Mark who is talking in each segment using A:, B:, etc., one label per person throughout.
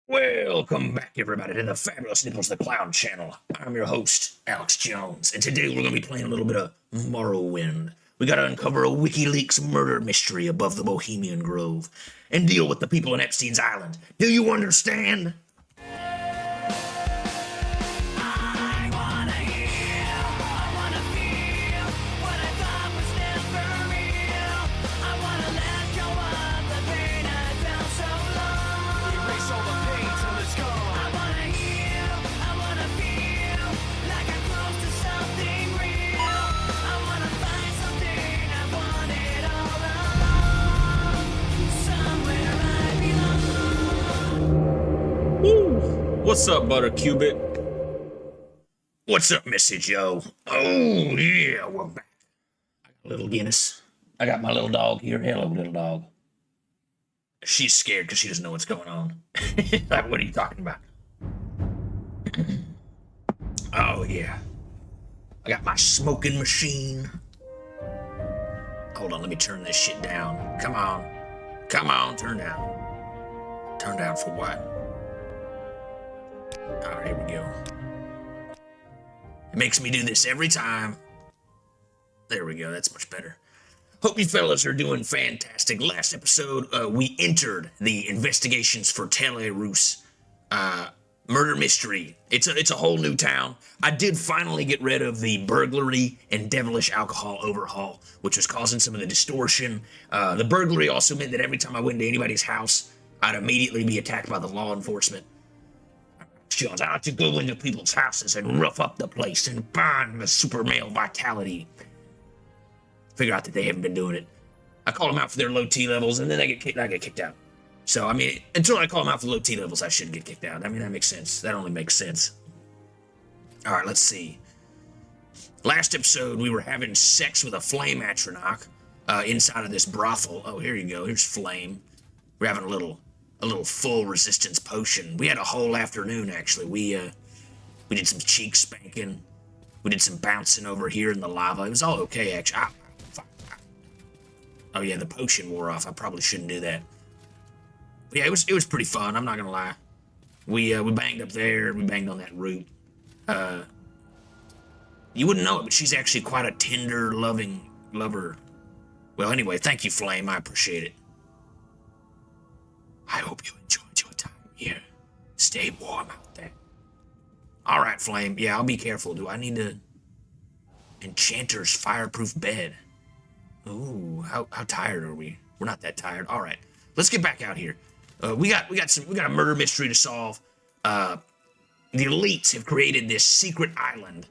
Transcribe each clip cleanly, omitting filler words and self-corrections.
A: Welcome back, everybody, to the Fabulous Nipples the Clown channel. I'm your host, Alex Jones, and today we're going to be playing a little bit of Morrowind. We got to uncover a WikiLeaks murder mystery above the Bohemian Grove and deal with the people on Epstein's island. Do you understand?
B: What's up, Butter Cubit?
A: What's up, Missy Joe? Oh, yeah, we're back. I got a little Guinness. I got my little dog here. Hello, little dog. She's scared because she doesn't know what's going on. Like, what are you talking about? Oh, yeah. I got my smoking machine. Hold on, let me turn this shit down. Come on. Come on, turn down. Turn down for what? Alright, here we go. It makes me do this every time. There we go, that's much better. Hope you fellas are doing fantastic. Last episode, we entered the investigations for Tel Eurus murder mystery. It's a whole new town. I did finally get rid of the burglary and devilish alcohol overhaul, which was causing some of the distortion. The burglary also meant that every time I went into anybody's house, I'd immediately be attacked by the law enforcement. I like to go into people's houses and rough up the place and burn the super male vitality. Figure out that they haven't been doing it. I call them out for their low T levels, and then I get kicked out. So, I mean, until I call them out for low T levels, I shouldn't get kicked out. I mean, that makes sense. That only makes sense. All right, let's see. Last episode, we were having sex with a flame atronach inside of this brothel. Oh, here you go. Here's Flame. We're having a little full resistance potion. We had a whole afternoon, actually. We did some cheek spanking. We did some bouncing over here in the lava. It was all okay, actually. Oh yeah, the potion wore off. I probably shouldn't do that. But yeah, it was pretty fun. I'm not gonna lie. We banged up there. We banged on that root. You wouldn't know it, but she's actually quite a tender, loving lover. Well, anyway, thank you, Flame. I appreciate it. I hope you enjoyed your time here. Stay warm out there. All right, Flame. Yeah, I'll be careful. Do I need to... Enchanter's fireproof bed. Ooh, how tired are we? We're not that tired. All right, let's get back out here. We got a murder mystery to solve. The elites have created this secret island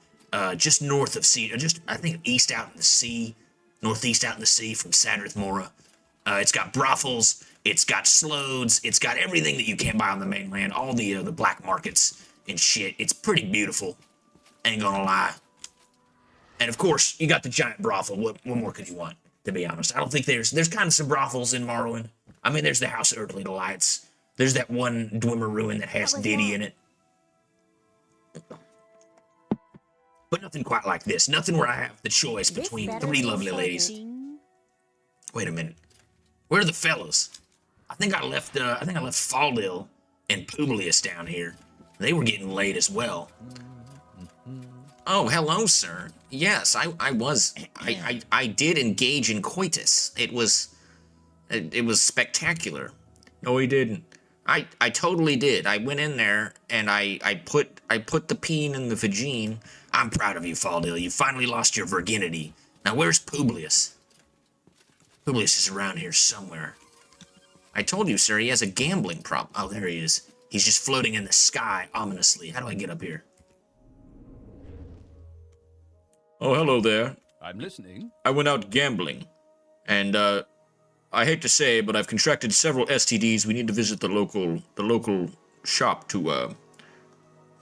A: just north of sea, I think east out in the sea, northeast out in the sea from Sadrith Mora. It's got brothels. It's got Sloads. It's got everything that you can't buy on the mainland. All the black markets and shit. It's pretty beautiful. Ain't gonna lie. And of course, you got the giant brothel. What more could you want, to be honest? I don't think there's kind of some brothels in Morrowind. I mean, there's the House of Earthly Delights. There's that one Dwemer ruin that has Diddy in it. But nothing quite like this. Nothing where I have the choice between three lovely ladies. Wait a minute. Where are the fellas? I think I left Faldil and Publius down here. They were getting late as well.
C: Oh, hello, sir. Yes, I did engage in coitus. It was spectacular.
B: No, he didn't.
C: I totally did. I went in there and I put the peen in the vagine.
A: I'm proud of you, Faldil. You finally lost your virginity. Now, where's Publius? Publius is around here somewhere.
C: I told you, sir, he has a gambling problem.
A: Oh, there he is. He's just floating in the sky ominously. How do I get up here?
B: Oh, hello there.
D: I'm listening.
B: I went out gambling, and I hate to say, but I've contracted several STDs. We need to visit the local shop to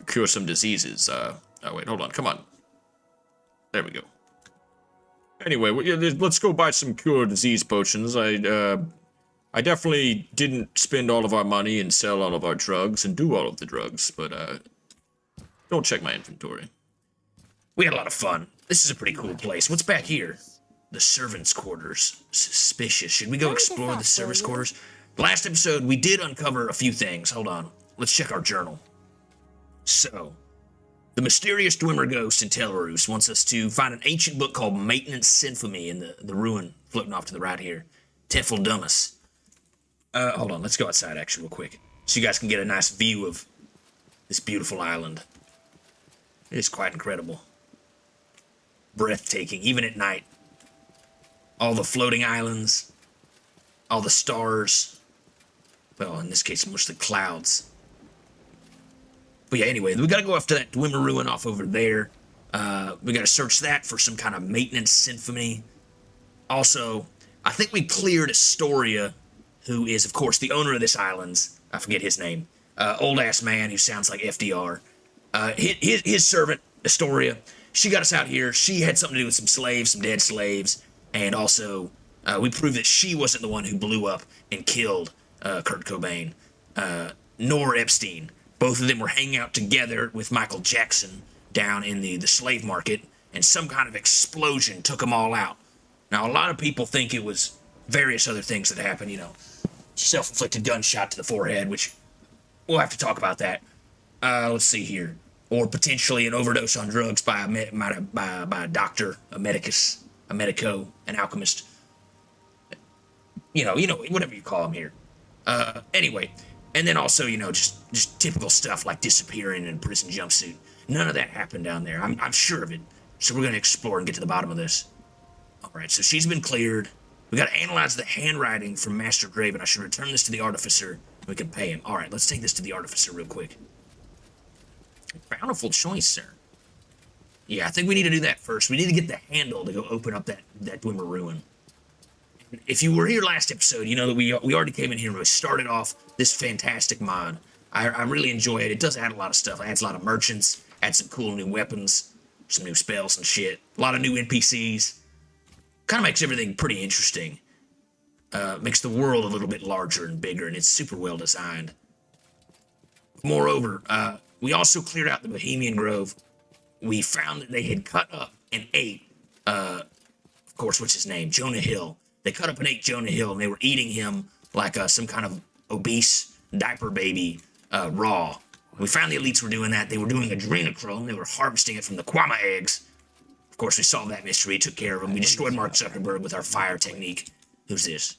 B: cure some diseases. Oh wait, hold on, come on. There we go. Anyway, let's go buy some cure disease potions. I definitely didn't spend all of our money and sell all of our drugs and do all of the drugs, but don't check my inventory.
A: We had a lot of fun. This is a pretty cool place. What's back here? The servants' quarters. Suspicious. Should we go explore the servants' quarters? Last episode, we did uncover a few things. Hold on. let's check our journal. So, the mysterious Dwemer ghost in Tel Eurus wants us to find an ancient book called Maintenance Symphony in the ruin floating off to the right here. Teffeldumus. Hold on, let's go outside actually real quick, so you guys can get a nice view of this beautiful island. It is quite incredible. Breathtaking, even at night. All the floating islands, all the stars. Well, in this case, mostly clouds. But yeah, anyway, we gotta go after that Dwemer ruin off over there. We gotta search that for some kind of maintenance symphony. Also, I think we cleared Astoria, who is, of course, the owner of this island. I forget his name. Old-ass man who sounds like FDR. His servant, Astoria, she got us out here. She had something to do with some slaves, some dead slaves. And also, we proved that she wasn't the one who blew up and killed Kurt Cobain, nor Epstein. Both of them were hanging out together with Michael Jackson down in the slave market, and some kind of explosion took them all out. Now, a lot of people think it was various other things that happened, you know, self-inflicted gunshot to the forehead, which we'll have to talk about that. Let's see here. Or potentially an overdose on drugs by a doctor, a medicus, a medico, an alchemist. You know, whatever you call them here. Anyway, and then also, you know, just typical stuff like disappearing in a prison jumpsuit. None of that happened down there. I'm sure of it. So we're going to explore and get to the bottom of this. All right, so she's been cleared. We got to analyze the handwriting from Master Graven. I should return this to the artificer. We can pay him. All right, let's take this to the artificer real quick. Bountiful choice, sir. Yeah, I think we need to do that first. We need to get the handle to go open up that Dwemer ruin. If you were here last episode, you know that we already came in here and we started off this fantastic mod. I really enjoy it. It does add a lot of stuff. It adds a lot of merchants, adds some cool new weapons, some new spells and shit. A lot of new NPCs. Kind of makes everything pretty interesting. Makes the world a little bit larger and bigger, and it's super well designed. Moreover, we also cleared out the Bohemian Grove. We found that they had cut up and ate, of course, what's his name? Jonah Hill. They cut up and ate Jonah Hill, and they were eating him like some kind of obese diaper baby raw. We found the elites were doing that. They were doing adrenochrome. They were harvesting it from the kwama eggs. Of course, we solved that mystery, took care of them. We destroyed Mark Zuckerberg with our fire technique. Who's this?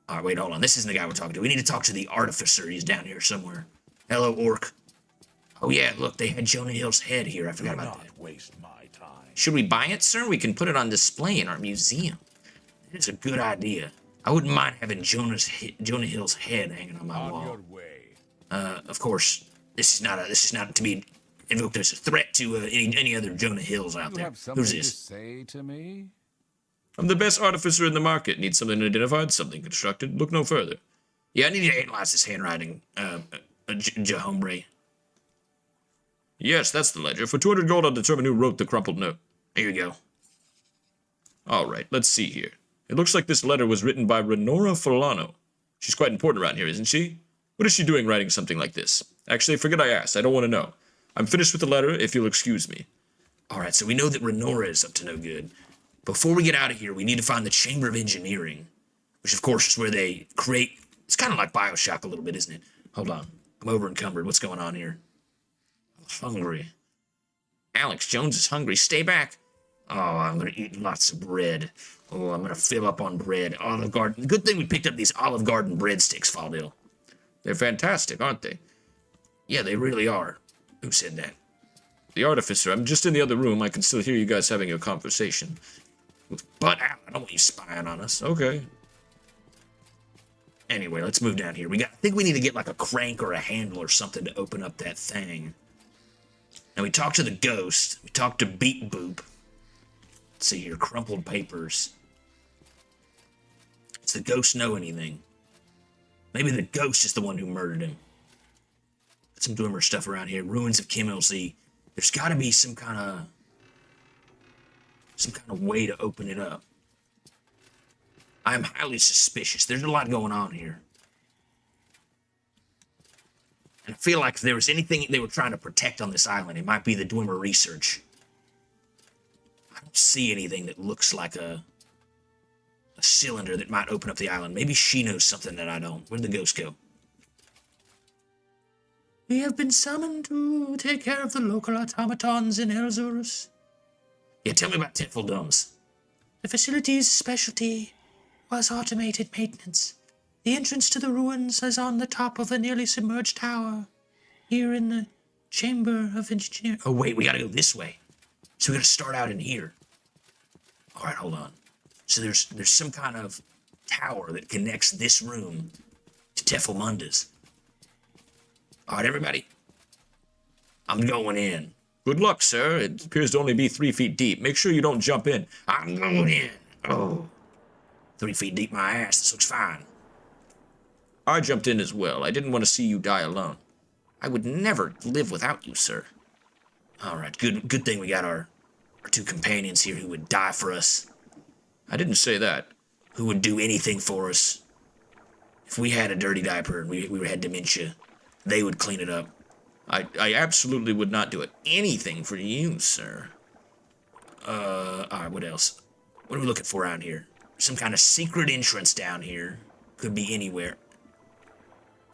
A: All right, wait, hold on. This isn't the guy we're talking to. We need to talk to the artificer. He's down here somewhere. Hello, orc. Oh, yeah, look, they had Jonah Hill's head here. I forgot about that.
D: Waste my time.
C: Should we buy it, sir? We can put it on display in our museum.
A: It's a good idea. I wouldn't mind having Jonah Hill's head hanging on my wall.
D: On your way.
A: Of course, this is not to be invoked as a threat to any other Jonah Hills out
D: You
A: there.
D: have something
A: Who's
D: to
A: this?
D: say to me?
B: I'm the best artificer in the market. Need something identified, something constructed. Look no further.
A: Yeah, I need to analyze this handwriting, Jahombre.
B: Yes, that's the ledger. For 200 gold, I'll determine who wrote the crumpled note.
A: Here you go.
B: All right, let's see here. It looks like this letter was written by Renora Fulano. She's quite important around here, isn't she? What is she doing writing something like this? Actually, forget I asked. I don't want to know. I'm finished with the letter, if you'll excuse me.
A: All right, so we know that Renora is up to no good. Before we get out of here, we need to find the Chamber of Engineering, which, of course, is where they create... It's kind of like Bioshock a little bit, isn't it? Hold on. I'm over encumbered. What's going on here? I'm hungry.
C: Alex Jones is hungry. Stay back.
A: Oh, I'm going to eat lots of bread. Oh, I'm going to fill up on bread. Olive Garden. Good thing we picked up these Olive Garden breadsticks, Faldil.
B: They're fantastic, aren't they?
A: Yeah, they really are. Who said that?
B: The artificer. I'm just in the other room. I can still hear you guys having your conversation.
A: Butt out. I don't want you spying on us.
B: Okay.
A: Anyway, let's move down here. I think we need to get like a crank or a handle or something to open up that thing. And we talked to the ghost. We talked to Beat Boop. Let's see here. Crumpled papers. Does the ghost know anything? Maybe the ghost is the one who murdered him. Got some Dwemer stuff around here. Ruins of Kim LZ. There's got to be some kind of way to open it up. I am highly suspicious. There's a lot going on here. And I feel like if there was anything they were trying to protect on this island, it might be the Dwemer research. I don't see anything that looks like a cylinder that might open up the island. Maybe she knows something that I don't. Where'd the ghost go? We have been summoned to take care of the local automatons in Tel Eurus. Yeah, tell me about Tiffledomes. The facility's specialty was automated maintenance. The entrance to the ruins is on the top of a nearly submerged tower. Here in the Chamber of Engineering. Oh, wait, we gotta go this way. So we gotta start out in here. All right, hold on. So there's some kind of tower that connects this room to Teffelmunda's. All right, everybody. I'm going in.
B: Good luck, sir. It appears to only be 3 feet deep. Make sure you don't jump in.
A: I'm going in. Oh, 3 feet deep my ass. This looks fine.
B: I jumped in as well. I didn't want to see you die alone.
C: I would never live without you, sir.
A: All right, good thing we got our 2 companions here who would die for us.
B: I didn't say that.
A: Who would do anything for us. If we had a dirty diaper and we had dementia, they would clean it up.
B: I absolutely would not do it.
C: Anything for you, sir.
A: All right, what else? What are we looking for around here? Some kind of secret entrance down here. Could be anywhere.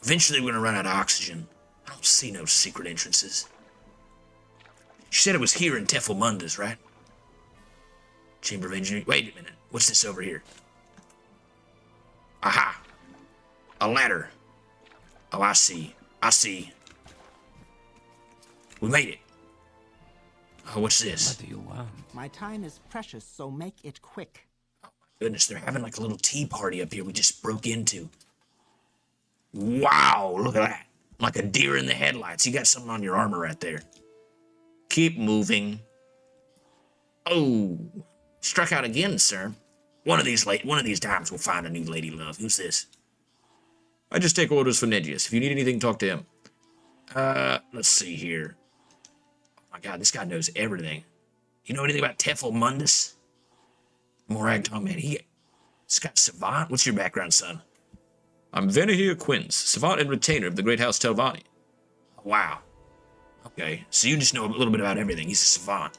A: Eventually we're gonna run out of oxygen. I don't see no secret entrances. She said it was here in Teffelmunda's, right? Chamber of Engineering. Wait a minute. What's this over here? Aha! A ladder. Oh, I see. I see. We made it. Oh, what's this?
D: What do you want?
E: My time is precious, so make it quick.
A: Goodness, they're having like a little tea party up here we just broke into. Wow, look at that. Like a deer in the headlights. You got something on your armor right there.
C: Keep moving. Oh, struck out again, sir.
A: One of these times we'll find a new lady love. Who's this?
B: I just take orders for Negius. If you need anything, talk to him.
A: Let's see here. Oh my god, this guy knows everything. You know anything about Teffelmundus? Moragtong, man, this guy's savant. What's your background, son?
B: I'm Venahir Quinns, savant and retainer of the great house Telvanni.
A: Wow. Okay, so you just know a little bit about everything. He's a savant.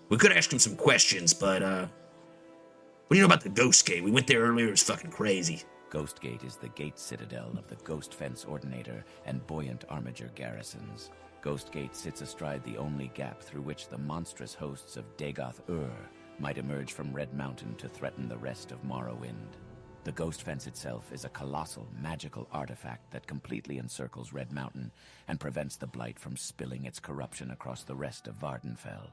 A: We could ask him some questions, but, what do you know about the Ghost Gate? We went there earlier, it was fucking crazy.
D: Ghost Gate is the gate citadel of the Ghost Fence Ordinator and Buoyant Armiger garrisons. Ghost Gate sits astride the only gap through which the monstrous hosts of Dagoth-Ur might emerge from Red Mountain to threaten the rest of Morrowind. The Ghost Fence itself is a colossal, magical artifact that completely encircles Red Mountain and prevents the Blight from spilling its corruption across the rest of Vardenfell.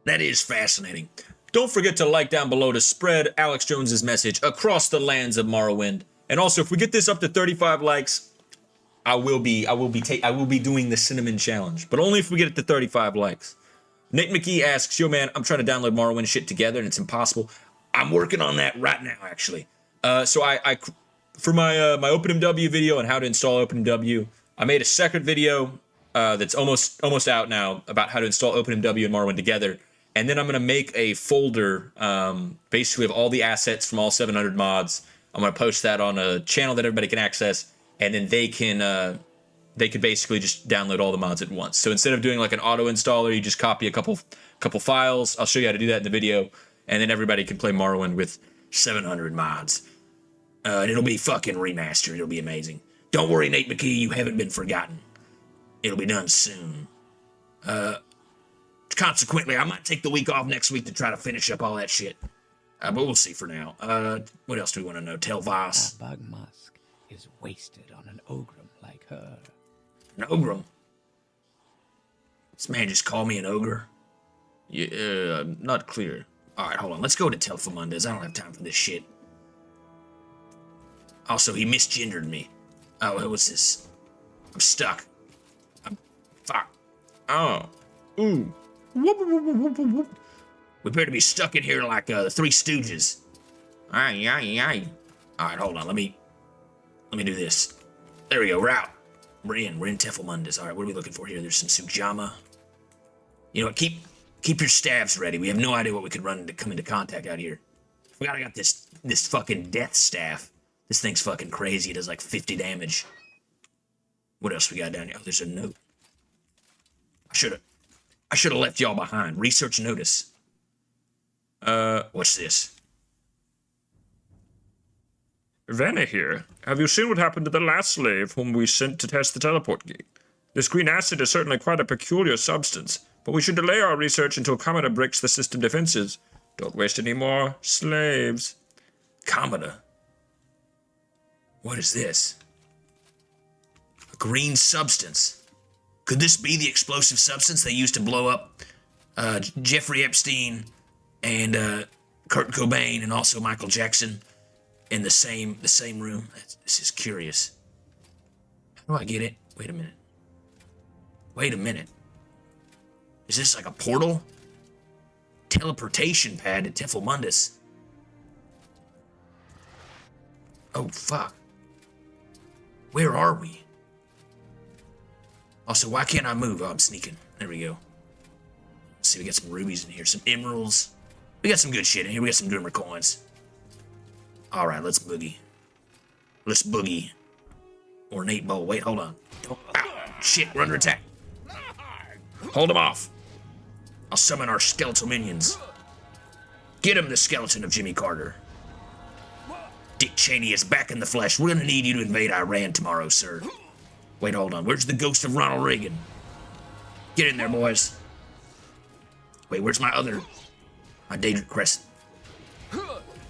A: That is fascinating.
B: Don't forget to like down below to spread Alex Jones's message across the lands of Morrowind. And also, if we get this up to 35 likes, I will be doing the cinnamon challenge, but only if we get it to 35 likes. Nate McKee asks, yo man, I'm trying to download Morrowind shit together and it's impossible.
A: I'm working on that right now, actually.
B: So I for my my OpenMW video on how to install OpenMW, I made a second video that's almost out now about how to install OpenMW and Morrowind together. And then I'm going to make a folder basically of all the assets from all 700 mods. I'm going to post that on a channel that everybody can access, and then they could basically just download all the mods at once. So instead of doing like an auto installer, you just copy a couple files. I'll show you how to do that in the video, and then everybody can play Morrowind with
A: 700 mods. And it'll be fucking remastered. It'll be amazing. Don't worry, Nate McKee, you haven't been forgotten. It'll be done soon. Consequently, I might take the week off next week to try to finish up all that shit. But we'll see for now. What else do we want to know? Telvas.
D: Bug Musk is wasted on an ogrum like her.
A: An ogrum? This man just called me an ogre?
B: Yeah, not clear.
A: Alright, hold on. Let's go to Telfamunda's. I don't have time for this shit. Also, he misgendered me. Oh, what's this? I'm stuck. Fuck.
B: Oh. Ooh.
A: We appear to be stuck in here like the Three Stooges.
C: Aye, aye, aye.
A: Alright, hold on. Let me do this. There we go. We're out. We're in Teffelmunda's. Alright, what are we looking for here? There's some Sujama. You know what? Keep your staves ready. We have no idea what we could come into contact out here. I forgot I got this fucking death staff. This thing's fucking crazy. It does like 50 damage. What else we got down here? Oh, there's a note. I should have left y'all behind. Research notice. What's this?
B: Vanna here. Have you seen what happened to the last slave whom we sent to test the teleport gate? This green acid is certainly quite a peculiar substance, but we should delay our research until Kamada breaks the system defenses. Don't waste any more slaves.
A: Kamada? What is this? A green substance. Could this be the explosive substance they used to blow up Jeffrey Epstein and Kurt Cobain and also Michael Jackson in the same room? This is curious. How do I get it? Wait a minute. Is this like a portal? Teleportation pad to Tiffelmundus. Oh, fuck. Where are we? Also, why can't I move? Oh, I'm sneaking. There we go. Let's see, we got some rubies in here, some emeralds. We got some good shit in here. We got some Grimmer coins. All right, let's boogie. Let's boogie. Ornate bowl. Wait, hold on. Ow, shit, we're under attack. Hold them off. I'll summon our skeletal minions. Get him, the skeleton of Jimmy Carter. Dick Cheney is back in the flesh. We're gonna need you to invade Iran tomorrow, sir. Wait, hold on. Where's the ghost of Ronald Reagan? Get in there, boys. Wait, where's my Daedric Crescent?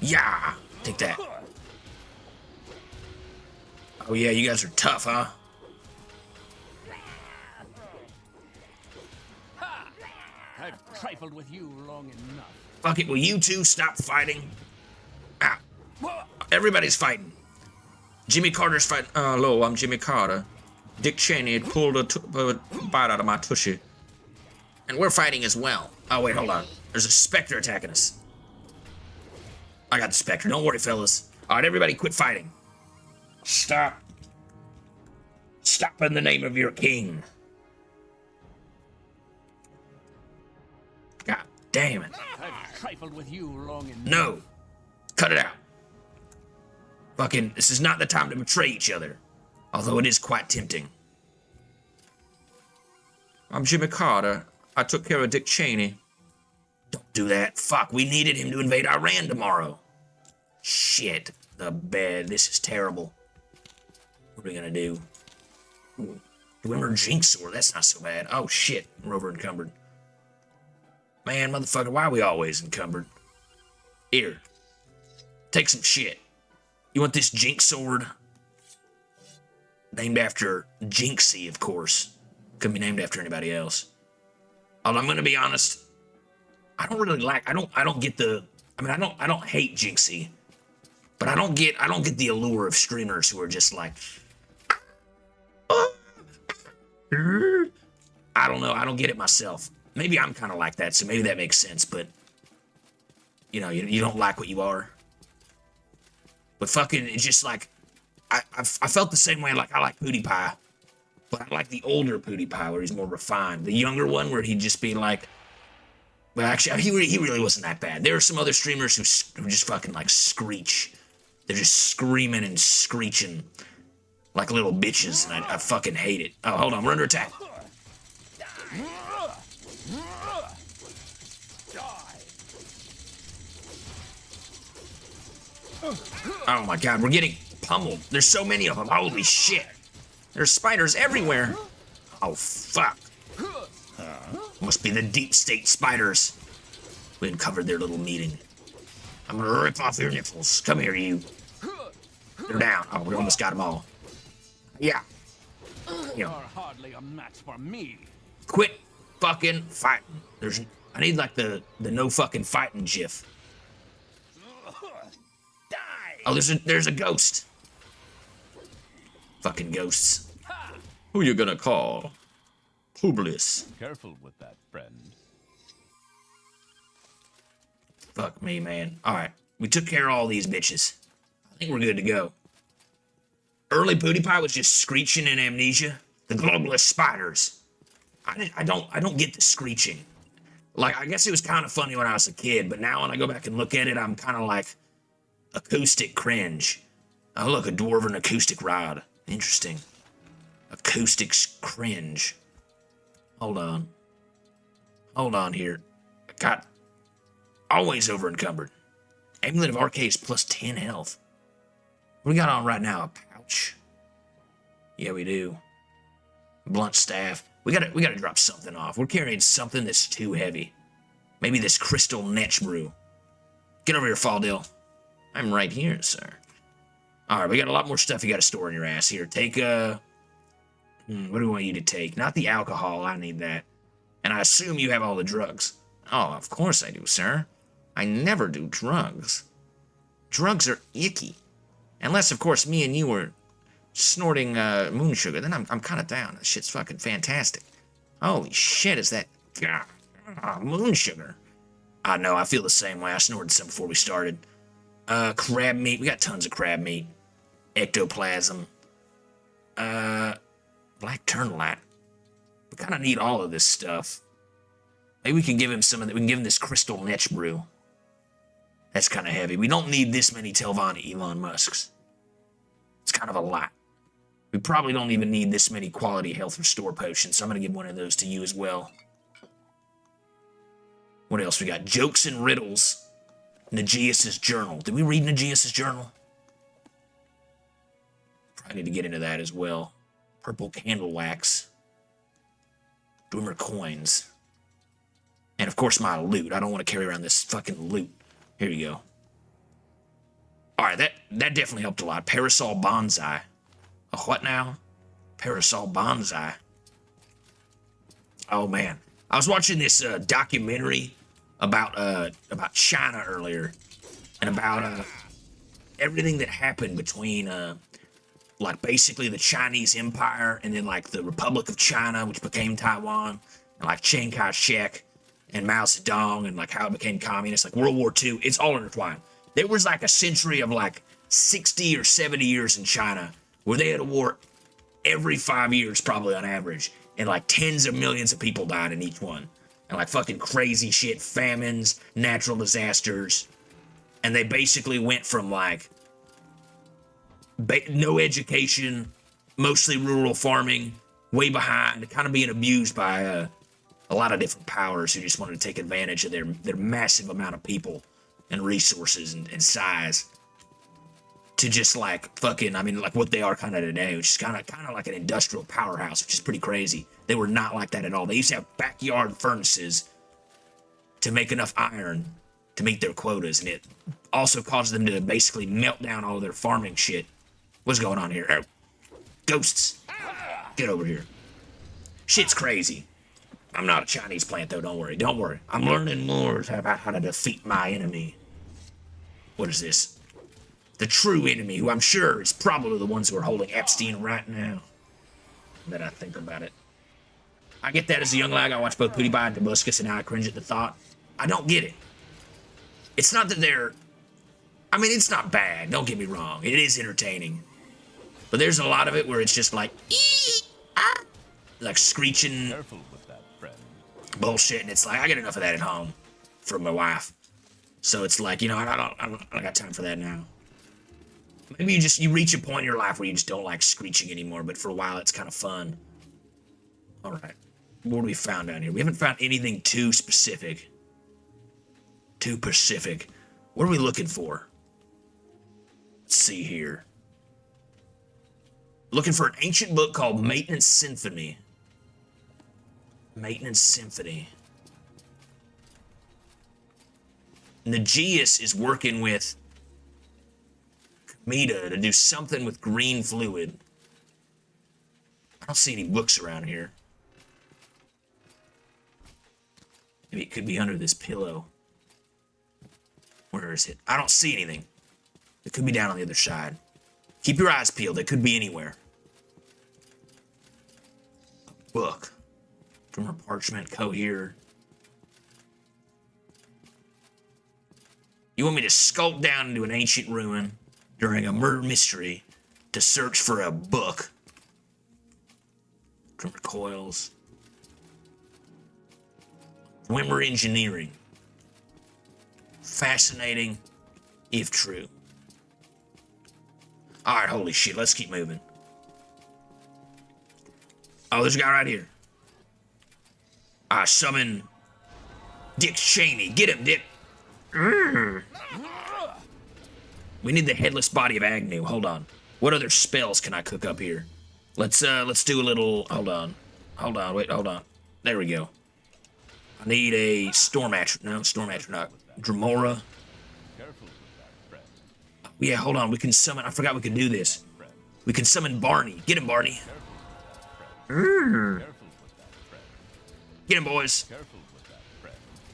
A: Yeah, take that. Oh yeah, you guys are tough, huh?
F: I've trifled with you long enough.
A: Fuck it, will you two stop fighting? Ah, everybody's fighting. Jimmy Carter's fighting.
B: Hello, I'm Jimmy Carter. Dick Cheney had pulled a bite out of my tushy.
A: And we're fighting as well. Oh wait, hold on. There's a specter attacking us. I got the specter. Don't worry, fellas. All right, everybody, quit fighting. Stop. Stop in the name of your king. God damn it.
F: I've trifled with you long enough.
A: No. Cut it out. Fucking, this is not the time to betray each other. Although it is quite tempting.
B: I'm Jimmy Carter. I took care of Dick Cheney.
A: Don't do that. Fuck, we needed him to invade Iran tomorrow. Shit. The bed. This is terrible. What are we gonna do? Ooh. Remember Jinx Sword? That's not so bad. Oh shit. We're over encumbered. Man, motherfucker, why are we always encumbered? Here. Take some shit. You want this Jinx Sword? Named after Jinxie, of course. Couldn't be named after anybody else. Although I'm gonna be honest, I don't really like. I don't get the. I mean, I don't hate Jinxie, but I don't get the allure of streamers who are just like. I don't know. I don't get it myself. Maybe I'm kind of like that, so maybe that makes sense. But you know, you don't like what you are. But fucking, it's just like I felt the same way. Like I like PewDiePie, but I like the older PewDiePie where he's more refined. The younger one where he'd just be like, well, actually, he really wasn't that bad. There are some other streamers who just fucking like screech. They're just screaming and screeching like little bitches, and I fucking hate it. Oh, hold on, we're under attack. Oh my god, we're getting pummeled. There's so many of them. Holy shit. There's spiders everywhere. Oh, fuck. Must be the deep state spiders. We uncovered their little meeting. I'm gonna rip off your nipples. Come here, you. They're down. Oh, we almost got them all. Yeah.
F: You're hardly a match for me.
A: Quit fucking fighting. I need like the no fucking fighting gif. Oh, there's a ghost. Fucking ghosts.
B: Who you gonna call? Publius.
D: Careful with that, friend.
A: Fuck me, man. Alright, we took care of all these bitches. I think we're good to go. Early PewDiePie was just screeching in Amnesia. The globalist spiders. I don't get the screeching. Like, I guess it was kind of funny when I was a kid, but now when I go back and look at it, I'm kind of like acoustic cringe. Oh, look, a dwarven acoustic rod. Interesting. Acoustics cringe. Hold on. Hold on here. I got always over encumbered. Amulet of Arcades plus 10 health. What we got on right now? A pouch. Yeah, we do. Blunt staff. We gotta drop something off. We're carrying something that's too heavy. Maybe this crystal netch brew. Get over here, Faldil.
C: I'm right here, sir.
A: All right, we got a lot more stuff you got to store in your ass here. Take what do we want you to take? Not the alcohol. I need that. And I assume you have all the drugs.
C: Oh, of course I do, sir. I never do drugs. Drugs are icky. Unless, of course, me and you were snorting moon sugar. Then I'm kind of down. That shit's fucking fantastic. Holy shit, is that moon sugar?
A: I know, I feel the same way. I snorted some before we started. Crab meat. We got tons of crab meat. Ectoplasm. Black turnlite. We kind of need all of this stuff. Maybe we can give him some of that. We can give him this crystal netch brew. That's kind of heavy. We don't need this many Telvanni Elon Musks. It's kind of a lot. We probably don't even need this many quality health restore potions, so I'm going to give one of those to you as well. What else we got? Jokes and riddles. Nagius's journal. Did we read Nagius's journal? Probably need to get into that as well. Purple candle wax. Dwemer coins. And of course my loot. I don't want to carry around this fucking loot. Here you go. Alright, that definitely helped a lot. Parasol bonsai. A what now? Parasol bonsai. Oh man. I was watching this documentary about China earlier. And about everything that happened between like basically the Chinese Empire and then like the Republic of China, which became Taiwan, and like Chiang Kai-shek and Mao Zedong, and like how it became communist, like World War II. It's all intertwined. There was like a century of like 60 or 70 years in China where they had a war every 5 years, probably on average, and like tens of millions of people died in each one, and like fucking crazy shit, famines, natural disasters, and they basically went from like no education, mostly rural farming, way behind, kind of being abused by a lot of different powers who just wanted to take advantage of their massive amount of people and resources and size, to just like fucking, I mean, like what they are kind of today, which is kind of like an industrial powerhouse, which is pretty crazy. They were not like that at all. They used to have backyard furnaces to make enough iron to meet their quotas, and it also caused them to basically melt down all of their farming shit. What's going on here? Oh, ghosts. Get over here. Shit's crazy. I'm not a Chinese plant, though. Don't worry. Don't worry. I'm learning more about how to defeat my enemy. What is this? The true enemy, who I'm sure is probably the ones who are holding Epstein right now. That I think about it. I get that as a young lad. I watched both PewDiePie and Tobuscus, and now I cringe at the thought. I don't get it. It's not that they're... I mean, it's not bad. Don't get me wrong. It is entertaining. But there's a lot of it where it's just like... like screeching...
F: Careful with that, friend.
A: Bullshit, and it's like, I get enough of that at home from my wife. So it's like, you know, I don't got time for that now. Maybe you reach a point in your life where you just don't like screeching anymore, but for a while it's kind of fun. All right, what have we found down here? We haven't found anything too specific. Too Pacific. What are we looking for? Let's see here. Looking for an ancient book called Maintenance Symphony. Maintenance Symphony. Nagius is working with Kamita to do something with green fluid. I don't see any books around here. Maybe it could be under this pillow. Where is it? I don't see anything. It could be down on the other side. Keep your eyes peeled. It could be anywhere. A book. From her parchment cohere. You want me to skulk down into an ancient ruin during a murder mystery to search for a book? Drummer coils. Wimmer engineering. Fascinating, if true. Alright, holy shit, let's keep moving. Oh, there's a guy right here. I summon Dick Cheney. Get him, Dick. We need the headless body of Agnew. Hold on. What other spells can I cook up here? Let's do a little. Hold on. Wait, hold on. There we go. I need a storm atronach. No, storm atronach. Dremora. Yeah, hold on. We can summon. I forgot we could do this. We can summon Barney. Get him, Barney. Get him, boys.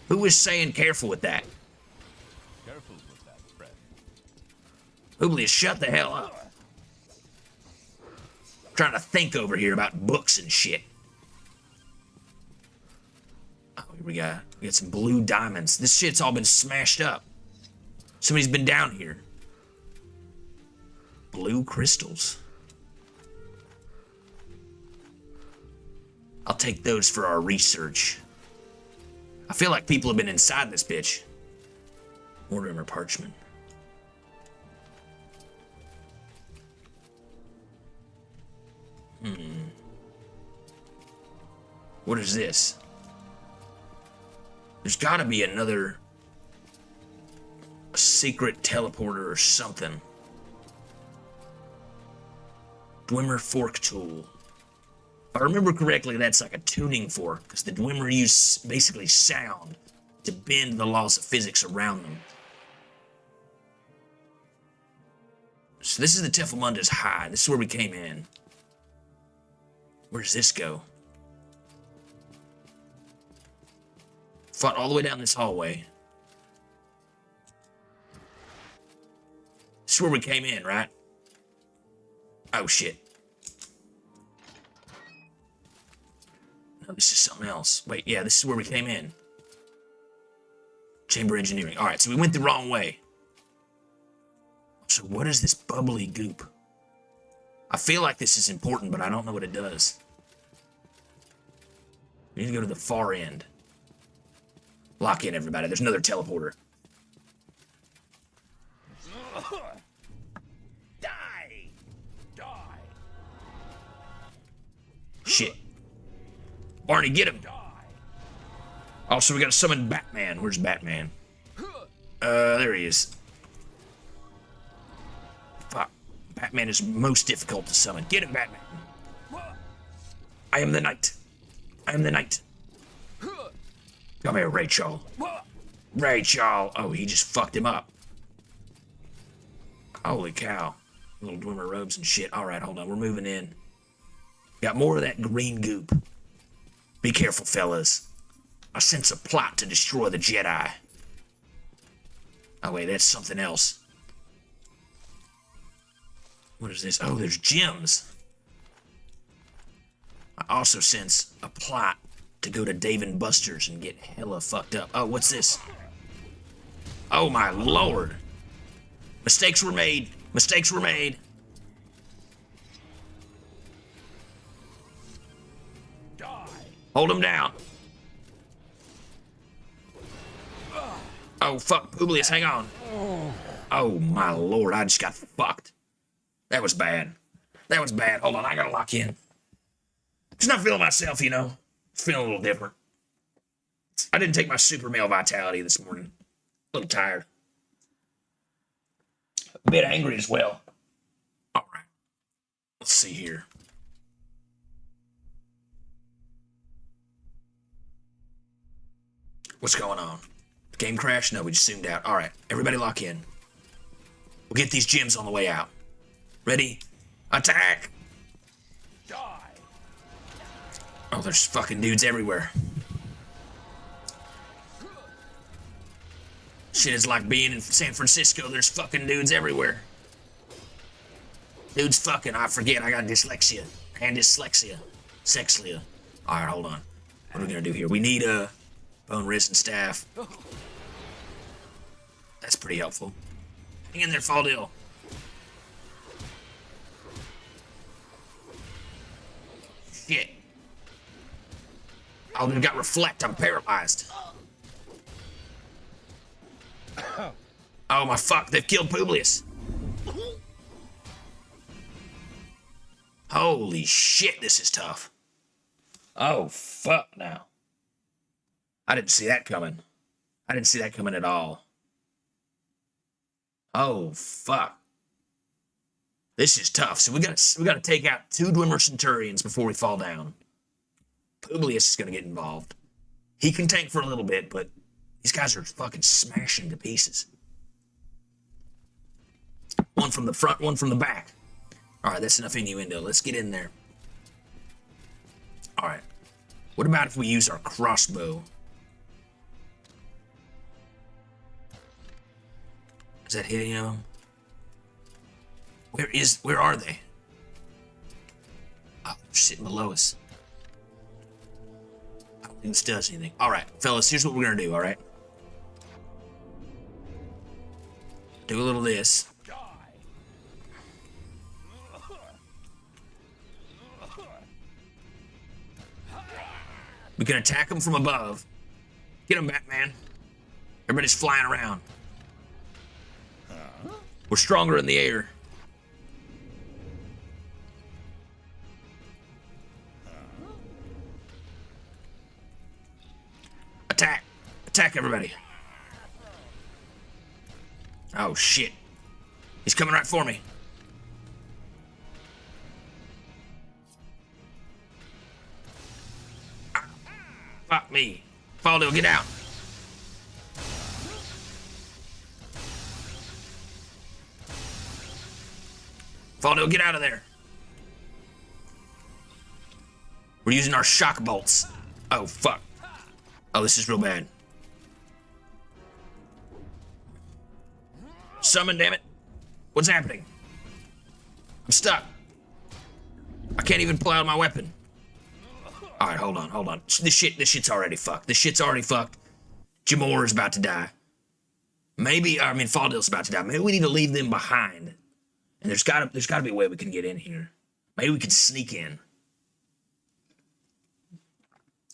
A: Who is saying careful with that? Publius, shut the hell up. I'm trying to think over here about books and shit. Oh, we got some blue diamonds. This shit's all been smashed up. Somebody's been down here. Blue crystals. I'll take those for our research. I feel like people have been inside this bitch. Mortimer parchment. What is this? There's gotta be another secret teleporter or something. Dwemer fork tool. If I remember correctly, that's like a tuning fork, because the Dwemer use basically sound to bend the laws of physics around them. So this is the Teflmunda's High. This is where we came in. Where does this go? Fought all the way down this hallway. This is where we came in, right? Oh, shit. No, this is something else. Wait, yeah, this is where we came in. Chamber engineering. All right, so we went the wrong way. So what is this bubbly goop? I feel like this is important, but I don't know what it does. We need to go to the far end. Lock in, everybody. There's another teleporter.
F: Die! Die!
A: Shit. Barney, get him. Also, we gotta summon Batman. Where's Batman? There he is. Fuck. Batman is most difficult to summon. Get him, Batman. I am the knight. I am the knight. Come here, Rachel. Rachel. Oh, he just fucked him up. Holy cow. Little Dwemer robes and shit. All right, hold on. We're moving in. Got more of that green goop. Be careful, fellas. I sense a plot to destroy the Jedi. Oh, wait, that's something else. What is this? Oh, there's gems. I also sense a plot to go to Dave and Buster's and get hella fucked up. Oh, what's this? Oh, my lord. Mistakes were made. Mistakes were made. Hold him down. Oh, fuck, Publius, hang on. Oh, my lord, I just got fucked. That was bad. That was bad. Hold on, I gotta lock in. Just not feeling myself, you know. Feeling a little different. I didn't take my super male vitality this morning. A little tired. A bit angry as well. All right. Let's see here. What's going on? Game crash? No, we just zoomed out. All right, everybody lock in. We'll get these gems on the way out. Ready? Attack!
F: Die!
A: Oh, there's fucking dudes everywhere. Shit is like being in San Francisco. There's fucking dudes everywhere. Dudes fucking, I forget, I got dyslexia. And dyslexia. Sexlia. All right, hold on. What are we gonna do here? We need a bone wrist and staff. That's pretty helpful. Hang in there, Faldil. Shit. Oh, they've got reflect. I'm paralyzed. Oh my fuck, they've killed Publius. Holy shit, this is tough. Oh fuck now. I didn't see that coming. I didn't see that coming at all. Oh, fuck. This is tough. So we gotta take out 2 Dwemer Centurions before we fall down. Publius is gonna get involved. He can tank for a little bit, but these guys are fucking smashing to pieces. One from the front, one from the back. All right, that's enough innuendo. Let's get in there. All right. What about if we use our crossbow? Is that hitting them? Where are they? Oh, they're sitting below us. I don't think this does anything. All right, fellas, here's what we're gonna do, all right? Do a little of this. We can attack them from above. Get them, Batman. Everybody's flying around. We're stronger in the air. Attack. Attack everybody. Oh, shit. He's coming right for me. Fuck me. Faldo, get out. Faldo, get out of there. We're using our shock bolts. Oh, fuck. Oh, this is real bad. Summon, damn it. What's happening? I'm stuck. I can't even pull out my weapon. All right, hold on. This shit's already fucked. This shit's already fucked. Jamor is about to die. Faldil's about to die. Maybe we need to leave them behind. And there's gotta be a way we can get in here. Maybe we can sneak in.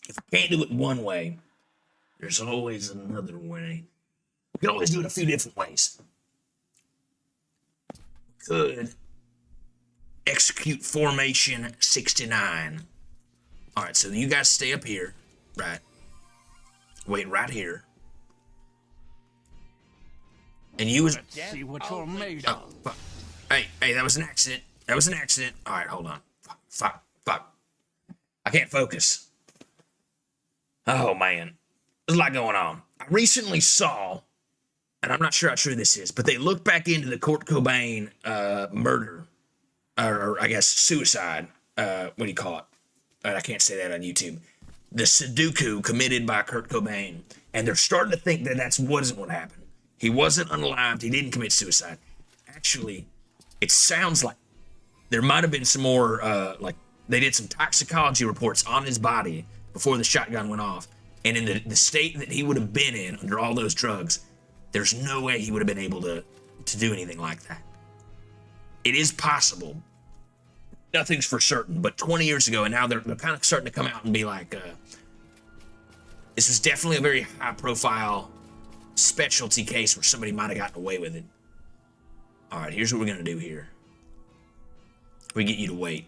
A: If we can't do it one way, there's always another way. We can always do it a few different ways. Could execute formation 69. All right, so you guys stay up here, right? Wait right here. And you was...
F: See what you're made
A: Oh,
F: of.
A: fuck. Hey, that was an accident. That was an accident. All right, hold on. Fuck. I can't focus. Oh, man. There's a lot going on. I recently saw, and I'm not sure how true this is, but they looked back into the Kurt Cobain murder, or I guess suicide. What do you call it? I can't say that on YouTube. The Sudoku committed by Kurt Cobain. And they're starting to think that wasn't what happened. He wasn't unalived. He didn't commit suicide. Actually, it sounds like there might have been some more, they did some toxicology reports on his body before the shotgun went off. And in the state that he would have been in under all those drugs, there's no way he would have been able to do anything like that. It is possible. Nothing's for certain, but 20 years ago, and now they're kind of starting to come out and be like, this was definitely a very high-profile specialty case where somebody might have gotten away with it. All right, here's what we're going to do here. We get you to wait.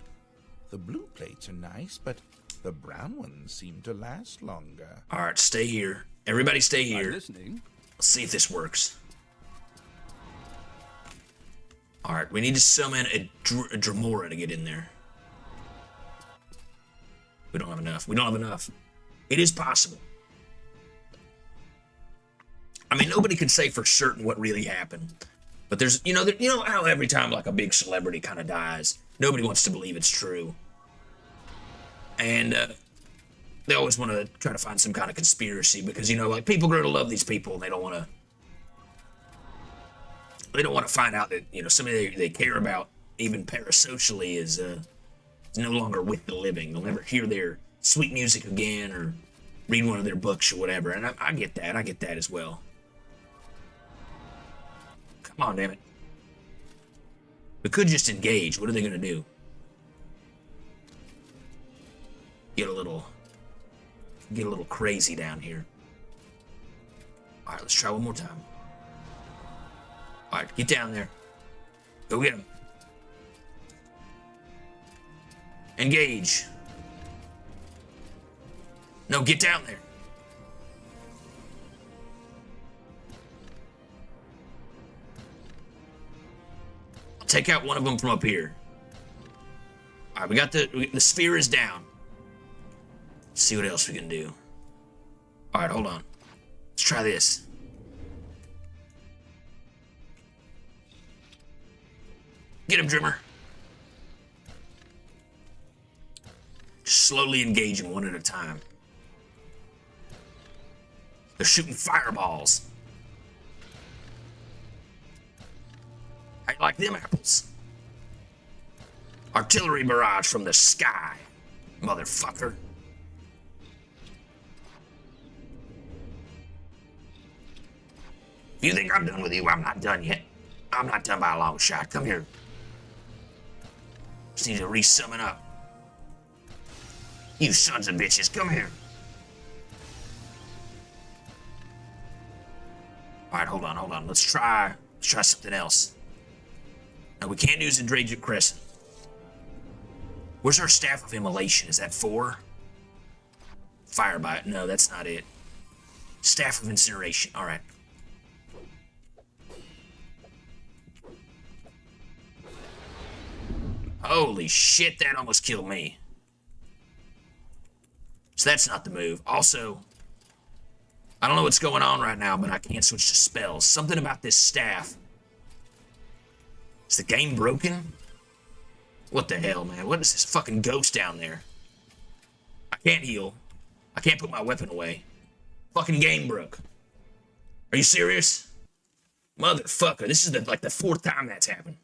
G: The blue plates are nice, but the brown ones seem to last longer.
A: All right, stay here. Everybody stay
F: I'm
A: here.
F: listening.
A: Let's see if this works. All right, we need to summon a Dremora to get in there. We don't have enough. It is possible. I mean, nobody can say for certain what really happened. But there's, you know how every time like a big celebrity kind of dies, nobody wants to believe it's true. And they always want to try to find some kind of conspiracy because, like people grow to love these people and they don't want to find out that, somebody they care about, even parasocially, is no longer with the living. They'll never hear their sweet music again or read one of their books or whatever. And I get that. I get that as well. Come on, damn it. We could just engage. What are they going to do? Get a little crazy down here. All right, let's try one more time. All right, get down there. Go get him. Engage. No, get down there. take out one of them from up here. All right, we got the sphere is down. Let's see what else we can do. All right, hold on. Let's try this. Get him, Drimmer. Just slowly engage him one at a time. They're shooting fireballs. How you like them apples? Artillery barrage from the sky, motherfucker. If you think I'm done with you, I'm not done yet. I'm not done by a long shot. Come here. Just need to re-summon up. You sons of bitches, come here. Alright, hold on. Let's try something else. Now, we can't use the Dragic Crescent. Where's our Staff of Immolation? Is that 4? Firebite. No, that's not it. Staff of Incineration. Alright. Holy shit, that almost killed me. So that's not the move. Also, I don't know what's going on right now, but I can't switch to spells. Something about this staff. Is the game broken? What the hell, man? What is this fucking ghost down there? I can't heal. I can't put my weapon away. Fucking game broke. Are you serious? Motherfucker, this is like the 4th time that's happened.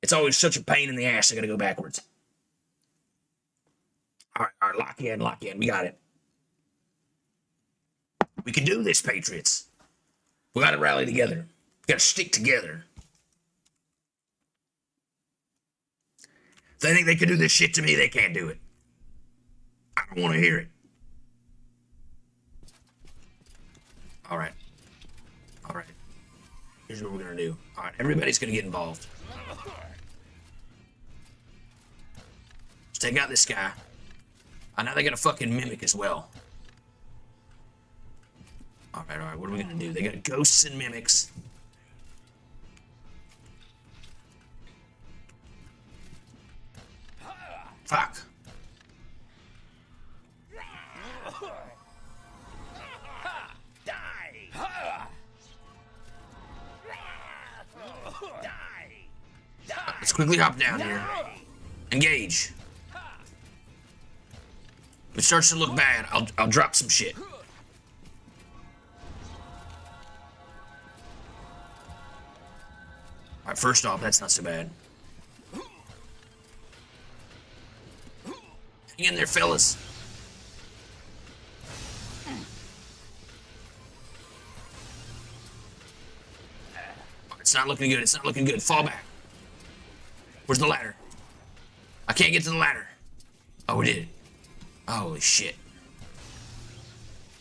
A: It's always such a pain in the ass. I gotta go backwards. All right, lock in. We got it. We can do this, Patriots. We gotta rally together. We gotta stick together. If they think they can do this shit to me, they can't do it. I don't want to hear it. All right. Here's what we're gonna do. All right, everybody's gonna get involved. Let's take out this guy. I know they got a fucking mimic as well. All right. What are we gonna do? They got ghosts and mimics. Fuck. Let's quickly hop down here. Engage. If it starts to look bad, I'll drop some shit. Alright, first off, that's not so bad. Hang in there, fellas. It's not looking good. Fall back. Where's the ladder? I can't get to the ladder. Oh, we did it. Holy shit.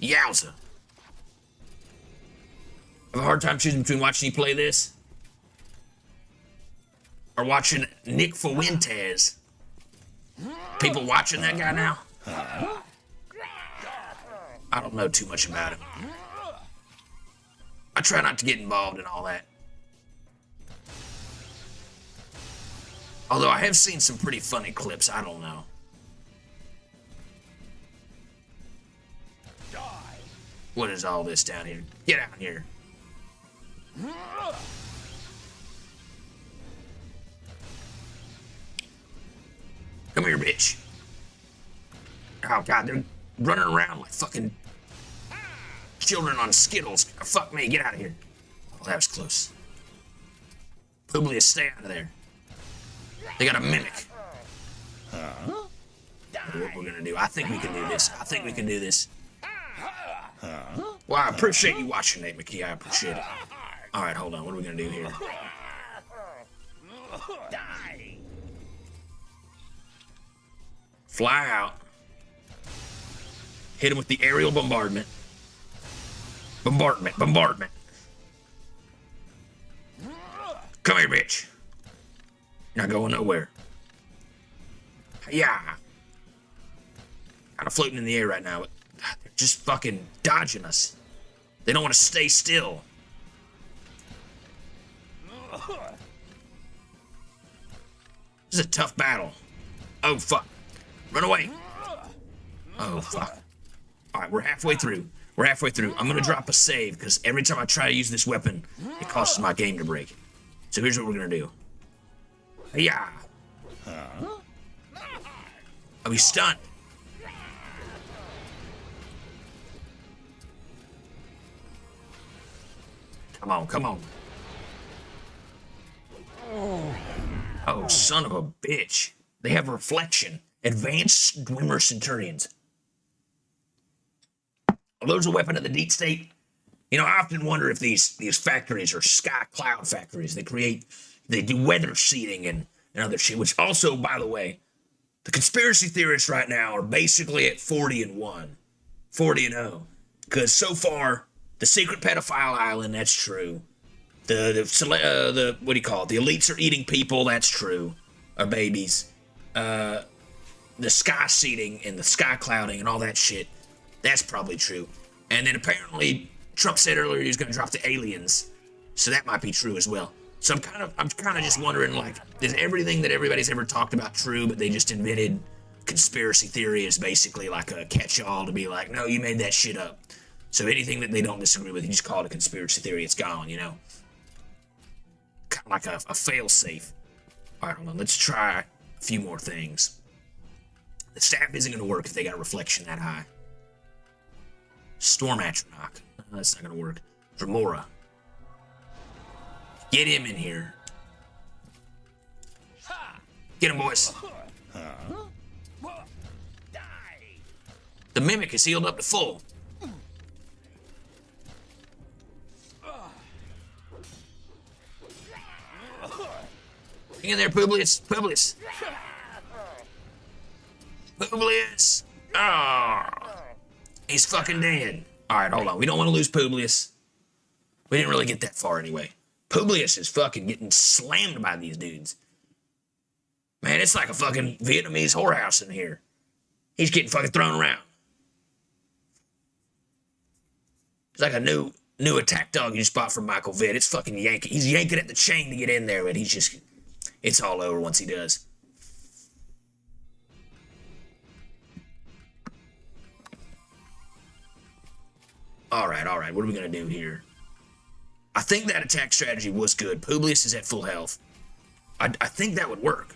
A: Yowza. I have a hard time choosing between watching you play this or watching Nick Fuentes. People watching that guy now? I don't know too much about him. I try not to get involved in all that. Although I have seen some pretty funny clips, I don't know. What is all this down here? Get out here. Come here, bitch. Oh, God, they're running around like fucking children on Skittles. Oh, fuck me, get out of here. Oh, that was close. Publius, stay out of there. They got a mimic. What we're gonna do. I think we can do this. Well, I appreciate you watching, Nate McKee. I appreciate it. Alright, hold on. What are we gonna do here? Fly out. Hit him with the aerial bombardment. Bombardment. Come here, bitch. You're not going nowhere. Yeah. Kind of floating in the air right now. They're just fucking dodging us. They don't want to stay still. This is a tough battle. Oh, fuck. Run away. Oh, fuck. Alright, we're halfway through. We're halfway through. I'm gonna drop a save, because every time I try to use this weapon, it causes my game to break. So here's what we're gonna do. Yeah. Oh, he's stunned. Come on, come on. Oh, son of a bitch. They have reflection. Advanced Dwemer Centurions. Are those a weapon of the deep state? You know, I often wonder if these factories are sky cloud factories. They do weather seeding and other shit, which also, by the way, the conspiracy theorists right now are basically at 40-1. 40-0. Because so far, the secret pedophile island, that's true. The what do you call it? The elites are eating people, that's true. Or babies. The sky seeding and the sky clouding and all that shit, that's probably true. And then apparently Trump said earlier he was going to drop the aliens, so that might be true as well. So I'm kind of just wondering, like, is everything that everybody's ever talked about true, but they just invented conspiracy theory as basically like a catch-all to be like, no, you made that shit up. So anything that they don't disagree with, you just call it a conspiracy theory. It's gone, you know. Kind of like a fail-safe. All right, hold on. Let's try a few more things. The staff isn't going to work if they got a reflection that high. Storm Atronach. That's not going to work. Dremora. Get him in here. Get him, boys. The Mimic is healed up to full. Hang in there, Publius. Publius. Publius. Ah. He's fucking dead. Alright, hold on. We don't want to lose Publius. We didn't really get that far anyway. Publius is fucking getting slammed by these dudes. Man, it's like a fucking Vietnamese whorehouse in here. He's getting fucking thrown around. It's like a new attack dog you just bought from Michael Vitt. It's fucking yanking. He's yanking at the chain to get in there, but he's just... It's all over once he does. Alright. What are we going to do here? I think that attack strategy was good. Publius is at full health. I think that would work.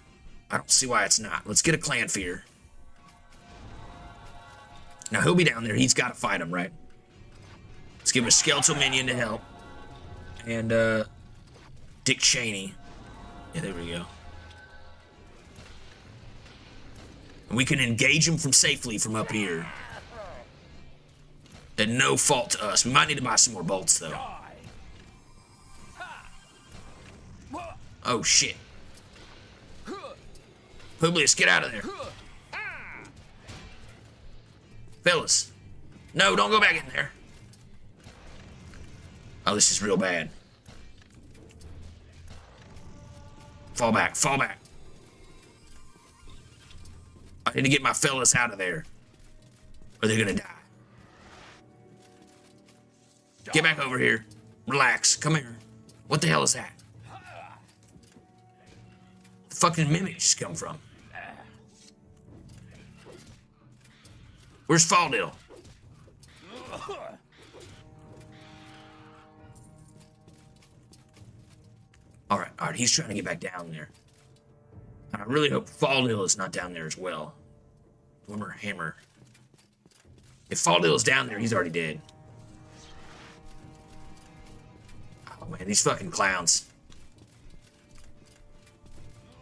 A: I don't see why it's not. Let's get a clan fear. Now, he'll be down there. He's got to fight him, right? Let's give him a skeletal minion to help. And, Dick Cheney. Yeah, there we go. And we can engage him safely from up here. At no fault to us. We might need to buy some more bolts, though. Oh, shit. Publius, get out of there. Fellas. No, don't go back in there. Oh, this is real bad. Fall back, fall back. I need to get my fellas out of there, or they're gonna die. Get back over here. Relax. Come here. What the hell is that? The fucking mimic just come from? Where's Faldil? Alright, he's trying to get back down there. I really hope Faldil is not down there as well. Dwemer Hammer. If Faldil is down there, he's already dead. Oh man, these fucking clowns.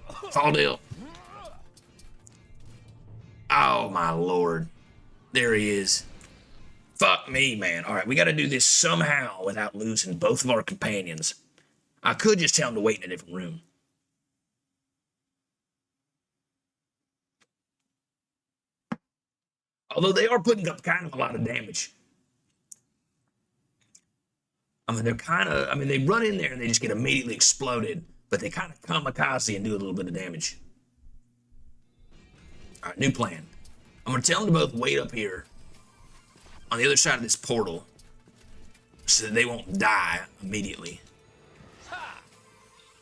A: Faldil. Oh my lord. There he is. Fuck me, man. Alright, we gotta do this somehow without losing both of our companions. I could just tell him to wait in a different room. Although they are putting up kind of a lot of damage. I mean, they run in there and they just get immediately exploded, but they kind of kamikaze and do a little bit of damage. All right, new plan. I'm going to tell them to both wait up here on the other side of this portal so that they won't die immediately.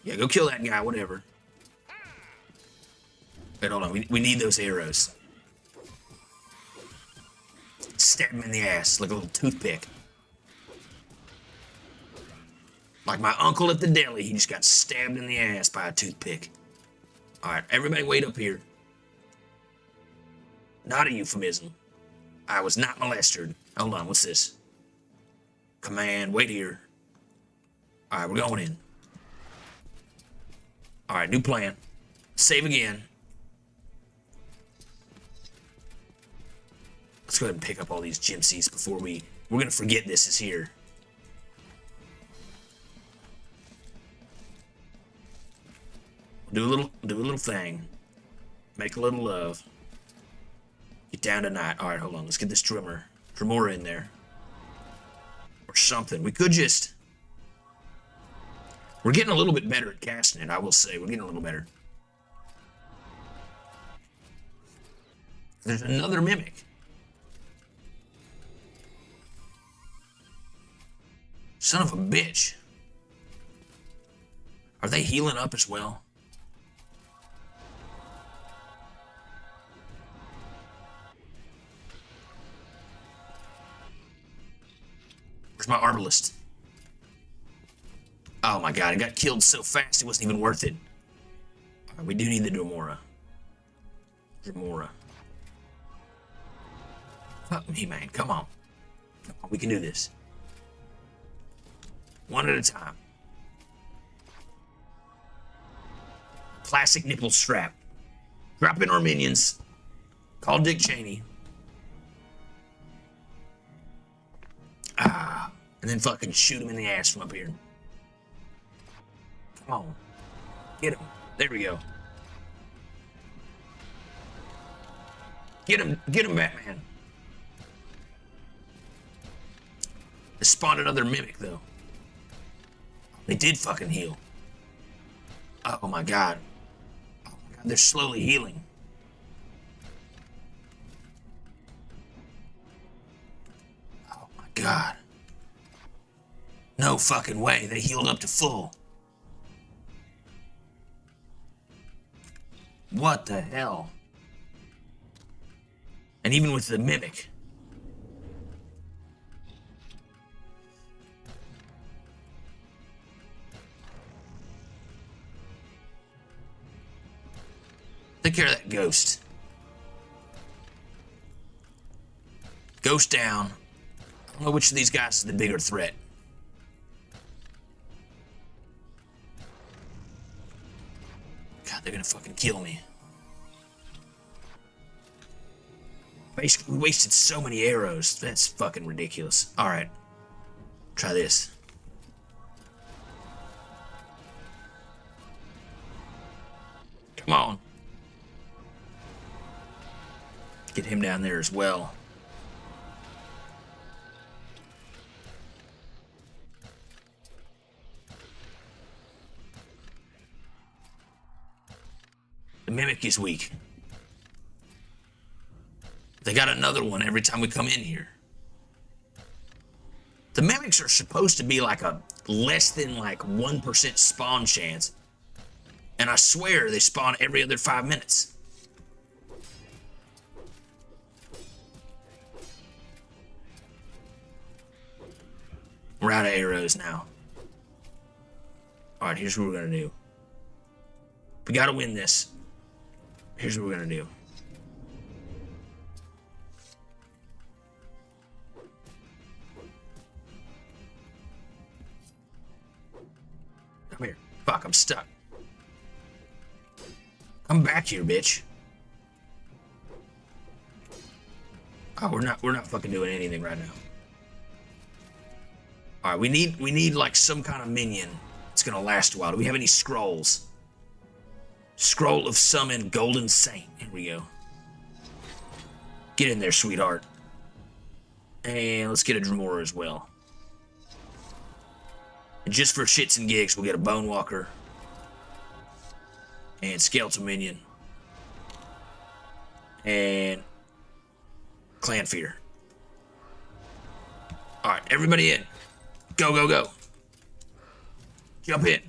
A: Yeah, go kill that guy, whatever. Wait, hold on. We need those arrows. Stab him in the ass like a little toothpick. Like my uncle at the deli, he just got stabbed in the ass by a toothpick. Alright, everybody wait up here. Not a euphemism. I was not molested. Hold on, what's this? Command, wait here. Alright, we're going in. Alright, new plan. Save again. Let's go ahead and pick up all these gypsies before we're gonna forget this is here. Do a little thing. Make a little love. Get down tonight. Alright, hold on. Let's get this Drumora in there. Or something. We could just... We're getting a little bit better at casting it, I will say. We're getting a little better. There's another mimic. Son of a bitch. Are they healing up as well? Where's my arbalist? Oh my god, it got killed so fast it wasn't even worth it. Right, we do need the Drumora. Fuck me, man. Come on. Come on, we can do this. One at a time. Classic nipple strap. Drop in our minions. Call Dick Cheney. And then fucking shoot him in the ass from up here. Come on. Get him. There we go. Get him, Batman. They spawned another mimic, though. They did fucking heal. Oh my god. Oh my god, they're slowly healing. Oh my god. No fucking way, they healed up to full. What the hell? And even with the mimic. Take care of that ghost. Ghost down. I don't know which of these guys is the bigger threat. God, they're gonna fucking kill me. Basically, we wasted so many arrows. That's fucking ridiculous. Alright. Try this. Come on. Get him down there as well. The mimic is weak. They got another one every time we come in here. The mimics are supposed to be like a less than like 1% spawn chance. And I swear they spawn every other 5 minutes. We're out of arrows now. Alright, here's what we're gonna do. We gotta win this. Here's what we're gonna do. Come here. Fuck, I'm stuck. Come back here, bitch. Oh, we're not fucking doing anything right now. Alright, we need like some kind of minion. It's gonna last a while. Do we have any scrolls? Scroll of Summon Golden Saint. Here we go. Get in there, sweetheart. And let's get a Drumora as well. And just for shits and gigs, we'll get a Bone Walker. And Skeletal Minion. And Clan Fear. Alright, everybody in. Go, go, go. Jump in.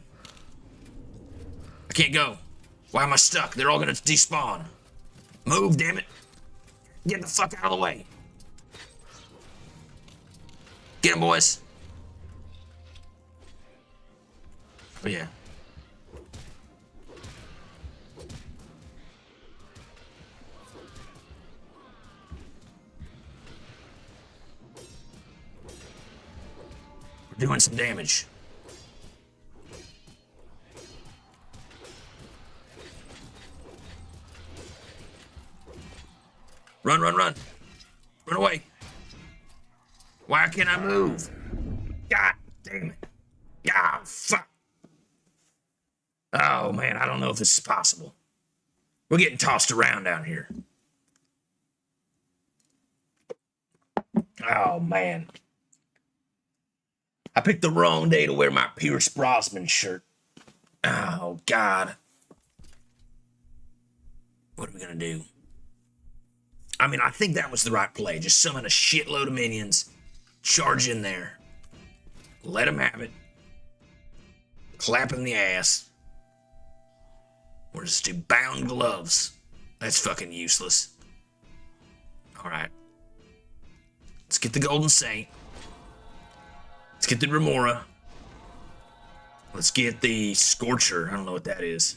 A: I can't go. Why am I stuck? They're all gonna despawn. Move, damn it. Get the fuck out of the way. Get him, boys. Oh, yeah. We're doing some damage. Run, run, run. Run away. Why can't I move? God damn it. Ah, fuck. Oh, man, I don't know if this is possible. We're getting tossed around down here. Oh, man. I picked the wrong day to wear my Pierce Brosnan shirt. Oh, God. What are we going to do? I mean, I think that was the right play. Just summon a shitload of minions, charge in there, let them have it, clap in the ass. We're just do bound gloves. That's fucking useless. All right. Let's get the Golden Saint. Let's get the Remora. Let's get the Scorcher. I don't know what that is.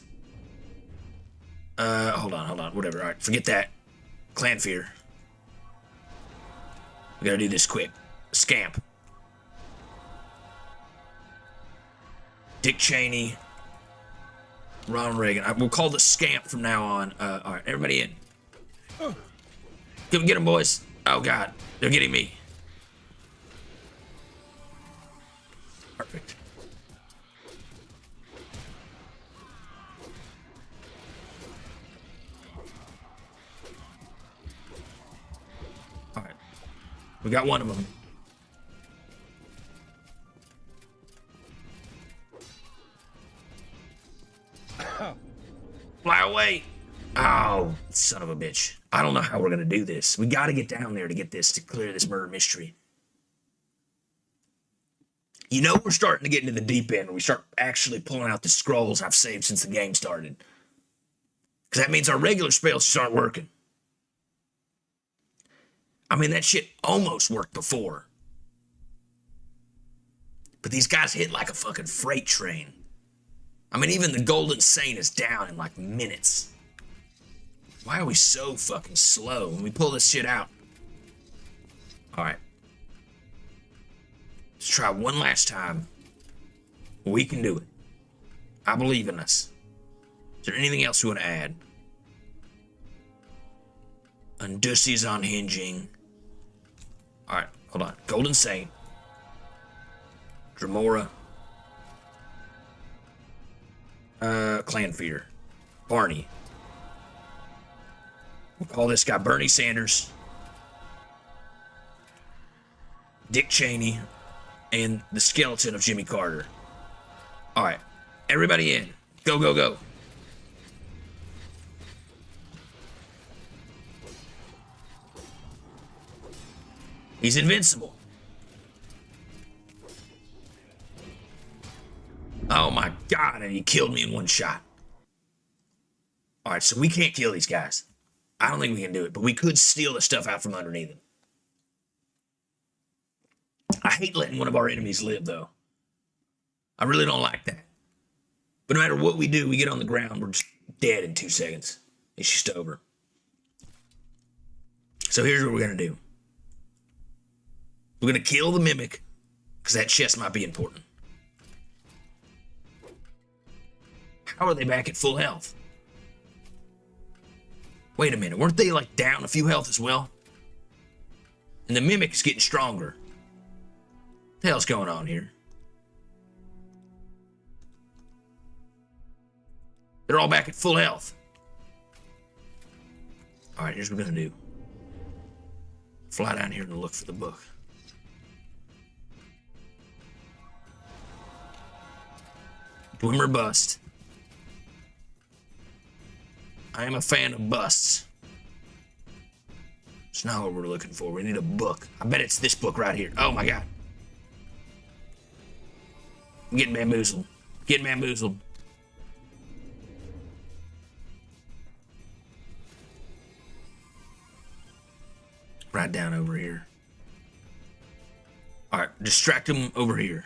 A: Hold on. Whatever. All right, forget that. Clan Fear. We gotta do this quick. Scamp. Dick Cheney. Ronald Reagan. We'll call the Scamp from now on. All right, everybody in. Get them, boys. Oh, God. They're getting me. Perfect. All right. We got one of them. Fly away. Oh, son of a bitch. I don't know how we're going to do this. We got to get down there to get this, to clear this murder mystery. You know we're starting to get into the deep end when we start actually pulling out the scrolls I've saved since the game started. Because that means our regular spells just aren't working. I mean, that shit almost worked before. But these guys hit like a fucking freight train. I mean, even the Golden Saint is down in like minutes. Why are we so fucking slow when we pull this shit out? All right. Let's try one last time. We can do it. I believe in us. Is there anything else we want to add? Undussy's unhinging. All right, hold on. Golden Saint. Dremora. Clan Fear. Barney. We'll call this guy Bernie Sanders. Dick Cheney. And the skeleton of Jimmy Carter. All right, everybody in. Go, go, go. He's invincible. Oh my God, and he killed me in one shot. All right, so we can't kill these guys. I don't think we can do it, but we could steal the stuff out from underneath them. I hate letting one of our enemies live, though. I really don't like that. But no matter what we do, we get on the ground, we're just dead in 2 seconds. It's just over. So here's what we're going to do. We're going to kill the Mimic, because that chest might be important. How are they back at full health? Wait a minute, weren't they like down a few health as well? And the Mimic is getting stronger. What the hell's going on here? They're all back at full health. All right, here's what we're gonna do. Fly down here and look for the book. Boom or bust. I am a fan of busts. It's not what we're looking for. We need a book. I bet it's this book right here. Oh my God. I'm getting bamboozled. Getting bamboozled. right down over here. All right, distract him over here.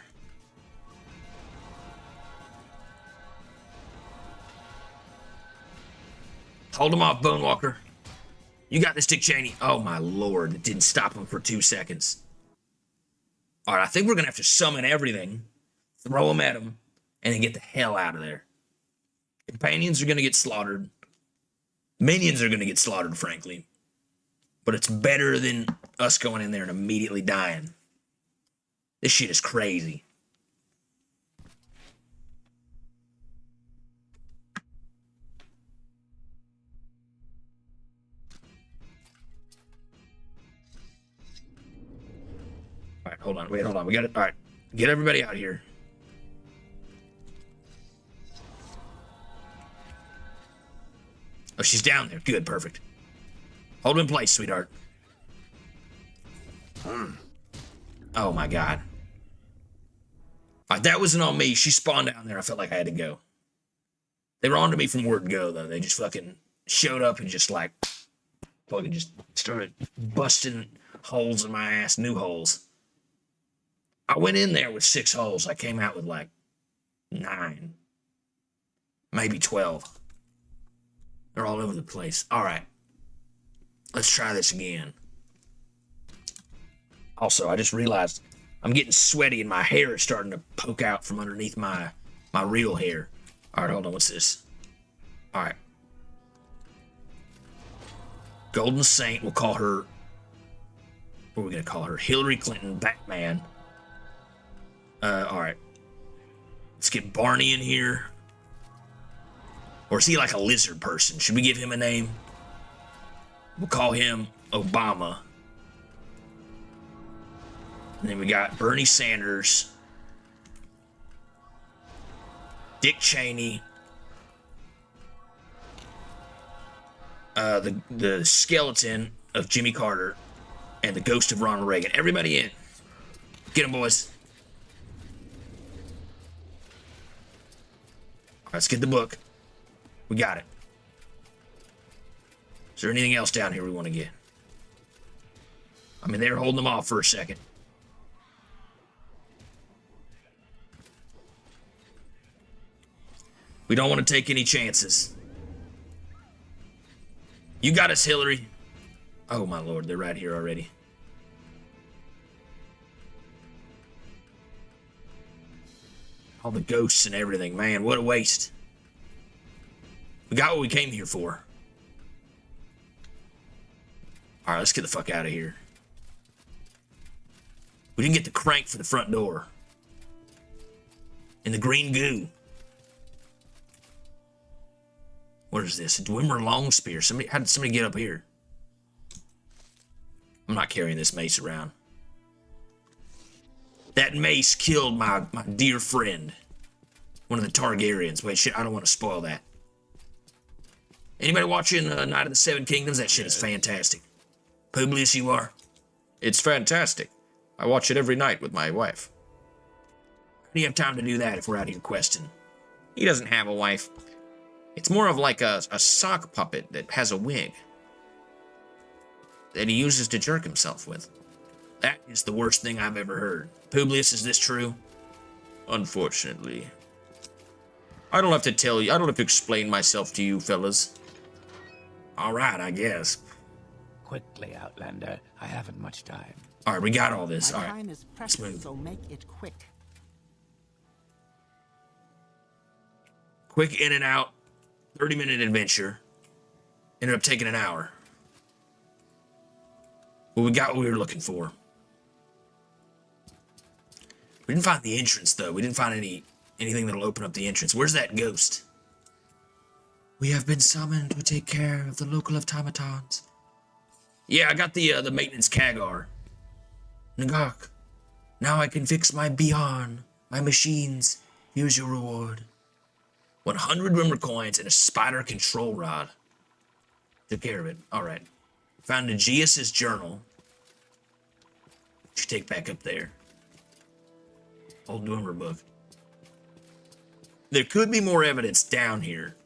A: Hold him off, Bone Walker. You got this, Dick Cheney. Oh my lord, it didn't stop him for 2 seconds. All right, I think we're gonna have to summon everything, throw them at him, and then get the hell out of there. Companions are gonna get slaughtered. Minions are gonna get slaughtered, frankly. But it's better than us going in there and immediately dying. This shit is crazy. All right, hold on. Wait, hold on. We got it. All right. Get everybody out here. Oh, she's down there. Good, perfect. Hold him in place, sweetheart. Oh my god. All right, that wasn't on me. She spawned down there. I felt like I had to go. They were on to me from word go, though. They just fucking showed up and just like fucking just started busting holes in my ass, new holes. I went in there with 6 holes. I came out with like 9, maybe 12. They're all over the place. All right, let's try this again. Also, I just realized I'm getting sweaty and my hair is starting to poke out from underneath my real hair. All right, hold on. What's this? All right. Golden Saint, we'll call her, what are we going to call her? Hillary Clinton, Batman. All right. Let's get Barney in here. Or is he like a lizard person? Should we give him a name? We'll call him Obama. And then we got Bernie Sanders, Dick Cheney, the skeleton of Jimmy Carter, and the ghost of Ronald Reagan. Everybody in. Get them, boys. Let's get the book. We got it. Is there anything else down here we want to get? I mean, they were holding them off for a second. We don't want to take any chances. You got us, Hillary. Oh, my lord, they're right here already. All the ghosts and everything. Man, what a waste. We got what we came here for. All right, let's get the fuck out of here. We didn't get the crank for the front door. And the green goo. What is this? A Dwemer long spear. How did somebody get up here? I'm not carrying this mace around. That mace killed my dear friend. One of the Targaryens. Wait, shit, I don't want to spoil that. Anybody watching Night of the Seven Kingdoms? That shit is fantastic. Publius, you are?
B: It's fantastic. I watch it every night with my wife.
A: How do you have time to do that if we're out here questing?
C: He doesn't have a wife. It's more of like a sock puppet that has a wig that he uses to jerk himself with.
A: That is the worst thing I've ever heard. Publius, is this true?
B: Unfortunately. I don't have to tell you. I don't have to explain myself to you, fellas.
A: All right, I guess.
D: Quickly, Outlander. I haven't much time.
A: All right, we got all this.
E: My
A: All right.
E: time is precious, so make it quick.
A: Quick in and out, 30-minute adventure. Ended up taking an hour. Well, we got what we were looking for. We didn't find the entrance, though. We didn't find anything that'll open up the entrance. Where's that ghost? We have been summoned to take care of the local automatons. Yeah, I got the maintenance Kagar. Nagak, now I can fix my Beyond, my machines. Here's your reward. 100 Rimmer coins and a spider control rod. Took care of it. All right. Found Aegeus's journal. Should take back up there. Old Dwemer book. There could be more evidence down here.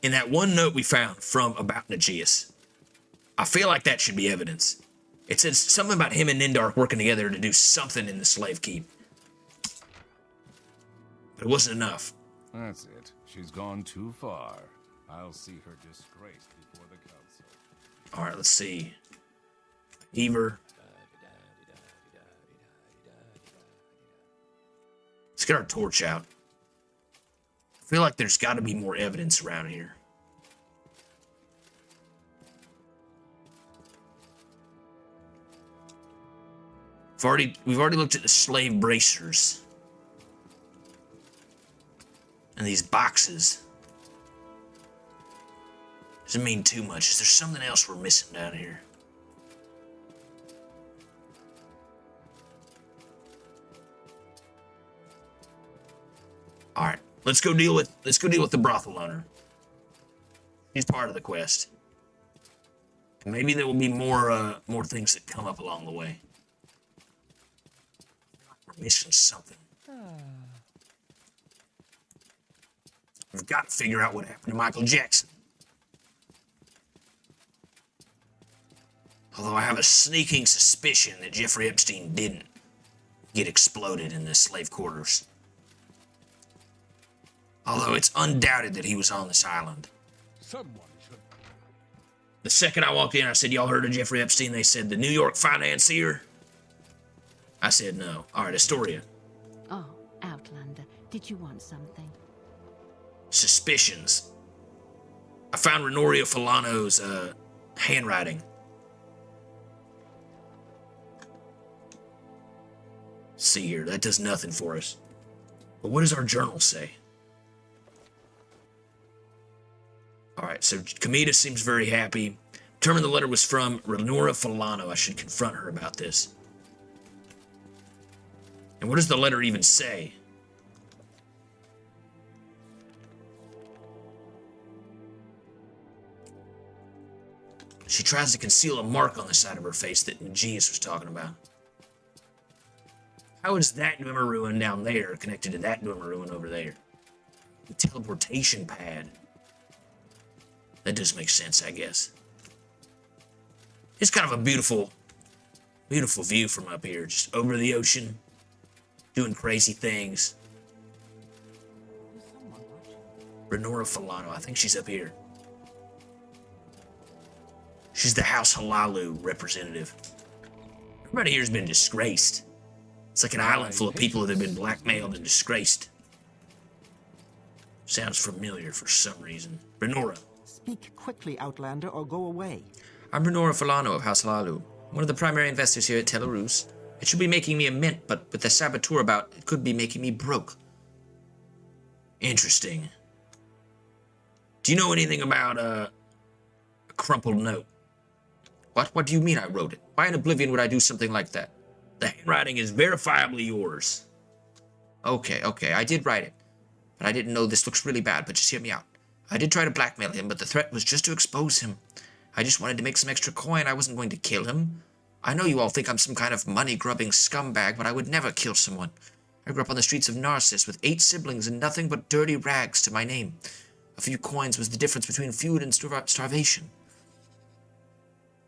A: In that one note we found from about Aegeus. I feel like that should be evidence. It said something about him and Nindark working together to do something in the slave keep. But it wasn't enough.
F: That's it. She's gone too far. I'll see her disgraced before the council.
A: Alright, let's see. Heaver. Let's get our torch out. I feel like there's got to be more evidence around here. We've already looked at the slave bracers. And these boxes. Doesn't mean too much. Is there something else we're missing down here? Alright, let's go deal with the brothel owner. He's part of the quest. And maybe there will be more things that come up along the way. We're missing something. We've got to figure out what happened to Michael Jackson. Although I have a sneaking suspicion that Jeffrey Epstein didn't get exploded in the slave quarters. Although it's undoubted that he was on this island.
F: Someone should.
A: The second I walked in, I said, y'all heard of Jeffrey Epstein? They said, the New York financier? I said, no. All right, Astoria.
H: Oh, Outlander, did you want something?
A: Suspicions. I found Renorio Fulano's handwriting. See here, that does nothing for us. But what does our journal say? Alright, so Kamita seems very happy. Determined the letter was from Renora Fulano. I should confront her about this. And what does the letter even say? She tries to conceal a mark on the side of her face that Ngeus was talking about. How is that Dwemer ruin down there connected to that Dwemer ruin over there? The teleportation pad. That does make sense, I guess. It's kind of a beautiful view from up here. Just over the ocean, doing crazy things. Renora Fulano, I think she's up here. She's the House Halalu representative. Everybody here's been disgraced. It's like an island full of people that have been blackmailed and disgraced. Sounds familiar for some reason. Renora.
E: Speak quickly, Outlander, or go away.
C: I'm Renora Fulano of House Halalu, one of the primary investors here at Tel Eurus. It should be making me a mint, but with the saboteur about, it could be making me broke.
A: Interesting. Do you know anything about a crumpled note?
C: What do you mean I wrote it? Why in oblivion would I do something like that?
A: The handwriting is verifiably yours.
C: Okay, I did write it. But I didn't know this looks really bad, but just hear me out. I did try to blackmail him, but the threat was just to expose him. I just wanted to make some extra coin. I wasn't going to kill him. I know you all think I'm some kind of money-grubbing scumbag, but I would never kill someone. I grew up on the streets of Narcissus with 8 siblings and nothing but dirty rags to my name. A few coins was the difference between food and starvation.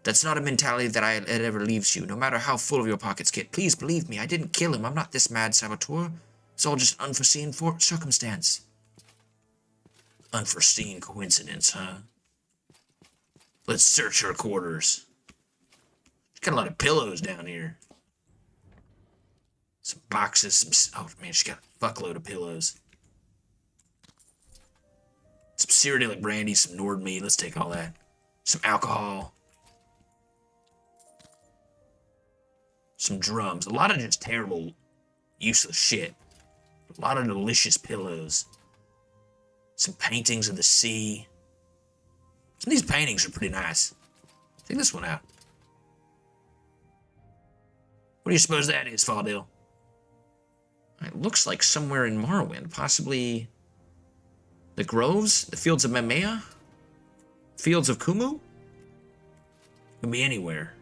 C: That's not a mentality that ever leaves you, no matter how full of your pockets get. Please believe me, I didn't kill him. I'm not this mad saboteur. It's all just an unforeseen circumstance.
A: Unforeseen coincidence, huh? Let's search her quarters. She's got a lot of pillows down here. Some boxes, oh man, she's got a fuckload of pillows. Some Cyrodiilic brandy, some Nord meat, let's take all that. Some alcohol. Some drums. A lot of just terrible, useless shit. A lot of delicious pillows. Some paintings of the sea. Some of these paintings are pretty nice. Check this one out. What do you suppose that is, Faldale?
C: It looks like somewhere in Morrowind. Possibly the groves? The fields of Memea? Fields of Kumu?
A: Could be anywhere.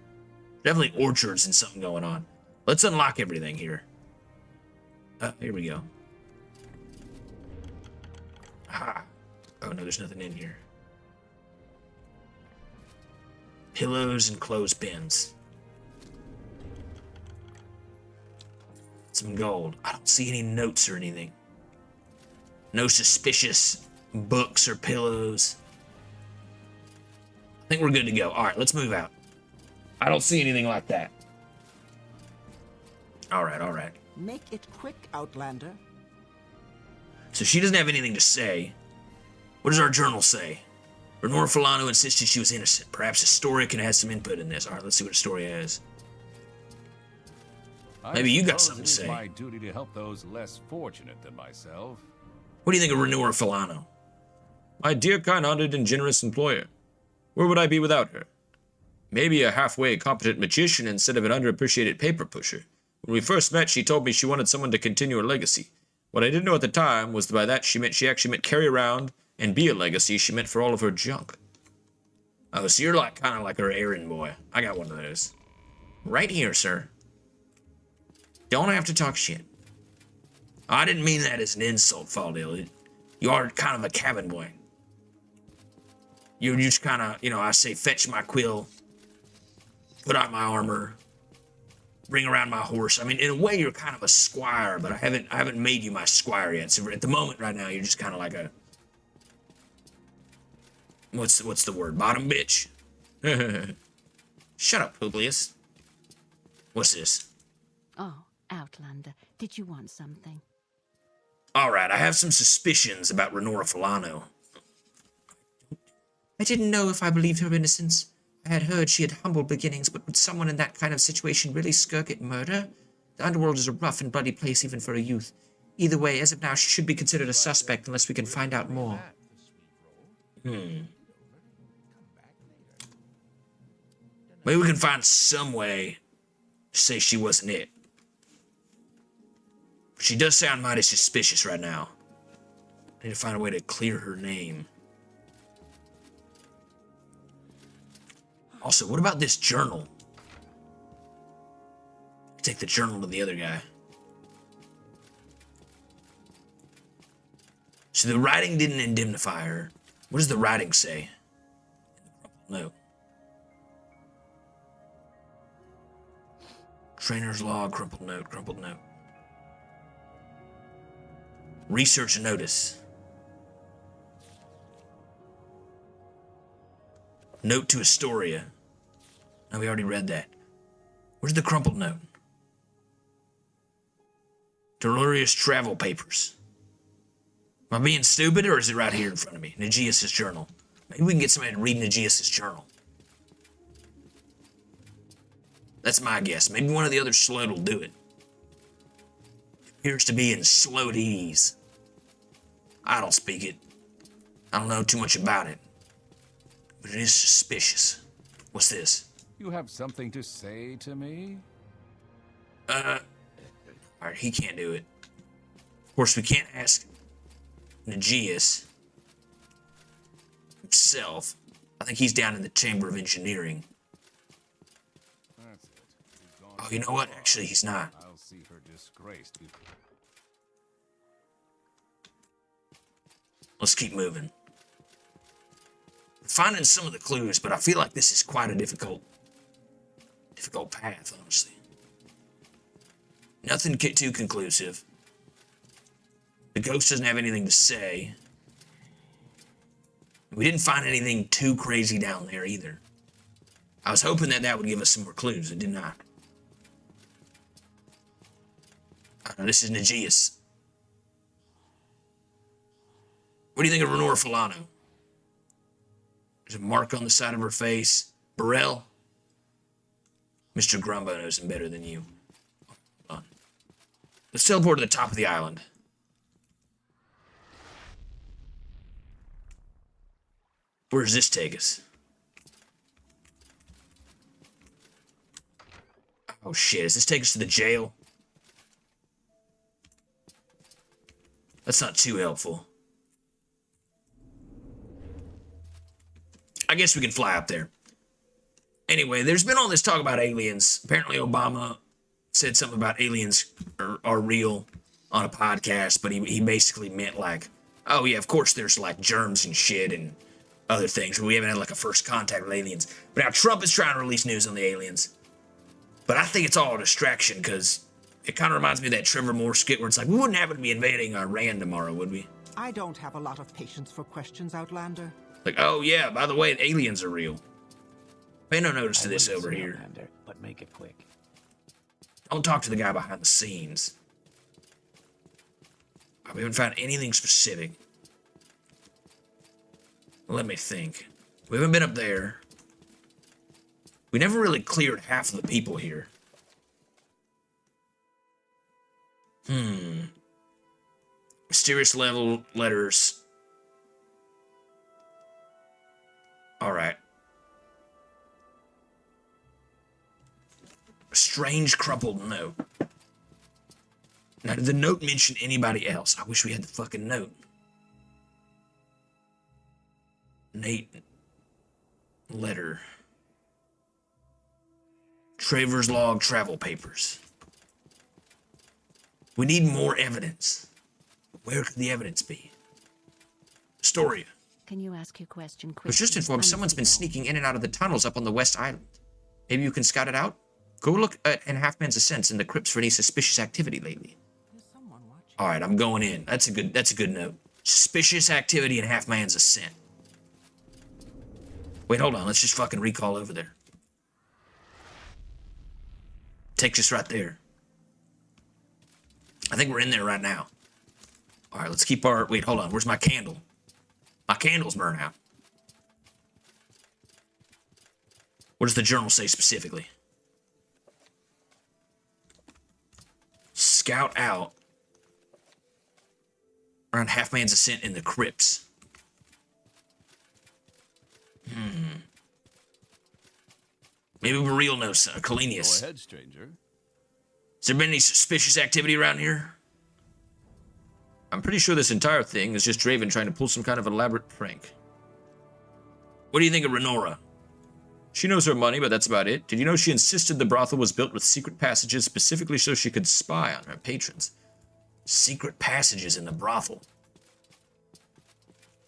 A: Definitely orchards and something going on. Let's unlock everything here. Here we go. Ah. Oh no, there's nothing in here. Pillows and clothespins. Some gold. I don't see any notes or anything. No suspicious books or pillows. I think we're good to go. All right, let's move out. I don't see anything like that. All right, all right.
E: Make it quick, Outlander.
A: So she doesn't have anything to say. What does our journal say? Renora Filano insisted she was innocent. Perhaps Astoria can have some input in this. All right, let's see what Astoria has. Maybe you got something to say.
F: It's my duty to help those less fortunate than myself.
A: What do you think of Renora Filano?
B: My dear, kind-hearted, and generous employer. Where would I be without her? Maybe a halfway competent magician instead of an underappreciated paper pusher. When we first met, she told me she wanted someone to continue her legacy. What I didn't know at the time was that by that she actually meant carry around and be a legacy she meant for all of her junk.
A: Oh, so you're like kind of like her errand boy. I got one of those.
C: Right here, sir. Don't have to talk shit.
A: I didn't mean that as an insult, Faldale. You are kind of a cabin boy. You're just kind of, you know, I say fetch my quill, put out my armor, bring around my horse. I mean, in a way, you're kind of a squire, but I haven't made you my squire yet. So at the moment, right now, you're just kind of like a what's the word? Bottom bitch.
C: Shut up, Publius.
A: What's this?
H: Oh, Outlander, did you want something?
A: All right, I have some suspicions about Renora Filano.
C: I didn't know if I believed her innocence. I had heard she had humble beginnings, but would someone in that kind of situation really skirk at murder? The underworld is a rough and bloody place even for a youth. Either way, as of now, she should be considered a suspect unless we can find out more.
A: Maybe we can find some way to say she wasn't it. She does sound mighty suspicious right now. I need to find a way to clear her name. Also, what about this journal? Take the journal to the other guy. So the writing didn't indemnify her. What does the writing say? No. Trainer's log, crumpled note, crumpled note. Research notice. Note to Astoria. No, we already read that. Where's the crumpled note? Delirious travel papers. Am I being stupid, or is it right here in front of me? Nagias' journal. Maybe we can get somebody to read Nagias' journal. That's my guess. Maybe one of the other Sload will do it. It appears to be in Sloadese. I don't speak it. I don't know too much about it. But it is suspicious. What's this?
F: You have something to say to me?
A: Alright, he can't do it. Of course, we can't ask Nagias himself. I think he's down in the Chamber of Engineering.
F: That's it. She's gone
A: Oh, you know what? Actually, he's not.
F: I'll see her disgraced before.
A: Let's keep moving. We're finding some of the clues, but I feel like this is quite a difficult path, honestly. Nothing too conclusive. The ghost doesn't have anything to say. We didn't find anything too crazy down there either. I was hoping that would give us some more clues. It did not. This is Nagias. What do you think of Renora Filano? There's a mark on the side of her face. Burrell? Mr. Grumbo knows him better than you. Hold on. Let's teleport to the top of the island. Where does this take us? Oh shit, does this take us to the jail? That's not too helpful. I guess we can fly up there. Anyway, there's been all this talk about aliens. Apparently Obama said something about aliens are real on a podcast, but he basically meant like, oh yeah, of course there's like germs and shit and other things. We haven't had like a first contact with aliens. But now Trump is trying to release news on the aliens. But I think it's all a distraction because It kind of reminds me of that Trevor Moore skit where it's like, we wouldn't happen to be invading Iran tomorrow, would we?
E: I don't have a lot of patience for questions, Outlander.
A: Like, oh yeah, by the way, the aliens are real. Pay no notice to this over here.
D: Outlander, but make it quick.
A: Don't talk to the guy behind the scenes. We haven't found anything specific. Let me think. We haven't been up there. We never really cleared half of the people here. Mysterious level letters. Alright. A strange crumpled note. Now, did the note mention anybody else? I wish we had the fucking note. Nate. Letter. Traver's log travel papers. We need more evidence. Where could the evidence be? Astoria.
H: Can you ask your question quickly?
C: I was just informed someone's been sneaking in and out of the tunnels up on the West Island. Maybe you can scout it out? Go look in Halfman's Ascents in the crypts for any suspicious activity lately.
A: Alright, I'm going in. That's a good note. Suspicious activity in Halfman's Ascent. Wait, hold on. Let's just fucking recall over there. Takes us right there. I think we're in there right now. Alright, let's keep our... Wait, hold on. Where's my candle? My candle's burnt out. What does the journal say specifically? Scout out around Halfman's Ascent in the crypts. Maybe Baril knows Kalenius.
F: Go ahead, stranger.
A: Has there been any suspicious activity around here?
C: I'm pretty sure this entire thing is just Draven trying to pull some kind of elaborate prank.
A: What do you think of Renora?
C: She knows her money, but that's about it. Did you know she insisted the brothel was built with secret passages specifically so she could spy on her patrons?
A: Secret passages in the brothel.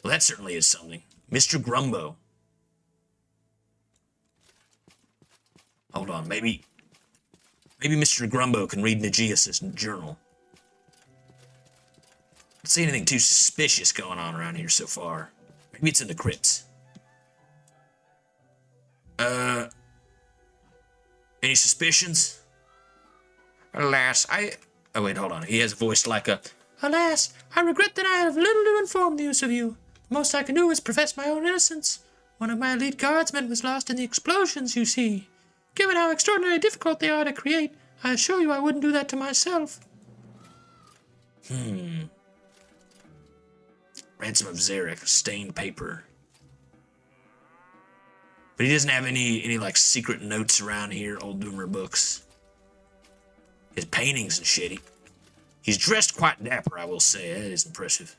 A: Well, that certainly is something. Mr. Grumbo. Hold on, maybe Mr. Grumbo can read Nagias' journal. Don't see anything too suspicious going on around here so far. Maybe it's in the crypts. Any suspicions?
C: Alas,
A: Oh wait, hold on. He has a voice like a...
I: Alas, I regret that I have little to inform the use of you. The most I can do is profess my own innocence. One of my elite guardsmen was lost in the explosions, you see. Given how extraordinarily difficult they are to create, I assure you I wouldn't do that to myself.
A: Ransom of Zarek, stained paper. But he doesn't have any like secret notes around here, old Doomer books. His paintings and shit. He's dressed quite dapper, I will say. That is impressive.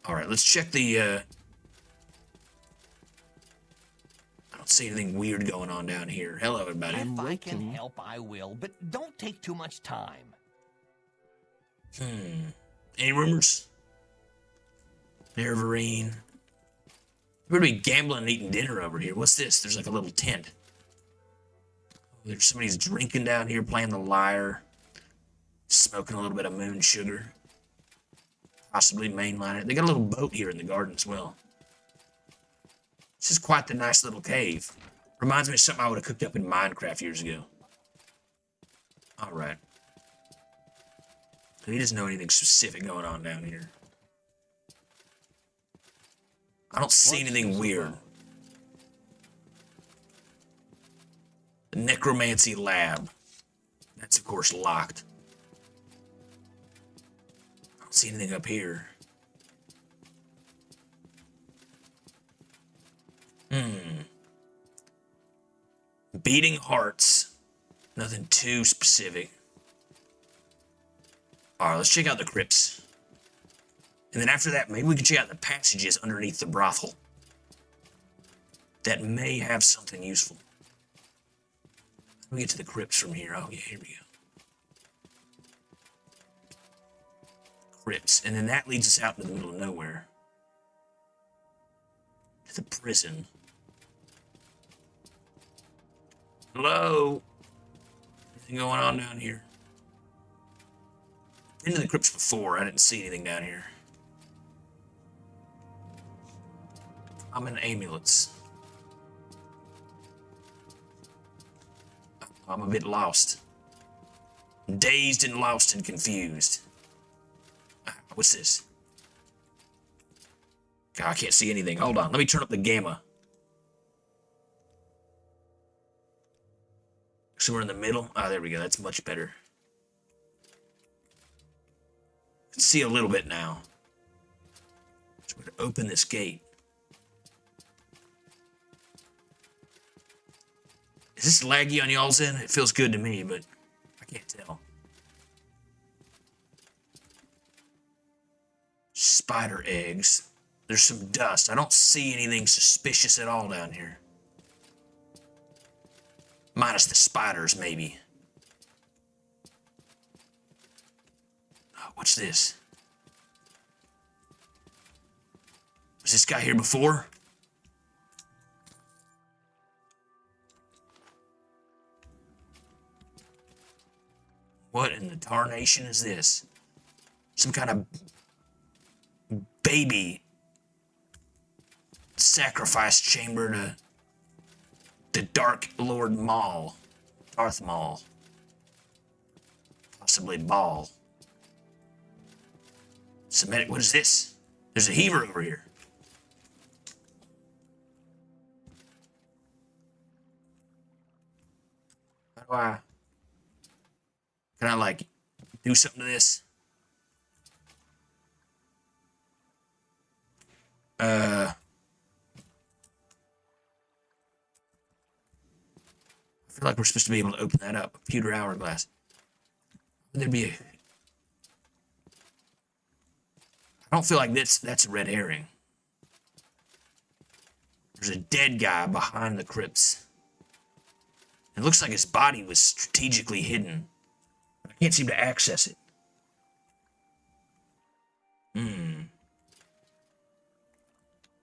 A: Alright, let's check the I don't see anything weird going on down here. Hello, everybody.
J: If I can help, I will, but don't take too much time.
A: Any rumors? Nerevarine. We're gonna be gambling and eating dinner over here. What's this? There's like a little tent. There's somebody's drinking down here, playing the lyre. Smoking a little bit of moon sugar. Possibly mainliner. They got a little boat here in the garden as well. This is quite the nice little cave. Reminds me of something I would have cooked up in Minecraft years ago. Alright. He doesn't know anything specific going on down here. I don't see anything weird. The necromancy lab. That's of course locked. I don't see anything up here. Beating hearts. Nothing too specific. Alright, let's check out the crypts. And then after that, maybe we can check out the passages underneath the brothel. That may have something useful. Let me get to the crypts from here. Oh yeah, here we go. Crypts. And then that leads us out into the middle of nowhere. To the prison. Hello? Anything going on down here? Into the crypts before, I didn't see anything down here. I'm in amulets. I'm a bit lost. Dazed and lost and confused. What's this? God, I can't see anything. Hold on, let me turn up the gamma. Somewhere in the middle? Ah, there we go, that's much better. I can see a little bit now. So we're gonna open this gate. Is this laggy on y'all's end? It feels good to me, but I can't tell. Spider eggs. There's some dust. I don't see anything suspicious at all down here. Minus the spiders, maybe. Oh, what's this? Was this guy here before? What in the tarnation is this? Some kind of baby sacrifice chamber to the Dark Lord Maul. Darth Maul. Possibly Ball. Semitic, what is this? There's a heaver over here. How do I... Can I, like, do something to this? I feel like we're supposed to be able to open that up. Computer hourglass. Would there be a... I don't feel like that's a red herring. There's a dead guy behind the crypts. It looks like his body was strategically hidden. I can't seem to access it.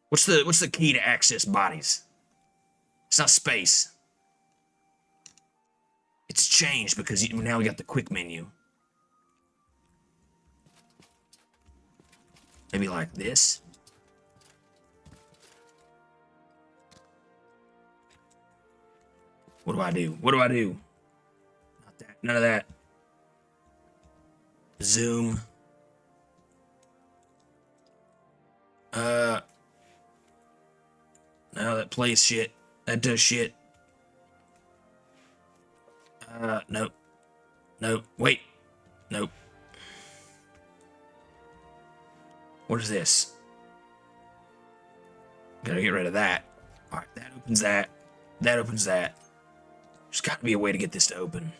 A: What's the key to access bodies? It's not space. It's changed because now we got the quick menu. Maybe like this. What do I do? What do I do? Not that. None of that. Zoom. No, that plays shit. That does shit. Nope. Nope. Wait. Nope. What is this? Gotta get rid of that. Alright, that opens that. That opens that. There's gotta be a way to get this to open.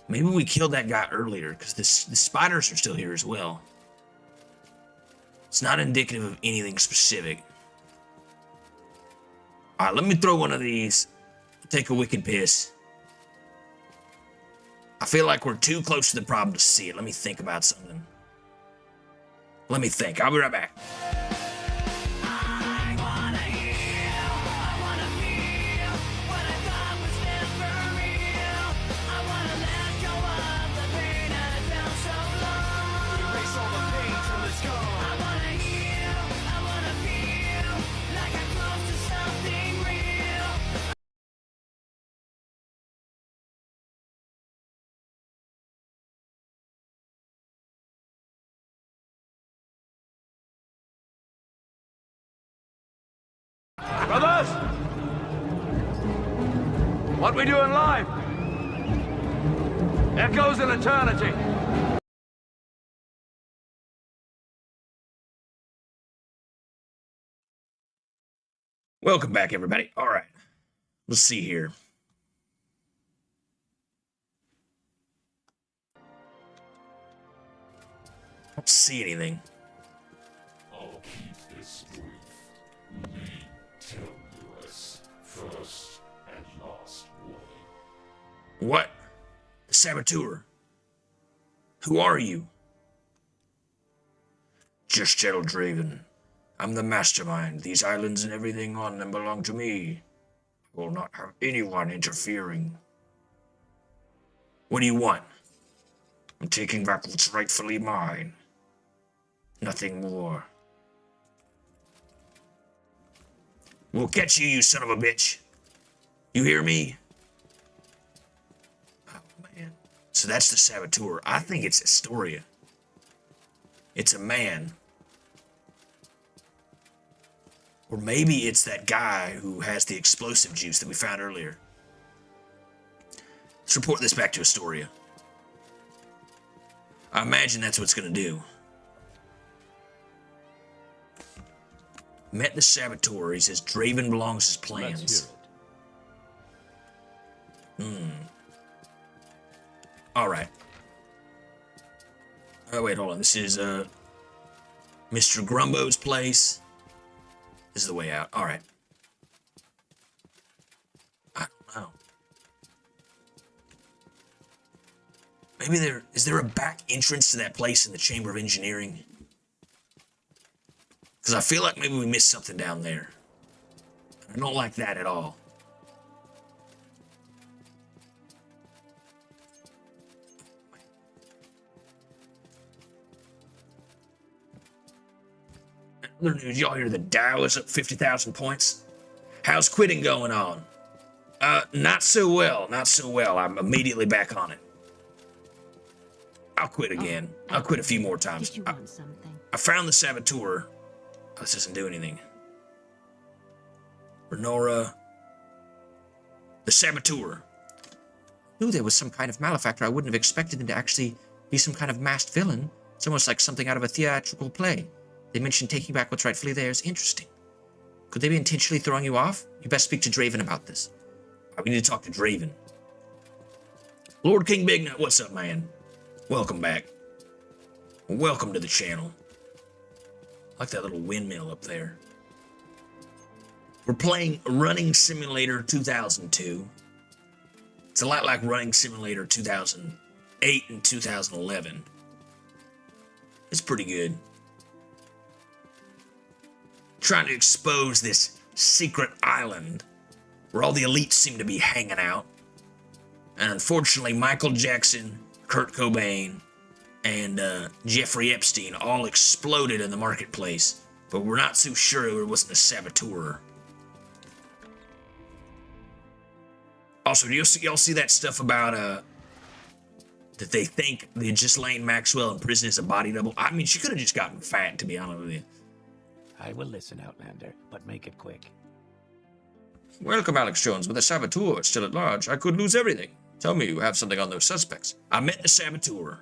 A: Maybe we killed that guy earlier, because the spiders are still here as well. It's not indicative of anything specific. Alright, let me throw one of these. Take a wicked piss. I feel like we're too close to the problem to see it. Let me think about something. Let me think. I'll be right back.
K: Brothers! What we doing live? Echoes in eternity.
A: Welcome back, everybody. All right. Let's see here. I don't see anything.
F: I'll keep this brief. Lead Tel Eurus, first and last warning.
A: What? The saboteur. Who are you? Just General Draven. I'm the mastermind. These islands and everything on them belong to me. will not have anyone interfering. What do you want? I'm taking back what's rightfully mine. Nothing more. We'll catch you, you son of a bitch. You hear me? Oh, man. So that's the saboteur. I think it's Astoria. It's a man. Or maybe it's that guy who has the explosive juice that we found earlier. Let's report this back to Astoria. I imagine that's what it's going to do. Met the saboteur. He says Draven belongs his plans. Alright. Oh, wait, hold on. This is, Mr. Grumbo's place. This is the way out. Alright. I don't know. Maybe is there a back entrance to that place in the Chamber of Engineering? Because I feel like maybe we missed something down there. I don't like that at all. Other news, y'all hear the Dow is up 50,000 points? How's quitting going on? Not so well, not so well. I'm immediately back on it. I'll quit again. I'll quit a few more times.
H: Did you want something?
A: I found the saboteur. Oh, this doesn't do anything. Renora. The saboteur.
C: Knew there was some kind of malefactor. I wouldn't have expected him to actually be some kind of masked villain. It's almost like something out of a theatrical play. They mentioned taking back what's rightfully theirs. Interesting. Could they be intentionally throwing you off? You best speak to Draven about this.
A: We need to talk to Draven. Lord King Bignut, what's up, man? Welcome back. Welcome to the channel. I like that little windmill up there. We're playing Running Simulator 2002. It's a lot like Running Simulator 2008 and 2011. It's pretty good. Trying to expose this secret island where all the elites seem to be hanging out. And unfortunately, Michael Jackson, Kurt Cobain, and Jeffrey Epstein all exploded in the marketplace, but we're not so sure it wasn't a saboteur. Also, do y'all see that stuff about that they think the Ghislaine Maxwell in prison is a body double? I mean, she could have just gotten fat, to be honest with you.
D: I will listen, Outlander, but make it quick.
B: Welcome, Alex Jones. With the saboteur still at large, I could lose everything. Tell me you have something on those suspects.
A: I met the saboteur.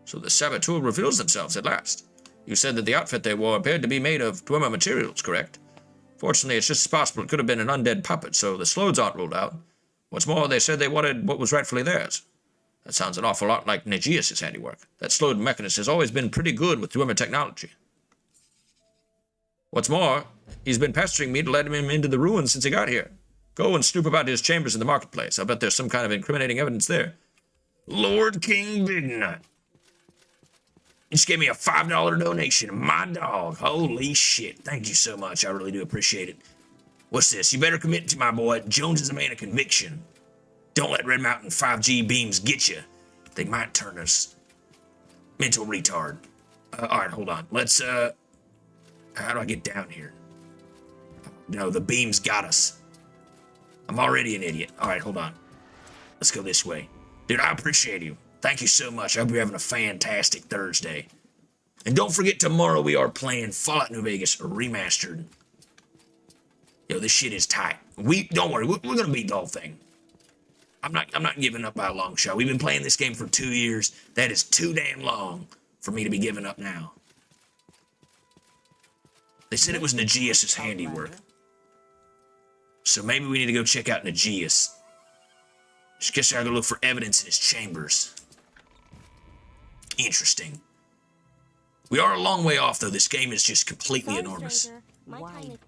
B: So the saboteur reveals themselves at last. You said that the outfit they wore appeared to be made of kwama materials, correct? Fortunately, it's just as possible it could have been an undead puppet, so the Sloads aren't ruled out. What's more, they said they wanted what was rightfully theirs. That sounds an awful lot like Negius' handiwork. That Sload mechanist has always been pretty good with kwama technology. What's more, he's been pestering me to let him into the ruins since he got here. Go and snoop about his chambers in the marketplace. I'll bet there's some kind of incriminating evidence there.
A: Lord King Bignut. You just gave me a $5 donation. My dog. Holy shit. Thank you so much. I really do appreciate it. What's this? You better commit to my boy. Jones is a man of conviction. Don't let Red Mountain 5G beams get you. They might turn us mental retard. Alright, hold on. Let's, how do I get down here? No, the beams got us. I'm already an idiot. Alright, hold on. Let's go this way. Dude, I appreciate you. Thank you so much. I hope you're having a fantastic Thursday. And don't forget, tomorrow we are playing Fallout New Vegas Remastered. Yo, this shit is tight. Don't worry, we're gonna beat the whole thing. I'm not giving up by a long shot. We've been playing this game for 2 years. That is too damn long for me to be giving up now. They said it was Negius' handiwork. So maybe we need to go check out Negius. Just guess I gotta look for evidence in his chambers. Interesting. We are a long way off, though. This game is just completely enormous. Alright,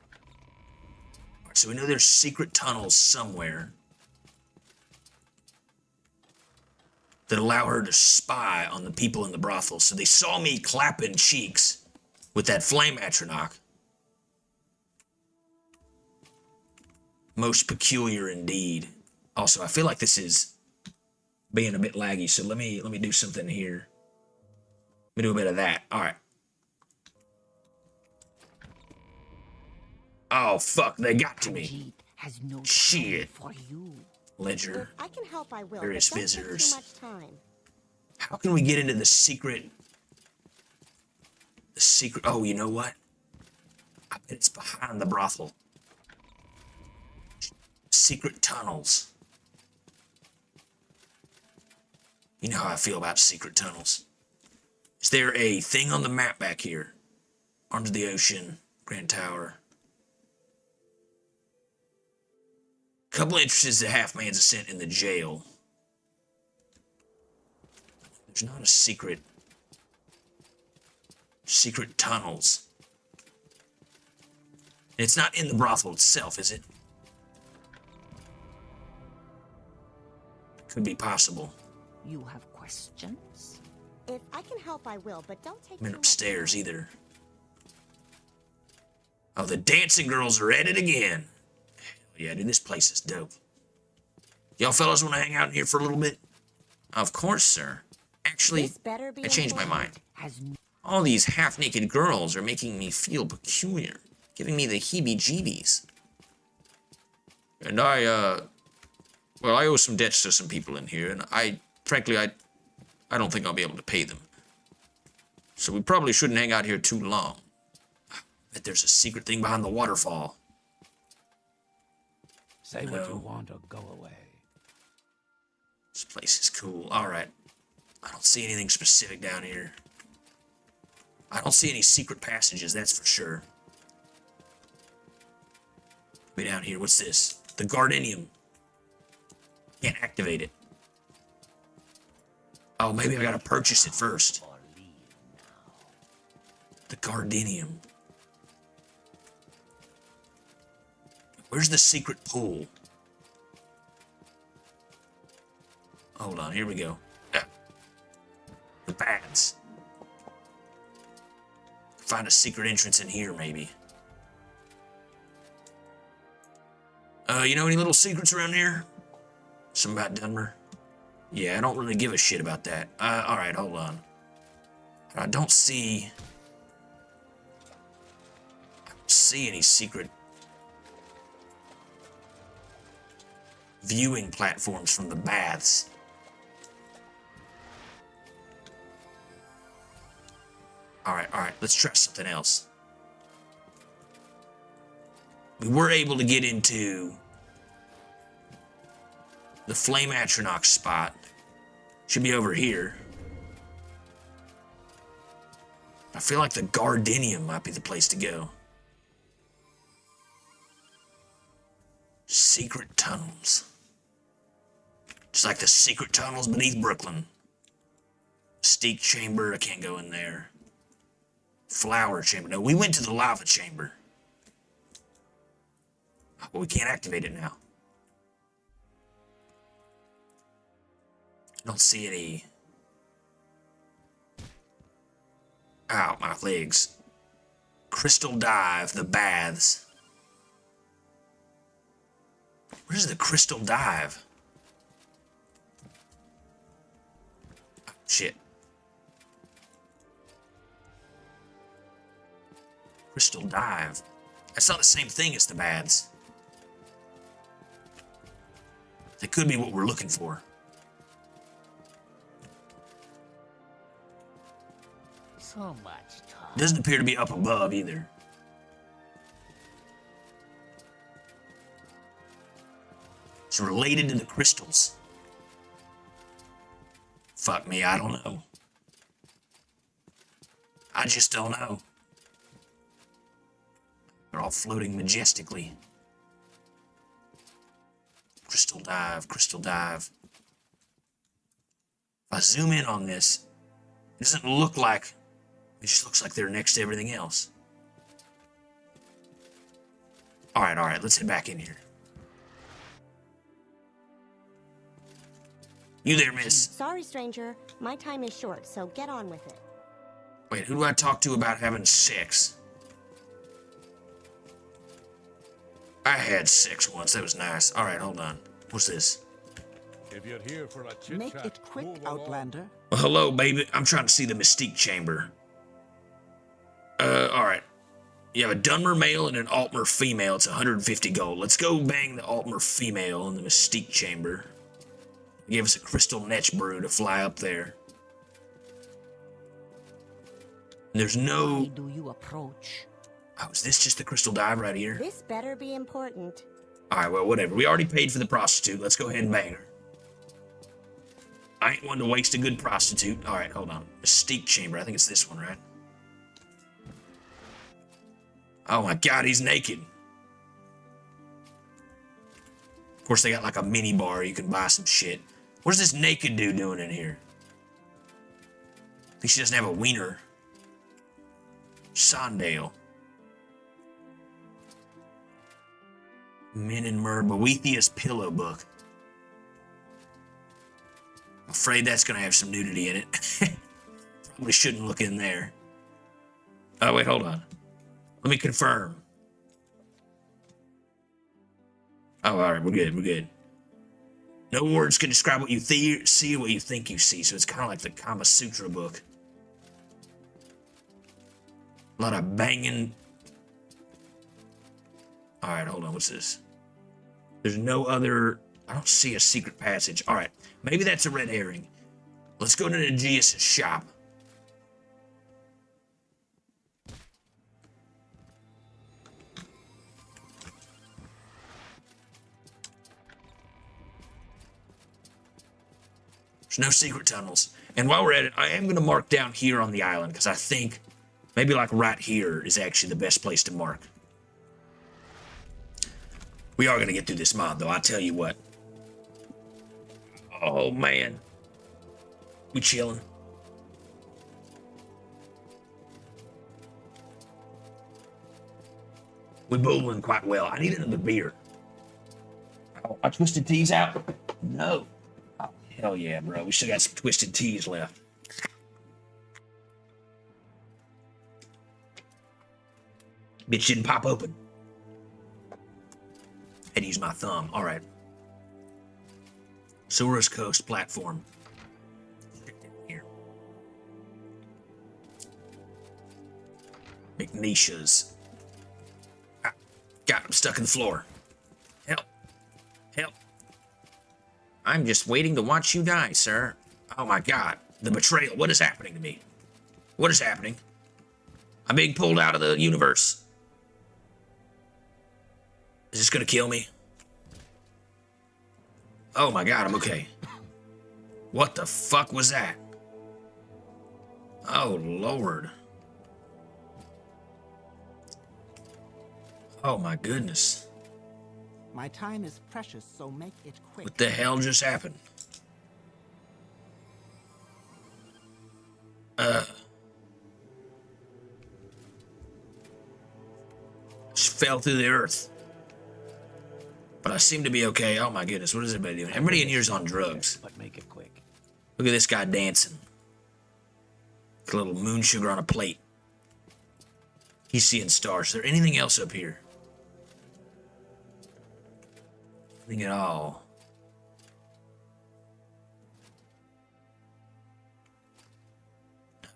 A: so we know there's secret tunnels somewhere that allow her to spy on the people in the brothel. So they saw me clapping cheeks with that flame atronach. Most peculiar indeed. Also, I feel like this is being a bit laggy, so let me do something here. Let me do a bit of that. All right. Oh fuck! They got to me.
H: Has no
A: Shit.
H: For you.
A: Ledger.
L: I can help, I will.
A: Various
L: but don't take
A: visitors.
L: too much time.
A: How can we get into the secret? The secret. Oh, you know what? I bet it's behind the brothel. Secret tunnels. You know how I feel about secret tunnels. Is there a thing on the map back here? Arms of the Ocean, Grand Tower. Couple entrances to Half Man's Ascent in the jail. There's not a secret. Secret tunnels. And it's not in the brothel itself, is it? Could be possible.
H: You have questions?
L: If I can help, I will, but don't take
A: I'm in
L: too much
A: upstairs
L: time.
A: either. Oh, the dancing girls are at it again. Hell yeah, dude, this place is dope. Y'all fellas want to hang out in here for a little bit?
C: Of course, sir. Actually,
L: This better be
C: I changed my
L: important.
C: mind. All these half-naked girls are making me feel peculiar, giving me the heebie-jeebies.
B: And well, I owe some debts to some people in here, and frankly, I don't think I'll be able to pay them. So we probably shouldn't hang out here too long.
A: Bet there's a secret thing behind the waterfall.
D: Say what you want or go away.
A: This place is cool. Alright. I don't see anything specific down here. I don't see any secret passages, that's for sure. Way down here, what's this? The Gardenium. Can't activate it. Oh, maybe I gotta purchase it first. The Gardenium. Where's the secret pool? Hold on, here we go. Ah. The baths. Find a secret entrance in here, maybe. You know any little secrets around here? Something about Dunmer? Yeah, I don't really give a shit about that. Alright, hold on. I don't see any secret viewing platforms from the baths. Alright, let's try something else. We were able to get into the Flame Atronach spot. Should be over here. I feel like the Gardenium might be the place to go. Secret tunnels. Just like the secret tunnels beneath Brooklyn. Mystique chamber, I can't go in there. Flower chamber. No, we went to the lava chamber. But we can't activate it now. I don't see any. Ow, my legs. Crystal dive, the baths. Where's the crystal dive? Oh, shit. Crystal dive. That's not the same thing as the baths. That could be what we're looking for.
H: So much talk.
A: Doesn't appear to be up above either. It's related to the crystals. Fuck me, I don't know. I just don't know. They're all floating majestically. Crystal dive, crystal dive. If I zoom in on this, it doesn't look like, it just looks like they're next to everything else. Alright, let's head back in here. You there, miss?
L: Sorry, stranger. My time is short, so get on with it.
A: Wait, who do I talk to about having sex? I had sex once. That was nice. All right, hold on. What's this?
F: If you're here for a chit
E: Make it quick, Outlander.
A: Well, hello, baby. I'm trying to see the Mystique Chamber. All right. You have a Dunmer male and an Altmer female. It's 150 gold. Let's go bang the Altmer female in the Mystique Chamber. Give us a crystal netch brew to fly up there. And there's no...
L: Why do you approach?
A: Oh, is this just the crystal dive right here?
L: This better be important.
A: All right, well, whatever. We already paid for the prostitute. Let's go ahead and bang her. I ain't one to waste a good prostitute. All right, hold on. Mystique Chamber. I think it's this one, right? Oh my God, he's naked. Of course, they got like a mini bar. You can buy some shit. What is this naked dude doing in here? I think she doesn't have a wiener. Sondale. Men and Myrrh, Boethius Pillow Book. I'm afraid that's going to have some nudity in it. Probably shouldn't look in there. Oh, wait, hold on. Let me confirm. Oh, all right, we're good, we're good. No words can describe what you see or what you think you see, so it's kind of like the Kama Sutra book. A lot of banging. All right, hold on, what's this? There's no other... I don't see a secret passage. All right, maybe that's a red herring. Let's go to Nagius' shop. There's no secret tunnels. And while we're at it, I am going to mark down here on the island, because I think maybe like right here is actually the best place to mark. We are going to get through this mod, though, I tell you what. Oh, man. We chilling. We bowling quite well. I need another beer. Oh, are Twisted Teas out? No. Oh, hell yeah, bro. We still got some Twisted Teas left. Bitch didn't pop open. Had to use my thumb. All right. Sora's Coast platform. Here. McNeisha's. Ah, God, I'm stuck in the floor. Help. Help.
C: I'm just waiting to watch you die, sir.
A: Oh my God. The betrayal. What is happening to me? What is happening? I'm being pulled out of the universe. Is this gonna kill me? Oh my God, I'm okay. What the fuck was that? Oh Lord. Oh my goodness.
E: My time is precious, so make it quick.
A: What the hell just happened? Just fell through the earth. But I seem to be okay. Oh my goodness, what is everybody doing? Everybody in here is on drugs.
D: But make it quick.
A: Look at this guy dancing. A little moon sugar on a plate. He's seeing stars. Is there anything else up here? Anything at all?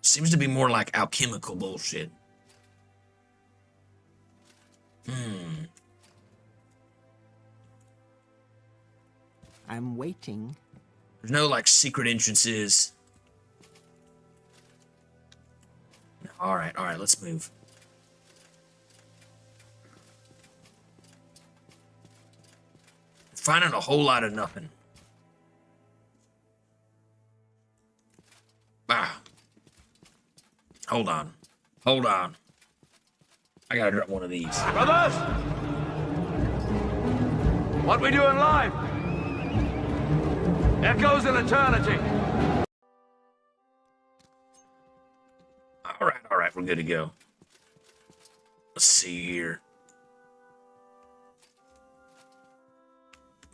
A: Seems to be more like alchemical bullshit.
E: I'm waiting.
A: There's no, like, secret entrances. Alright, let's move. Finding a whole lot of nothing. Ah. Hold on. Hold on. I gotta drop one of these.
K: Brothers! What we doing live? Echoes in eternity.
A: Alright, we're good to go. Let's see here.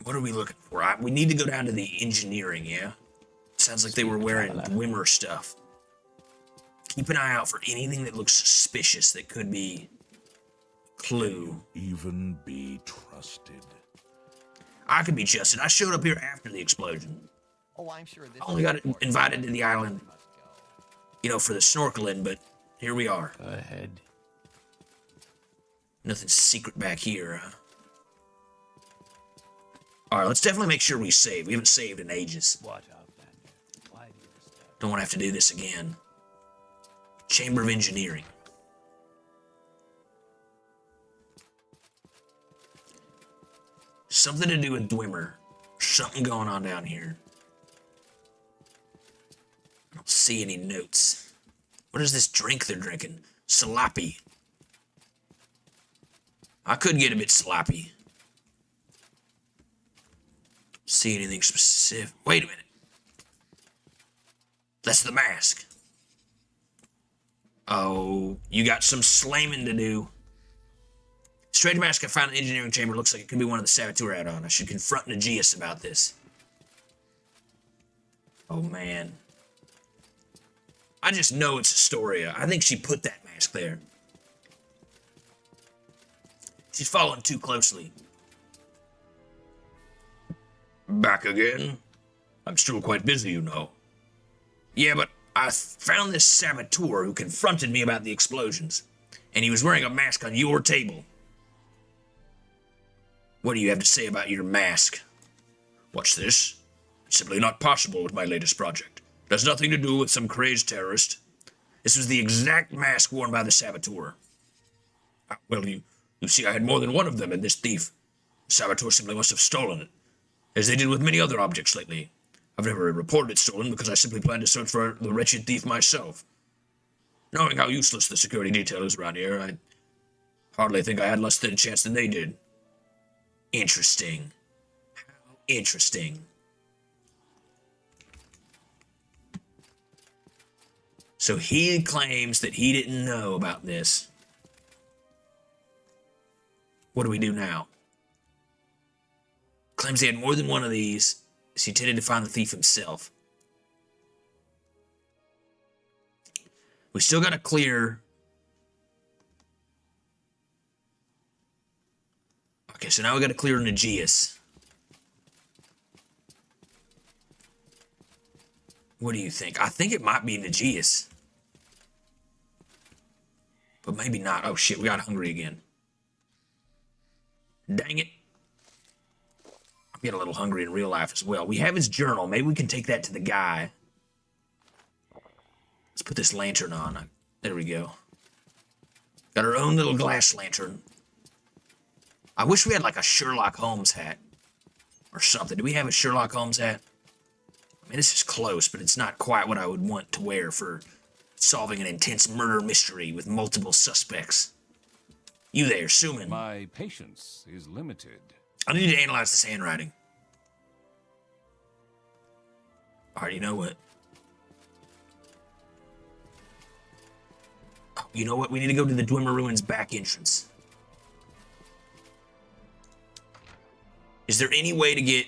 A: What are we looking for? We need to go down to the engineering, yeah? Sounds like they were wearing Wimmer stuff. Keep an eye out for anything that looks suspicious that could be a clue.
G: Even be
F: trusted.
A: I could be trusted. I showed up here after the explosion.
J: Oh, I'm sure this
A: I only got invited to the island, you know, for the snorkeling, but here we are.
D: Ahead.
A: Nothing secret back here, huh? Alright, let's definitely make sure we save. We haven't saved in ages.
D: What, Outlander? Why do you disturb?
A: Don't want to have to do this again. Chamber of Engineering. Something to do with Dwemer. Something going on down here. I don't see any notes. What is this drink they're drinking? Sloppy. I could get a bit sloppy. See anything specific? Wait a minute. That's the mask. Oh, you got some slaming to do. Strange mask I found in the engineering chamber looks like it could be one of the saboteur add-on. I should confront Nagias about this. Oh, man. I just know it's Astoria. I think she put that mask there. She's following too closely. Back again? I'm still quite busy, you know. Yeah, but I found this saboteur who confronted me about the explosions. And he was wearing a mask on your table. What do you have to say about your mask? Watch this. It's simply not possible with my latest project. It has nothing to do with some crazed terrorist. This was the exact mask worn by the saboteur. Well, you see, I had more than one of them in this thief. The saboteur simply must have stolen it, as they did with many other objects lately. I've never reported it stolen because I simply planned to search for the wretched thief myself. Knowing how useless the security detail is around here, I hardly think I had less than a chance than they did. Interesting. How interesting. So he claims that he didn't know about this. What do we do now? Claims he had more than one of these, so he intended to find the thief himself. We still got to clear. Okay, so now we got to clear Nagias. What do you think? I think it might be Nagias. But maybe not. Oh shit, we got hungry again. Dang it. I'm getting a little hungry in real life as well. We have his journal. Maybe we can take that to the guy. Let's put this lantern on. There we go. Got our own little glass lantern. I wish we had like a Sherlock Holmes hat. Or something. Do we have a Sherlock Holmes hat? I mean, this is close, but it's not quite what I would want to wear for solving an intense murder mystery with multiple suspects. You there, Suman.
F: My patience is limited.
A: I need to analyze this handwriting. Alright, you know what? Oh, you know what? We need to go to the Dwemer Ruins back entrance. Is there any way to get...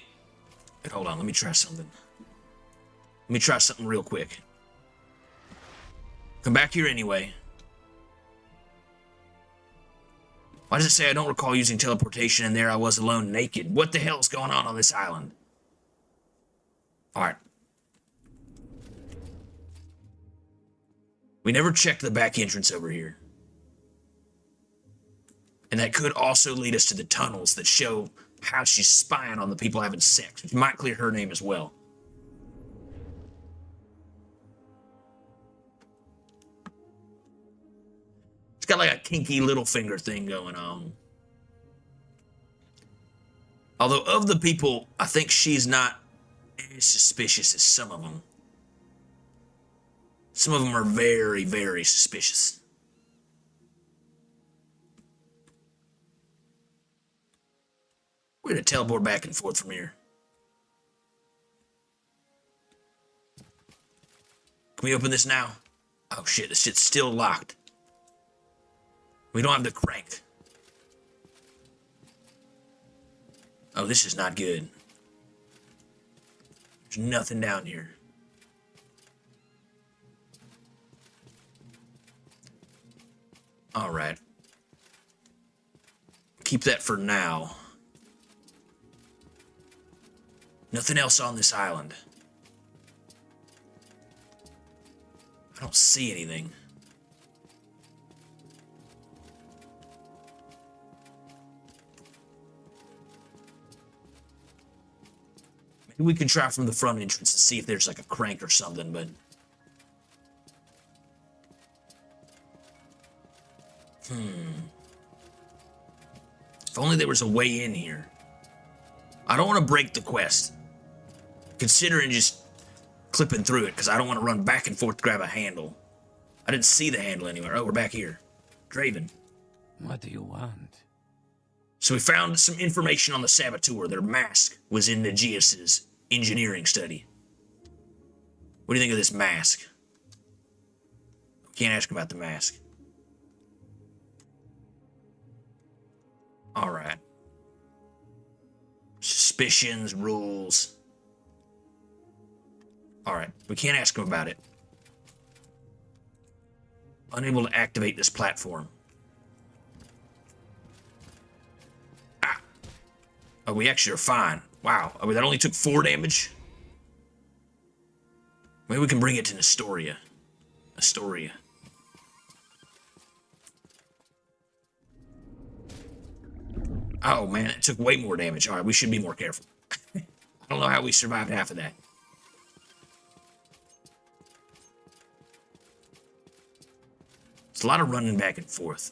A: Wait, hold on, let me try something. Let me try something real quick. Come back here anyway. Why does it say I don't recall using teleportation and there I was alone naked? What the hell's going on this island? Alright. We never checked the back entrance over here. And that could also lead us to the tunnels that show how she's spying on the people having sex. Which might clear her name as well. It's got like a kinky little finger thing going on. Although of the people, I think she's not as suspicious as some of them. Some of them are very, very suspicious. We're gonna teleport back and forth from here. Can we open this now? Oh shit, this shit's still locked. We don't have the crank. Oh, this is not good. There's nothing down here. Alright. Keep that for now. Nothing else on this island. I don't see anything. Maybe we can try from the front entrance and see if there's like a crank or something, but... If only there was a way in here. I don't want to break the quest. Considering just clipping through it, because I don't want to run back and forth to grab a handle. I didn't see the handle anywhere. Oh, we're back here. Draven.
D: What do you want?
A: So we found some information on the saboteur. Their mask was in Negius's engineering study. What do you think of this mask? Can't ask about the mask. All right. Suspicions, rules. All right, we can't ask him about it. Unable to activate this platform. Ah. Oh, we actually are fine. Wow. Oh, that only took 4 damage? Maybe we can bring it to Nestoria. Astoria. Oh, man, it took way more damage. All right, we should be more careful. I don't know how we survived half of that. It's a lot of running back and forth.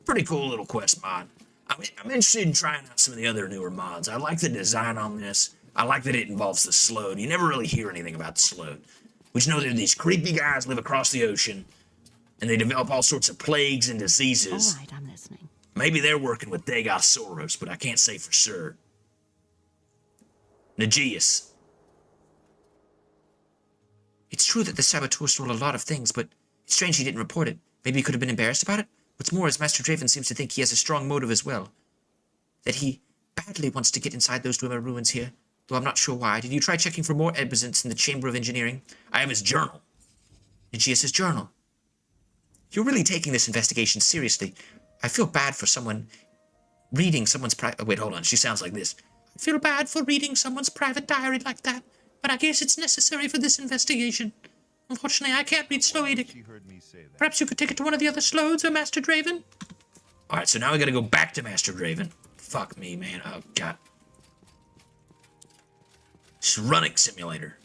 A: Pretty cool little quest mod. I'm interested in trying out some of the other newer mods. I like the design on this. I like that it involves the Sload. You never really hear anything about the Sload. We just know they're these creepy guys live across the ocean, and they develop all sorts of plagues and diseases.
H: All right, I'm listening.
A: Maybe they're working with Degoth, but I can't say for sure. Negius.
C: It's true that the saboteur stole a lot of things, but it's strange he didn't report it. Maybe he could have been embarrassed about it? What's more is Master Draven seems to think he has a strong motive as well. That he badly wants to get inside those Dwemer ruins here, though I'm not sure why. Did you try checking for more evidence in the Chamber of Engineering?
A: I have his journal.
C: Negius's journal. You're really taking this investigation seriously. I feel bad for someone reading someone's
A: wait, hold on. She sounds like this.
I: I feel bad for reading someone's private diary like that, but I guess it's necessary for this investigation. Unfortunately, I can't read Sloadic. Perhaps you could take it to one of the other Sloads or Master Draven?
A: Alright, so now we gotta go back to Master Draven. Fuck me, man. Oh, God. It's running simulator.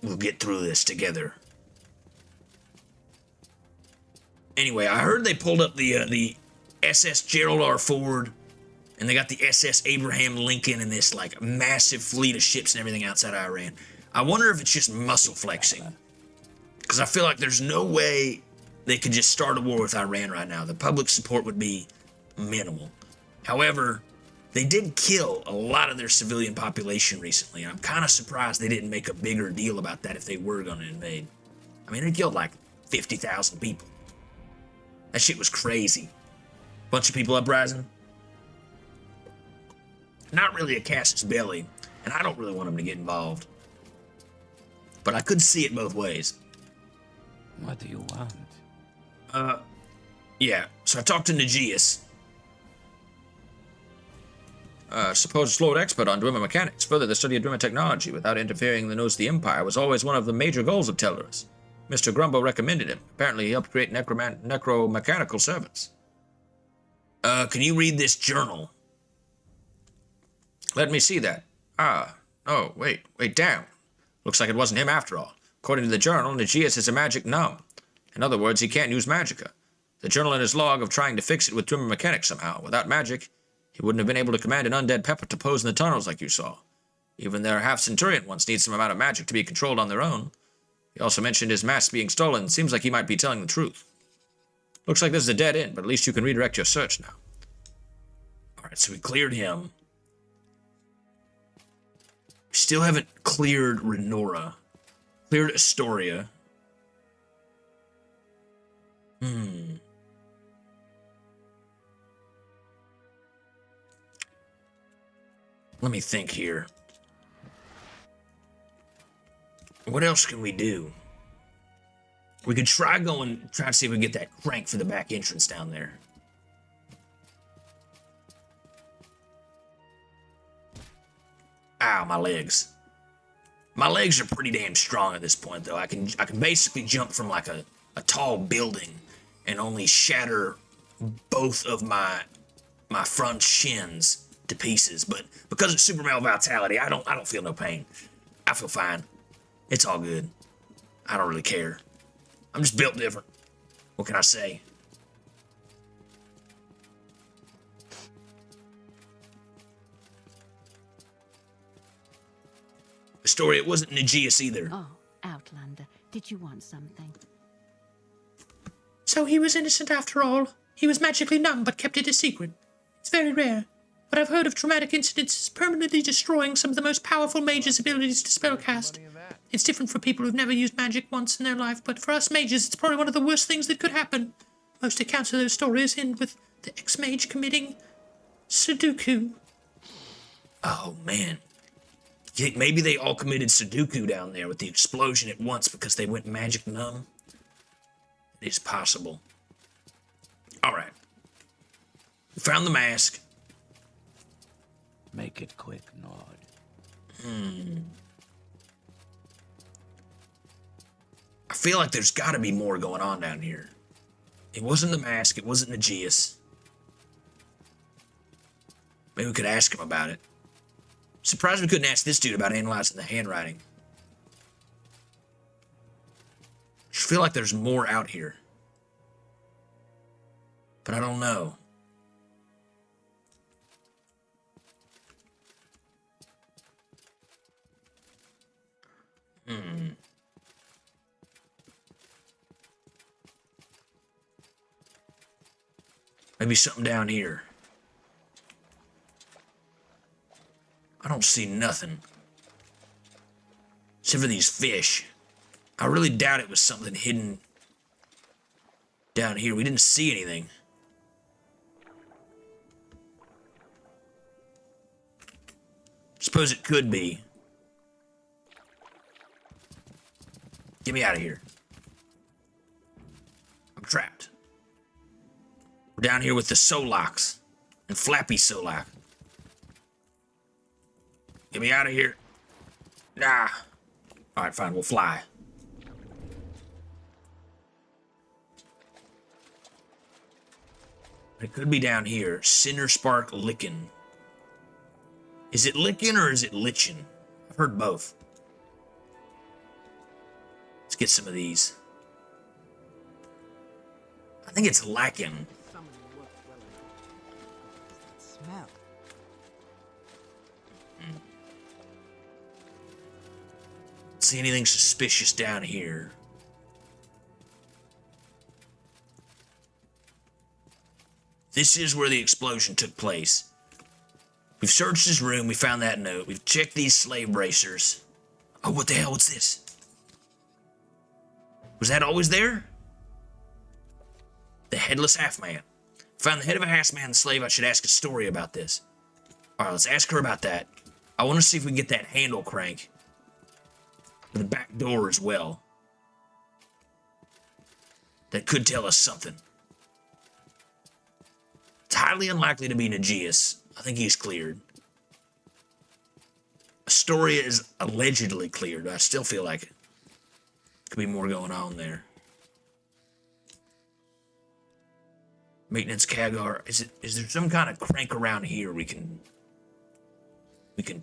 A: We'll get through this together. Anyway, I heard they pulled up the SS Gerald R. Ford, and they got the SS Abraham Lincoln and this, like, massive fleet of ships and everything outside Iran. I wonder if it's just muscle flexing. Because I feel like there's no way they could just start a war with Iran right now. The public support would be minimal. However, they did kill a lot of their civilian population recently. And I'm kind of surprised they didn't make a bigger deal about that if they were going to invade. I mean, they killed like 50,000 people. That shit was crazy. Bunch of people uprising. Not really a casus belli, and I don't really want them to get involved. But I could see it both ways.
D: What do you want?
A: Yeah. So I talked to Negius.
B: Supposed Sload expert on Dwemer mechanics. Further, the study of Dwemer technology without interfering in the nose of the Empire was always one of the major goals of Tel Eurus. Mr. Grumbo recommended him. Apparently, he helped create necromechanical servants.
A: Can you read this journal?
B: Let me see that. Oh, wait, damn. Looks like it wasn't him after all. According to the journal, Negius is a magic numb. In other words, he can't use magicka. The journal in his log of trying to fix it with Dwemer mechanics somehow. Without magic, he wouldn't have been able to command an undead pepper to pose in the tunnels like you saw. Even their half-centurion ones need some amount of magic to be controlled on their own. He also mentioned his mask being stolen. Seems like he might be telling the truth. Looks like this is a dead end, but at least you can redirect your search now.
A: Alright, so we cleared him. We still haven't cleared Renora. Cleared Astoria. Let me think here. What else can we do? We could try to see if we can get that crank for the back entrance down there. Ow, my legs. My legs are pretty damn strong at this point, though. I can basically jump from like a tall building and only shatter both of my front shins to pieces. But because it's super male vitality, I don't feel no pain. I feel fine. It's all good. I don't really care. I'm just built different. What can I say? The story, it wasn't Nagius either.
H: Oh, Outlander, did you want something?
I: So he was innocent after all. He was magically numb but kept it a secret. It's very rare, but I've heard of traumatic incidences permanently destroying some of the most powerful mages' abilities to spellcast. It's different for people who've never used magic once in their life, but for us mages, it's probably one of the worst things that could happen. Most accounts of those stories end with the ex-mage committing Sudoku.
A: Oh, man. Yeah, maybe they all committed Sudoku down there with the explosion at once because they went magic numb. It is possible. All right. We found the mask.
D: Make it quick, Nod.
A: I feel like there's got to be more going on down here. It wasn't the mask. It wasn't Nagius. Maybe we could ask him about it. Surprised we couldn't ask this dude about analyzing the handwriting. I feel like there's more out here. But I don't know. Maybe something down here. I don't see nothing. Except for these fish. I really doubt it was something hidden down here. We didn't see anything. Suppose it could be. Get me out of here. I'm trapped. We're down here with the Soloks and Flappy Solok. Get me out of here. Nah. Alright, fine, we'll fly. It could be down here. Cinderspark Lichen. Is it Lichen or is it Lichen? I've heard both. Let's get some of these. I think it's Lichen.
E: Smell.
A: See anything suspicious down here? This is where the explosion took place. We've searched his room, we found that note, we've checked these slave bracers. Oh, what the hell, what's this? Was that always there? The headless half-man. Found the head of a half-man and slave, I should ask a story about this. Alright, let's ask her about that. I want to see if we can get that handle crank. The back door as well. That could tell us something. It's highly unlikely to be Nagius. I think he's cleared. Astoria is allegedly cleared, but I still feel like it. Could be more going on there. Maintenance Kagar. Is there some kind of crank around here we can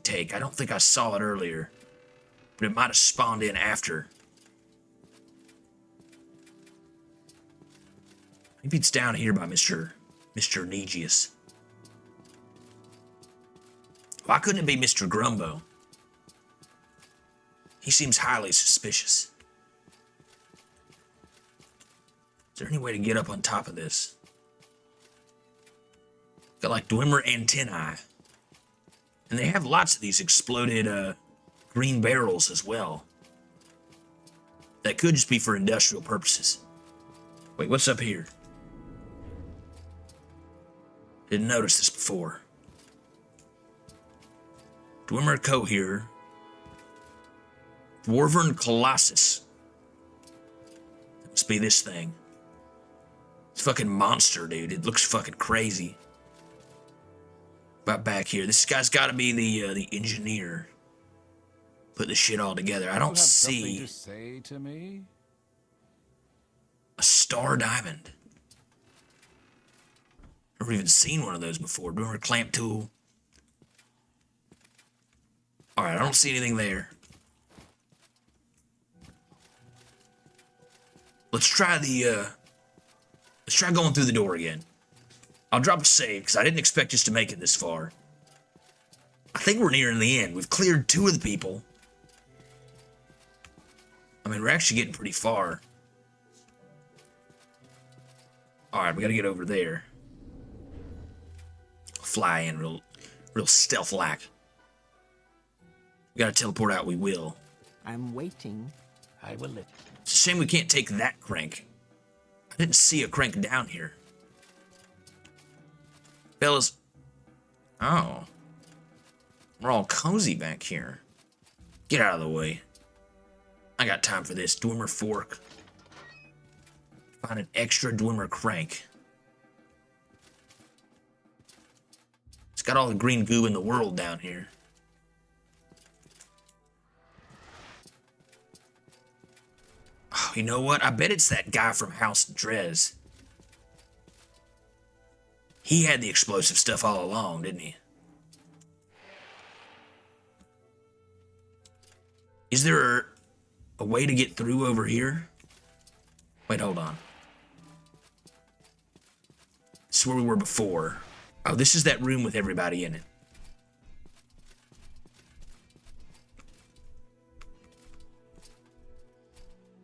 A: take? I don't think I saw it earlier. But it might have spawned in after. Maybe it's down here by Mr. Nagius. Why couldn't it be Mr. Grumbo? He seems highly suspicious. Is there any way to get up on top of this? Got like Dwemer antennae. And they have lots of these exploded green barrels as well. That could just be for industrial purposes. Wait, what's up here? Didn't notice this before. Dwemer Cohere. Dwarven Colossus. That must be this thing. It's a fucking monster, dude. It looks fucking crazy. About back here. This guy's got to be the engineer. Put the shit all together. I don't see
F: Something to say to me?
A: a star diamond. Never even seen one of those before. Doing a clamp tool. All right, I don't see anything there. Let's try going through the door again. I'll drop a save because I didn't expect us to make it this far. I think we're nearing the end. We've cleared 2 of the people. I mean, we're actually getting pretty far. All right, we got to get over there. Fly in real stealth-like. We got to teleport out. We will.
E: I'm waiting.
D: I will let.
A: It's a shame we can't take that crank. I didn't see a crank down here. Fellas.
C: Oh. We're all cozy back here.
A: Get out of the way. I got time for this. Dwemer fork. Find an extra Dwemer crank. It's got all the green goo in the world down here. Oh, you know what? I bet it's that guy from House Drez. He had the explosive stuff all along, didn't he? Is there a way to get through over here? Wait, hold on. This is where we were before. Oh, this is that room with everybody in it.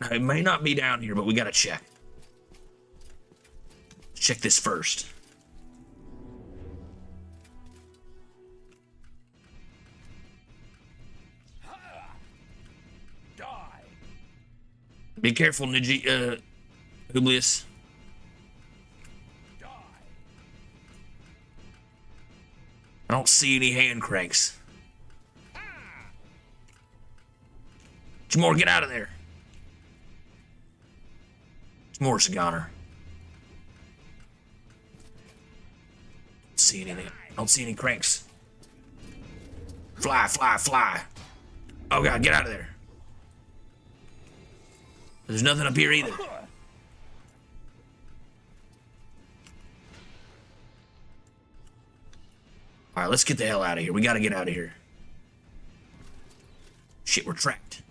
A: Now, it may not be down here, but we gotta check. Check this first. Be careful, Publius. I don't see any hand cranks. Jamor, get out of there. Jamor's a goner. Don't see anything. Don't see any cranks. Fly, fly, fly. Oh god, get out of there. There's nothing up here either. Alright, let's get the hell out of here. We gotta get out of here. Shit, we're trapped.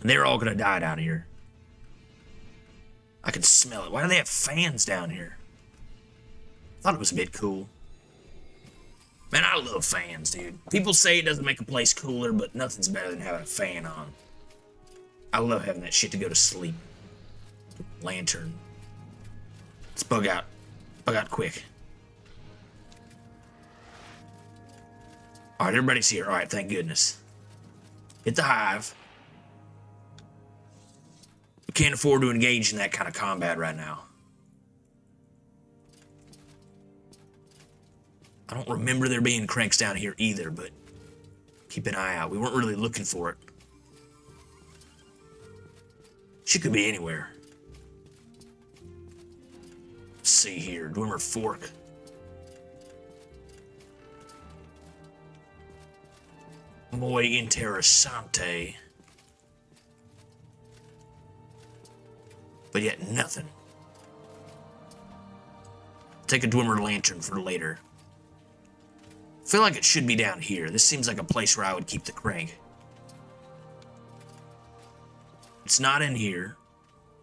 A: And they're all gonna die down here. I can smell it. Why do they have fans down here? I thought it was a bit cool. Man, I love fans, dude. People say it doesn't make a place cooler, but nothing's better than having a fan on. I love having that shit to go to sleep. Lantern. Let's bug out. Bug out quick. Alright, everybody's here. Alright, thank goodness. Hit the hive. We can't afford to engage in that kind of combat right now. I don't remember there being cranks down here either, but keep an eye out. We weren't really looking for it. She could be anywhere. Let's see here. Dwemer fork. Muy interessante. But yet nothing. Take a Dwemer lantern for later. I feel like it should be down here. This seems like a place where I would keep the crank. It's not in here.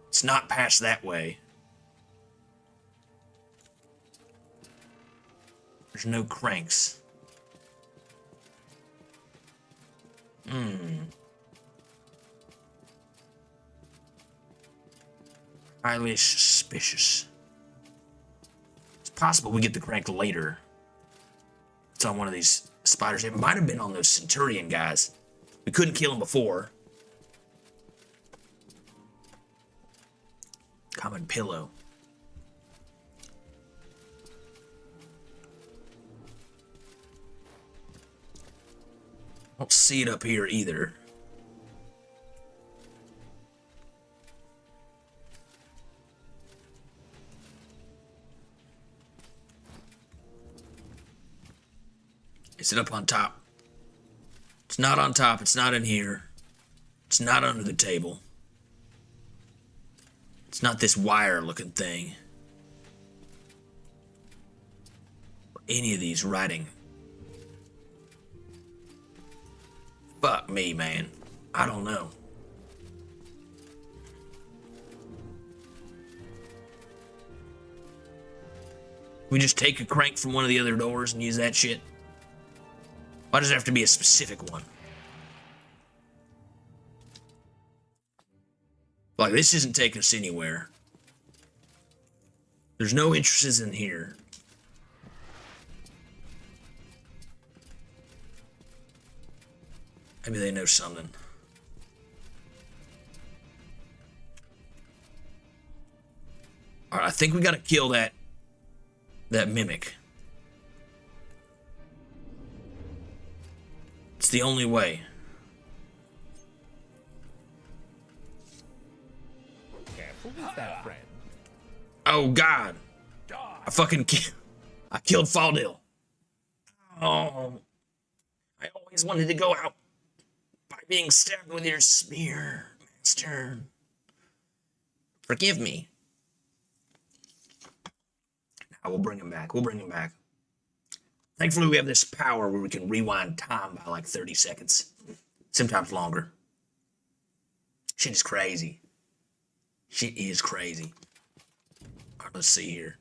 A: It's not past that way. There's no cranks. Highly suspicious. It's possible we get the crank later. It's on one of these spiders. It might have been on those Centurion guys. We couldn't kill them before. Common pillow. Don't see it up here either. Is it up on top? It's not on top. It's not in here. It's not under the table. It's not this wire-looking thing. Or any of these writing. Fuck me, man. I don't know. We just take a crank from one of the other doors and use that shit? Why does it have to be a specific one? Like, this isn't taking us anywhere. There's no entrances in here. Maybe they know something. Alright, I think we gotta kill that mimic. It's the only way.
G: Careful with that, friend.
A: Oh God! I killed Faldil. Oh, I always wanted to go out by being stabbed with your spear, master. Forgive me. Now we'll bring him back. We'll bring him back. Thankfully, we have this power where we can rewind time by like 30 seconds. Sometimes longer. Shit is crazy. Shit is crazy. All right, let's see here.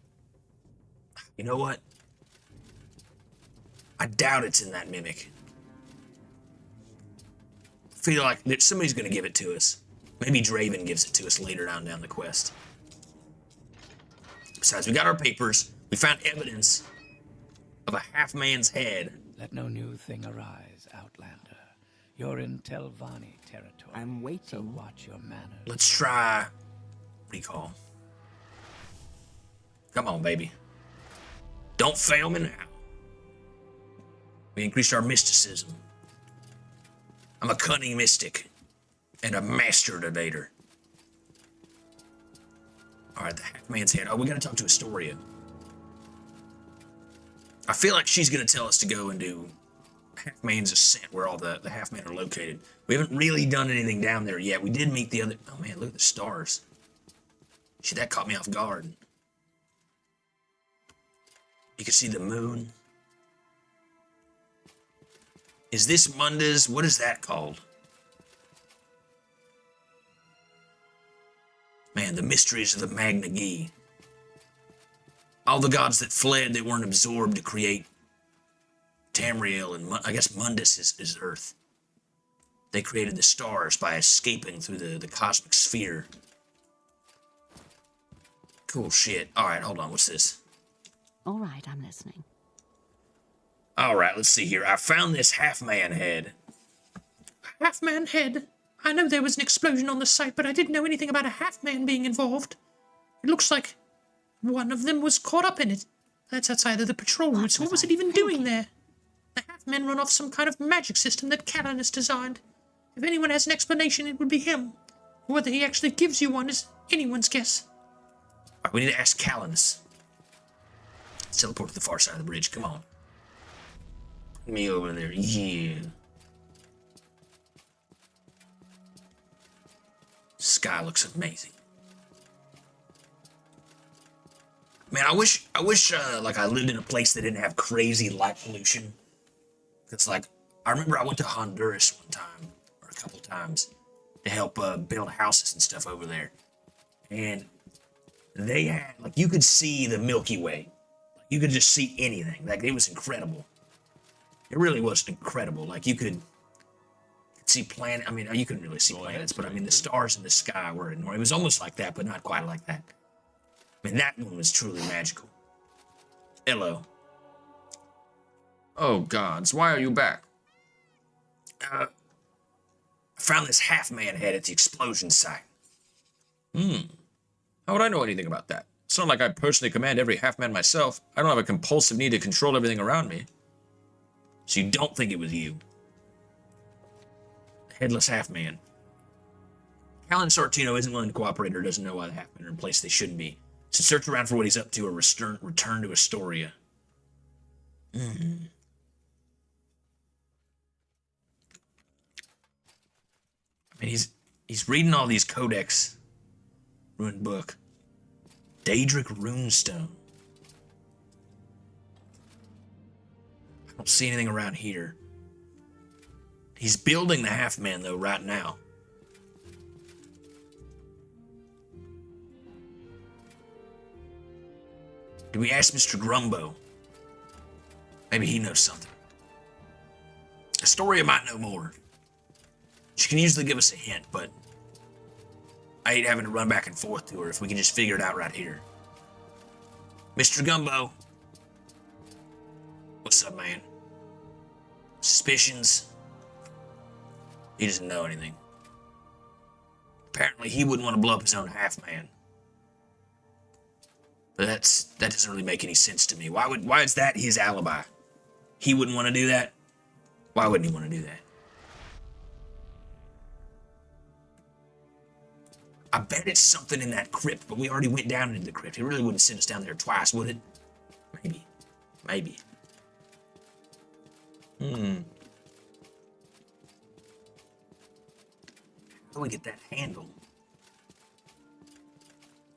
A: You know what? I doubt it's in that mimic. I feel like somebody's going to give it to us. Maybe Draven gives it to us later down the quest. Besides, we got our papers. We found evidence of a half-man's head.
D: Let no new thing arise, Outlander. You're in Telvanni territory.
E: I'm waiting.
D: So watch your manners.
A: Let's try recall. Come on, baby. Don't fail me now. We increased our mysticism. I'm a cunning mystic and a master debater. Alright, the half-man's head. Oh, we gotta talk to Astoria. I feel like she's gonna tell us to go and do Half-Man's Ascent, where all the half-men are located. We haven't really done anything down there yet. We did meet the other... Oh man, look at the stars. Shit, that caught me off guard. You can see the moon. Is this Munda's? What is that called? Man, the mysteries of the Magna Gi. All the gods that fled, that weren't absorbed to create Tamriel, and I guess Mundus is Earth. They created the stars by escaping through the cosmic sphere. Cool shit. Alright, hold on, what's this?
H: All right, I'm listening.
A: Alright, let's see here. I found this half-man head.
I: Half-man head? I know there was an explosion on the site, but I didn't know anything about a half-man being involved. It looks like one of them was caught up in it. That's outside of the patrol routes. What was it even doing there? The half-men run off some kind of magic system that Callan has designed. If anyone has an explanation, it would be him. Whether he actually gives you one is anyone's guess.
A: Alright, we need to ask Callanus. Let's teleport to the far side of the bridge. Come on. Me over there. Yeah. Sky looks amazing. Man, I wish like I lived in a place that didn't have crazy light pollution. It's like, I remember I went to Honduras one time, or a couple times, to help build houses and stuff over there. And they had, like, you could see the Milky Way. You could just see anything. Like, it was incredible. It really was incredible. Like, you could see planet. I mean, you couldn't really see planets, but I mean, the stars in the sky were enormous. It was almost like that, but not quite like that. I mean, that one was truly magical. Hello.
B: Oh, gods, why are you back?
A: I found this half-man head at the explosion site.
B: How would I know anything about that? It's not like I personally command every half-man myself. I don't have a compulsive need to control everything around me.
A: So you don't think it was you? Headless half-man. Callan Sortino isn't willing to cooperate or doesn't know why the half-men are in place they shouldn't be. So search around for what he's up to or return to Astoria. And he's reading all these codex. Ruined book. Daedric runestone. I don't see anything around here. He's building the half-man, though, right now. Did we ask Mr. Grumbo? Maybe he knows something. Astoria might know more. She can usually give us a hint, but I hate having to run back and forth to her if we can just figure it out right here. Mr. Gumbo. What's up, man? Suspicions? He doesn't know anything. Apparently, he wouldn't want to blow up his own half-man. But that doesn't really make any sense to me. Why is that his alibi? He wouldn't want to do that? Why wouldn't he want to do that? I bet it's something in that crypt, but we already went down into the crypt. He really wouldn't send us down there twice, would it? Maybe. Maybe. How do we get that handle?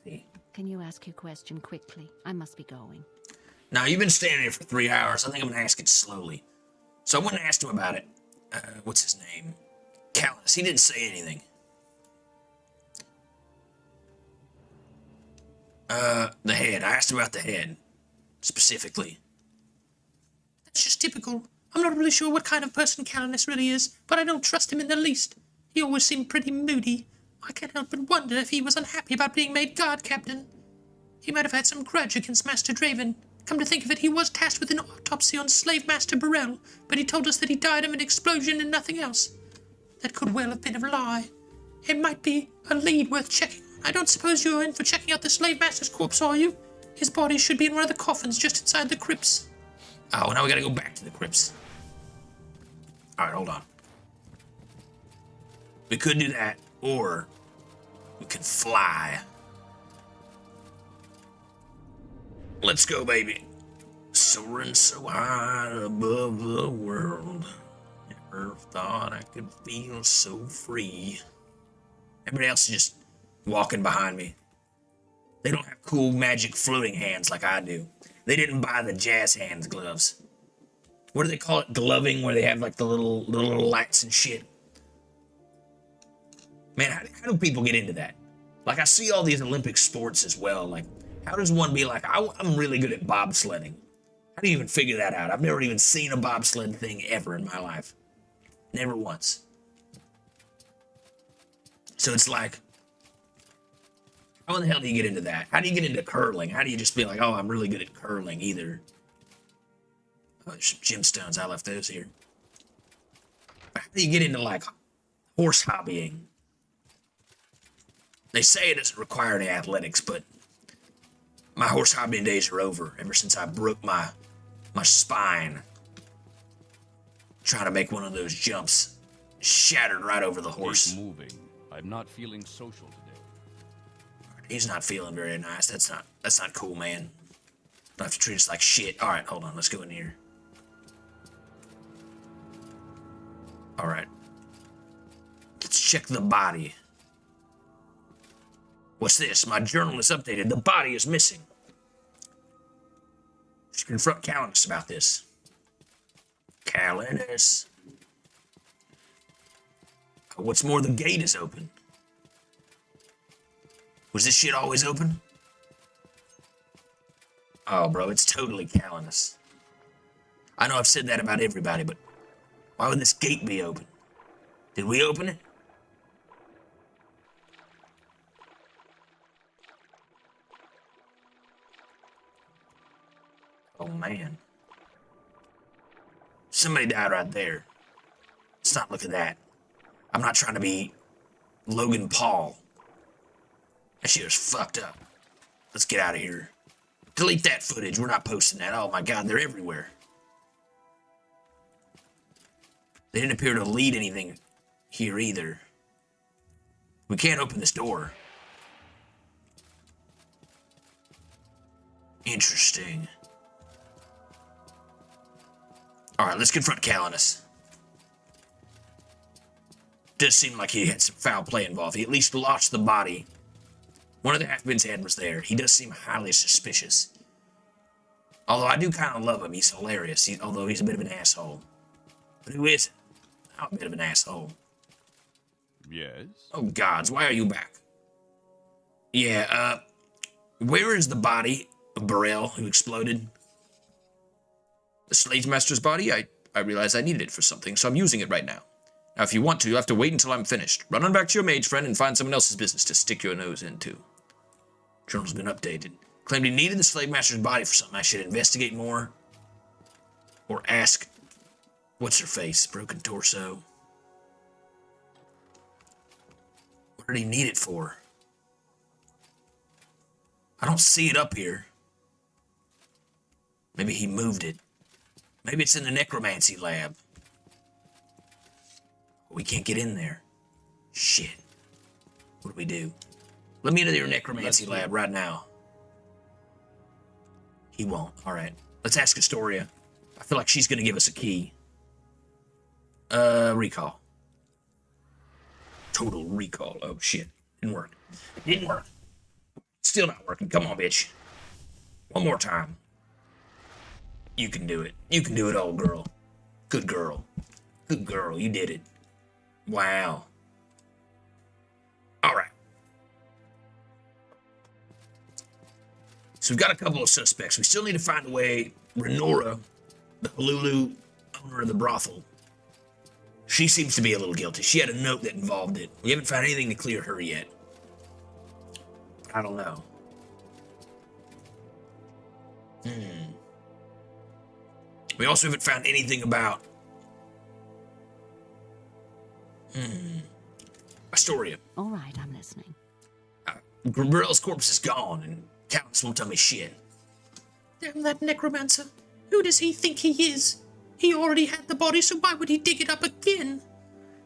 A: See.
H: Can you ask your question quickly? I must be going.
A: Now, you've been standing here for 3 hours. I think I'm going to ask it slowly. So I went and asked him about it. What's his name? Callus. He didn't say anything. The head. I asked him about the head. Specifically.
I: That's just typical. I'm not really sure what kind of person Callus really is, but I don't trust him in the least. He always seemed pretty moody. I can't help but wonder if he was unhappy about being made guard captain. He might have had some grudge against Master Draven. Come to think of it, he was tasked with an autopsy on Slave Master Burrell, but he told us that he died of an explosion and nothing else. That could well have been a lie. It might be a lead worth checking. I don't suppose you're in for checking out the Slave Master's corpse, are you? His body should be in one of the coffins just inside the crypts.
A: Oh, now we gotta go back to the crypts. Alright, hold on. We could do that, or we could fly. Let's go, baby. Soaring so high above the world. Never thought I could feel so free. Everybody else is just walking behind me. They don't have cool magic floating hands like I do. They didn't buy the jazz hands gloves. What do they call it? Gloving, where they have like the little lights and shit. Man, how do people get into that? Like, I see all these Olympic sports as well. Like, how does one be like, I'm really good at bobsledding? How do you even figure that out? I've never even seen a bobsled thing ever in my life. Never once. So it's like, how in the hell do you get into that? How do you get into curling? How do you just be like, oh, I'm really good at curling either? Oh, there's some gemstones. I left those here. But how do you get into, like, horse hobbying? They say it doesn't require any athletics, but my horse hobbying days are over ever since I broke my spine trying to make one of those jumps. Shattered right over the horse.
F: Keep moving. I'm not feeling social today.
A: He's not feeling very nice. That's not cool, man. Don't have to treat us like shit. Alright, hold on. Let's go in here. Alright. Let's check the body. What's this? My journal is updated. The body is missing. Should confront Callanus about this. Callanus. What's more, the gate is open. Was this shit always open? Oh, bro, it's totally Callanus. I know I've said that about everybody, but why would this gate be open? Did we open it? Oh, man. Somebody died right there. Let's not look at that. I'm not trying to be Logan Paul. That shit was fucked up. Let's get out of here. Delete that footage. We're not posting that. Oh my god, they're everywhere. They didn't appear to lead anything here either. We can't open this door. Interesting. Alright, let's confront Callanus. Does seem like he had some foul play involved. He at least lost the body. One of the half-men's head was there. He does seem highly suspicious. Although I do kind of love him. He's hilarious, although he's a bit of an asshole. But who isn't? I'm a bit of an asshole.
F: Yes?
A: Oh, gods, why are you back? Yeah, where is the body of Burrell who exploded?
B: The Slave Master's body? I realized I needed it for something, so I'm using it right now. Now, if you want to, you'll have to wait until I'm finished. Run on back to your mage friend and find someone else's business to stick your nose into.
A: Journal's been updated. Claimed he needed the Slave Master's body for something. I should investigate more. Or ask, what's her face? Broken torso. What did he need it for? I don't see it up here. Maybe he moved it. Maybe it's in the necromancy lab. We can't get in there. Shit. What do we do? Let me into your necromancy lab right now. He won't. All right. Let's ask Astoria. I feel like she's going to give us a key. Recall. Total recall. Oh, shit. Didn't work. Didn't work. Still not working. Come on, bitch. One more time. You can do it. You can do it, old girl. Good girl. Good girl. You did it. Wow. All right. So we've got a couple of suspects. We still need to find a way. Renora, the Hululu owner of the brothel, she seems to be a little guilty. She had a note that involved it. We haven't found anything to clear her yet. I don't know. We also haven't found anything about Astoria.
H: All right, I'm listening.
A: Gabriel's corpse is gone, and Countess won't tell me shit.
I: Damn that necromancer. Who does he think he is? He already had the body, so why would he dig it up again?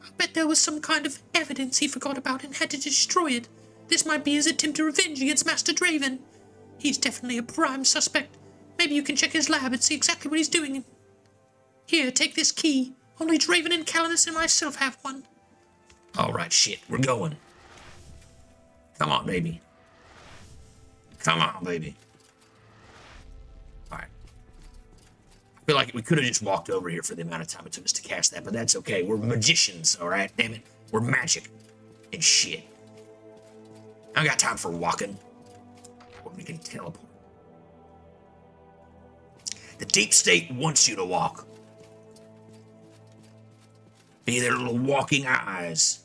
I: I bet there was some kind of evidence he forgot about and had to destroy it. This might be his attempt to revenge against Master Draven. He's definitely a prime suspect. Maybe you can check his lab and see exactly what he's doing. Here, take this key. Only Draven and Calanus and myself have one.
A: All right, shit, we're going. Come on, baby. Come on, baby. All right. I feel like we could have just walked over here for the amount of time it took us to cast that, but that's okay. We're magicians, all right? Damn it. We're magic and shit. I don't got time for walking. Or we can teleport. The deep state wants you to walk. Be their little walking eyes.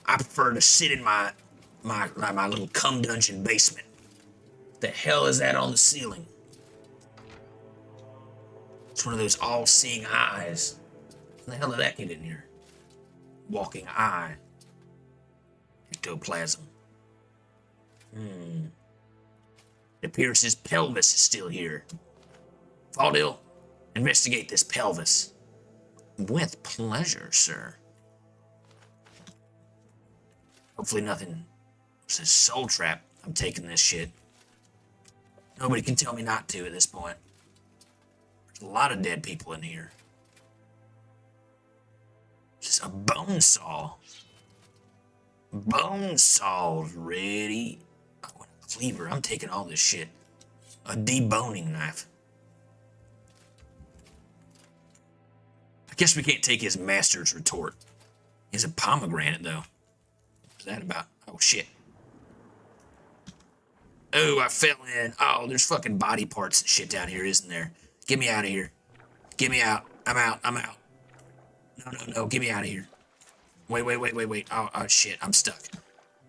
A: I prefer to sit in my little cum dungeon basement. What the hell is that on the ceiling? It's one of those all-seeing eyes. How the hell did that get in here? Walking eye. Ectoplasm. It appears his pelvis is still here. Faldil, investigate this pelvis.
C: With pleasure, sir.
A: Hopefully nothing. It's a soul trap. I'm taking this shit. Nobody can tell me not to at this point. There's a lot of dead people in here. Just a bone saw. Bone saw's ready. Oh, and a cleaver. I'm taking all this shit. A deboning knife. I guess we can't take his master's retort. He has a pomegranate, though. What's that about? Oh, shit. Oh, I fell in. Oh, there's fucking body parts and shit down here, isn't there? Get me out of here. Get me out. I'm out. I'm out. No. Get me out of here. Wait. Oh, shit. I'm stuck.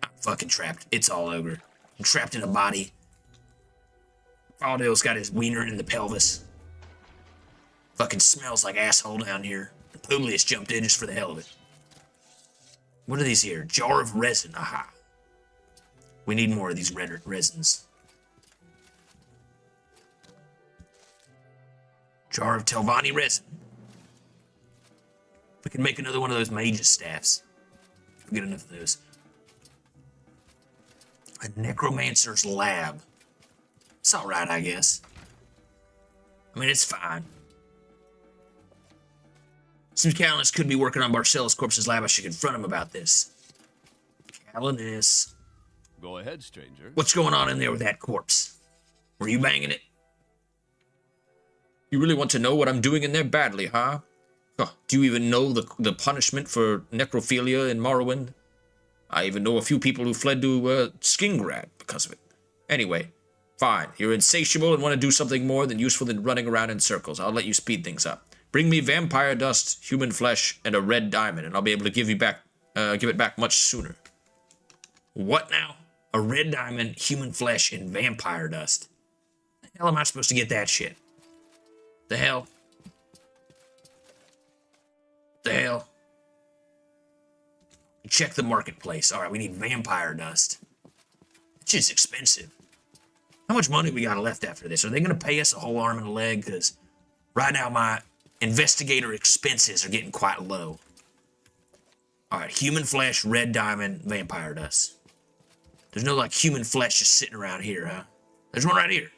A: I'm fucking trapped. It's all over. I'm trapped in a body. Faldale's got his wiener in the pelvis. Fucking smells like asshole down here. The Publius jumped in just for the hell of it. What are these here? Jar of resin. Aha. We need more of these resins. Jar of Telvanni resin. We can make another one of those mage's staffs. We'll get enough of those. A necromancer's lab. It's alright, I guess. I mean, it's fine. Seems Callanus could be working on Barcelos Corpse's lab. I should confront him about this. Callanus.
F: Go ahead, stranger.
A: What's going on in there with that corpse? Were you banging it?
B: You really want to know what I'm doing in there badly, huh? Oh, do you even know the punishment for necrophilia in Morrowind? I even know a few people who fled to Skingrad because of it. Anyway, fine. You're insatiable and want to do something more than useful than running around in circles. I'll let you speed things up. Bring me vampire dust, human flesh, and a red diamond, and I'll be able to give it back much sooner.
A: What now? A red diamond, human flesh, and vampire dust. The hell am I supposed to get that shit? The hell? The hell? Check the marketplace. All right, we need vampire dust. It's just expensive. How much money we got left after this? Are they going to pay us a whole arm and a leg? Because right now my investigator expenses are getting quite low. All right, human flesh, red diamond, vampire dust. There's no, like, human flesh just sitting around here, huh? There's one right here.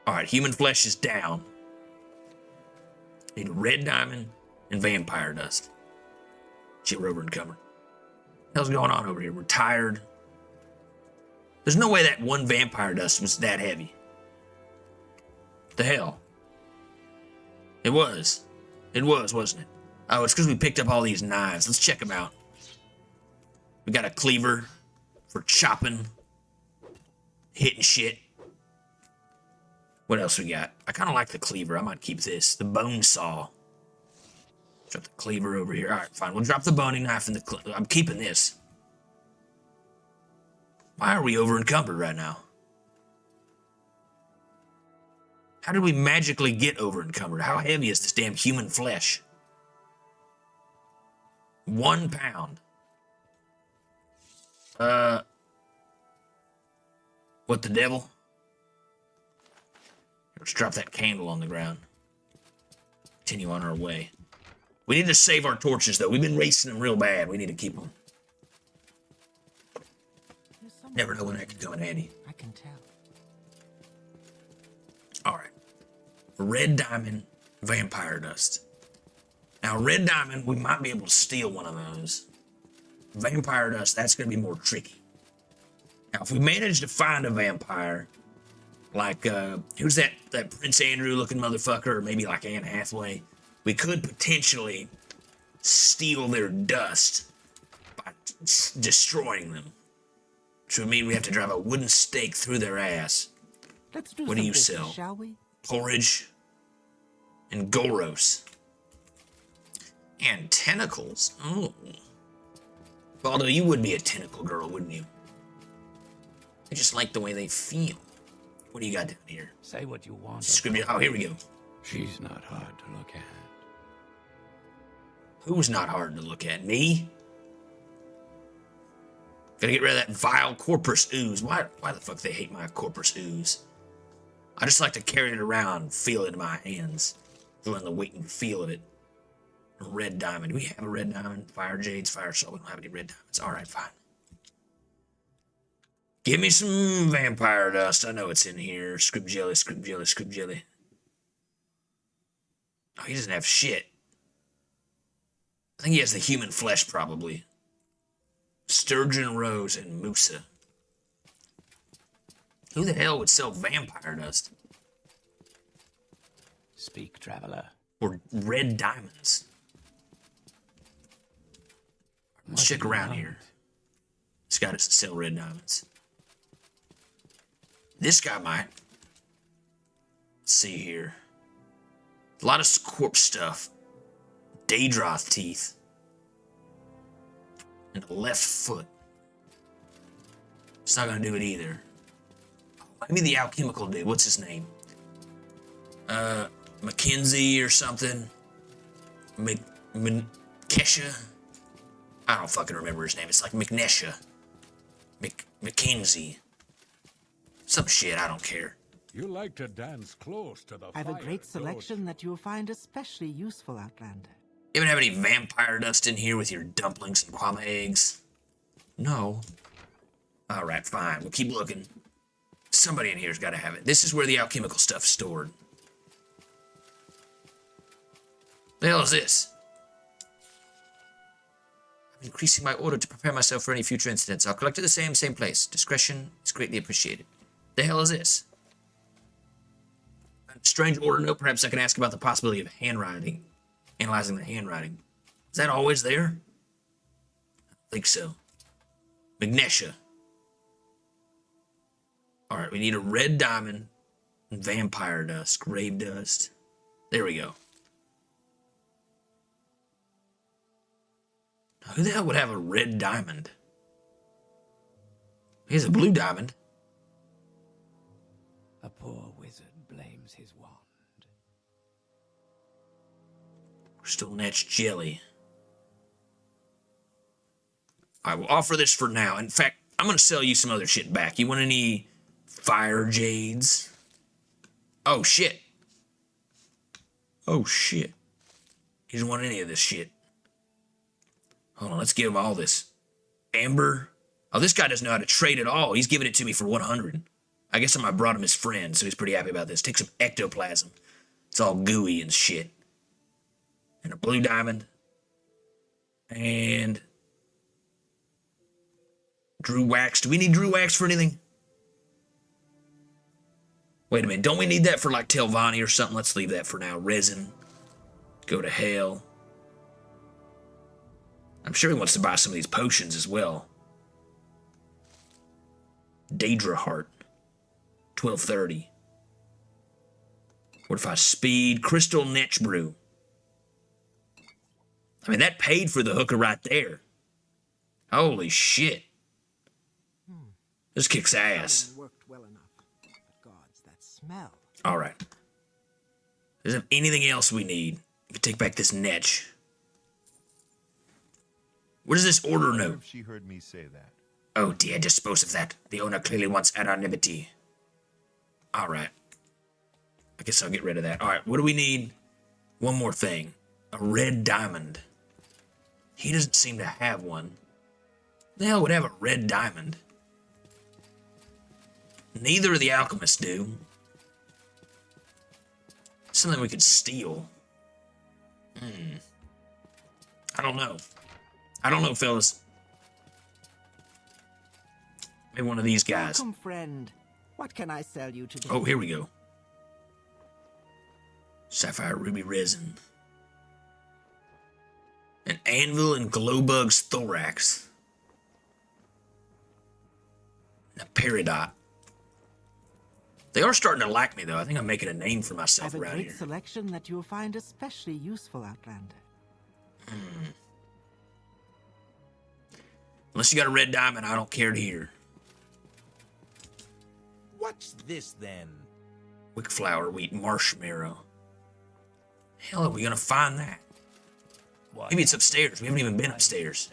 A: All right, human flesh is down. Need a red diamond and vampire dust. Shit, we're over encumbered. What the hell's going on over here? We're tired. There's no way that one vampire dust was that heavy. The hell? It was. It was, wasn't it? Oh, it's because we picked up all these knives. Let's check them out. We got a cleaver for chopping, hitting shit. What else we got? I kind of like the cleaver. I might keep this. The bone saw. Drop the cleaver over here. All right, fine. We'll drop the boning knife and the I'm keeping this. Why are we over encumbered right now? How did we magically get over encumbered? How heavy is this damn human flesh? 1 pound. What the devil? Let's drop that candle on the ground. Continue on our way. We need to save our torches, though. We've been racing them real bad. We need to keep them. Never know when that could come in handy.
E: I can tell.
A: All right. Red diamond, vampire dust. Now, red diamond, we might be able to steal one of those. Vampire dust, that's going to be more tricky. Now, if we manage to find a vampire, like, who's that Prince Andrew looking motherfucker, or maybe like Anne Hathaway, we could potentially steal their dust by destroying them. Which would mean we have to drive a wooden stake through their ass.
E: Let's do
A: what do you
E: business,
A: sell?
E: Shall we?
A: Porridge and Goros.
B: And tentacles. Oh.
A: Baldo, you would be a tentacle girl, wouldn't you?
B: I just like the way they feel.
A: What do you got down here?
D: Say what you want.
A: Oh, here we go.
D: She's not hard to look at.
A: Who's not hard to look at? Me? Gotta get rid of that vile corpus ooze. Why the fuck they hate my corpus ooze? I just like to carry it around, feel it in my hands. Feeling the weight and feel of it. A red diamond. Do we have a red diamond? Fire jades, fire soul. We don't have any red diamonds. Alright, fine. Give me some vampire dust. I know it's in here. Scrib jelly, scrib jelly, scrib jelly. Oh, he doesn't have shit. I think he has the human flesh, probably. Sturgeon Rose and Musa. Who the hell would sell vampire dust?
D: Speak, traveler.
A: Or red diamonds. Let's check around here. This guy doesn't sell red diamonds. This guy might. Let's see here. A lot of corpse stuff. Daedroth teeth. And a left foot. It's not gonna do it either. Maybe the alchemical dude. What's his name? Mackenzie or something. Kesha. I don't fucking remember his name. It's like McNesha. Mackenzie. Some shit, I don't care.
F: You like to dance close to the fire.
E: I have a great selection that you'll find especially useful, Outlander.
A: You even have any vampire dust in here with your dumplings and kwama eggs? No. Alright, fine. We'll keep looking. Somebody in here's got to have it. This is where the alchemical stuff's stored. The hell is this? I'm increasing my order to prepare myself for any future incidents. I'll collect at the same place. Discretion is greatly appreciated. The hell is this? A strange order note. Perhaps I can ask about the possibility of handwriting. Analyzing the handwriting. Is that always there? I don't think so. Magnesia. Alright, we need a red diamond and vampire dust, grave dust. There we go. Now, who the hell would have a red diamond? Here's a blue diamond.
D: A poor wizard blames his wand.
A: Crystal Netch jelly. I will offer this for now. In fact, I'm going to sell you some other shit back. You want any fire jades? Oh, shit. Oh, shit. He doesn't want any of this shit. Hold on, let's give him all this. Amber. Oh, this guy doesn't know how to trade at all. He's giving it to me for 100. I guess I brought him his friend, so he's pretty happy about this. Take some ectoplasm. It's all gooey and shit. And a blue diamond. And Drew wax. Do we need Drew wax for anything? Wait a minute. Don't we need that for like Telvanni or something? Let's leave that for now. Resin. Go to hell. I'm sure he wants to buy some of these potions as well. Daedra heart. 1230. What if I speed? Crystal Netch brew. I mean, that paid for the hooker right there. Holy shit. This kicks ass.
E: Worked well enough. But gods, that smell.
A: All right. There's anything else we need. We can take back this Netch. What is this order note?
M: She heard me say that.
A: Oh dear, dispose of that. The owner clearly wants anonymity. All right. I guess I'll get rid of that. All right, what do we need? One more thing. A red diamond. He doesn't seem to have one. The hell would have a red diamond? Neither of the alchemists do. Something we could steal. I don't know. I don't know, fellas. Maybe one of these guys.
E: Welcome, friend. What can I sell you today?
A: Oh, here we go. Sapphire ruby resin. An anvil and glowbug's thorax. And a peridot. They are starting to like me, though. I think I'm making a name for myself
E: Have a
A: around
E: great
A: here.
E: selection that you'll find especially useful, Outlander.
A: Unless you got a red diamond, I don't care to hear.
G: What's this then?
A: Wick flower, wheat, marshmallow. Hell, are we gonna find that? Maybe it's upstairs. We haven't even been upstairs.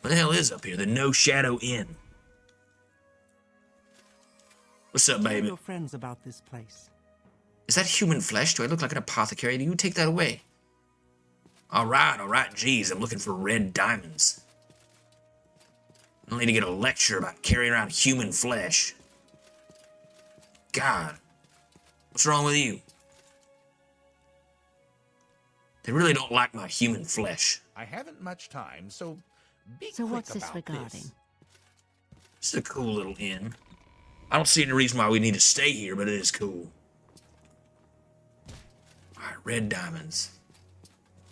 A: What the hell is up here? The No Shadow Inn. What's up,
E: Tell
A: baby?
E: your friends about this place.
A: Is that human flesh? Do I look like an apothecary? Do you take that away? All right. Geez, I'm looking for red diamonds. I don't need to get a lecture about carrying around human flesh. God, what's wrong with you? They really don't like my human flesh.
G: I haven't much time, so be
H: So
G: quick
H: what's this
G: about
H: regarding?
A: This is a cool little inn. I don't see any reason why we need to stay here, but it is cool. All right, red diamonds.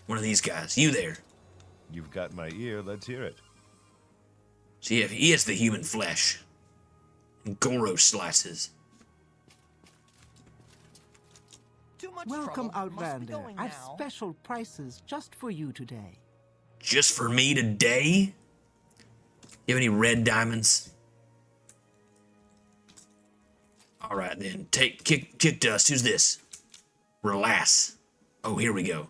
A: One of these guys. You there.
M: You've got my ear. Let's hear it.
A: See, if he has the human flesh. And Goro slices.
J: Too much
E: Welcome,
J: trouble. Must be
E: Outlander.
J: going
E: I've
J: now.
E: special prices just for you today.
A: Just for me today? You have any red diamonds? All right, then. Kick dust. Who's this? Relax. Oh, here we go.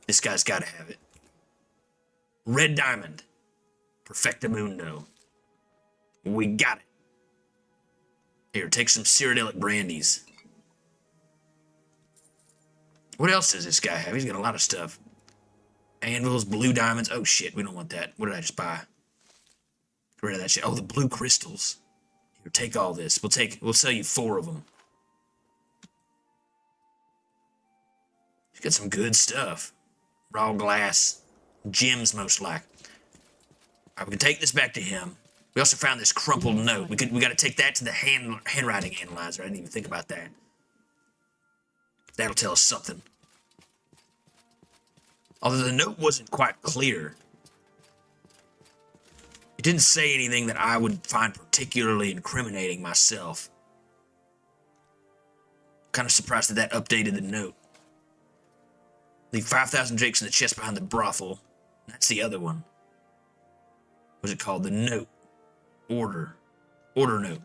A: This guy's got to have it. Red diamond. Perfectamundo. We got it. Here, take some Cyrodiilic brandies. What else does this guy have? He's got a lot of stuff. Anvils, blue diamonds. Oh, shit. We don't want that. What did I just buy? Get rid of that shit. Oh, the blue crystals. Here, take all this. We'll sell you 4 of them. She's got some good stuff. Raw glass. Gems, most like. Alright, we can take this back to him. We also found this crumpled note. We got to take that to the handwriting analyzer. I didn't even think about that. That'll tell us something. Although the note wasn't quite clear. It didn't say anything that I would find particularly incriminating myself. Kind of surprised that updated the note. Leave 5,000 drakes in the chest behind the brothel. That's the other one. What's it called? The note. Order. Order note.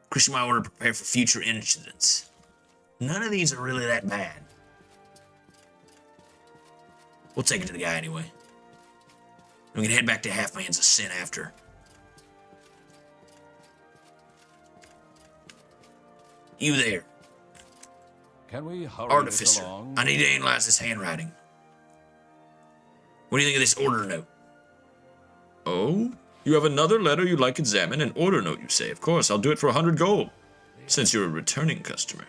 A: Increasing my order to prepare for future incidents. None of these are really that bad. We'll take it to the guy anyway. We can head back to Half Man's Ascent after. You there.
F: Can we hurry
A: Artificer.
F: this along?
A: I need to analyze this handwriting. What do you think of this order note?
B: Oh? You have another letter you'd like examined, an order note, you say. Of course, I'll do it for 100 gold. Since you're a returning customer.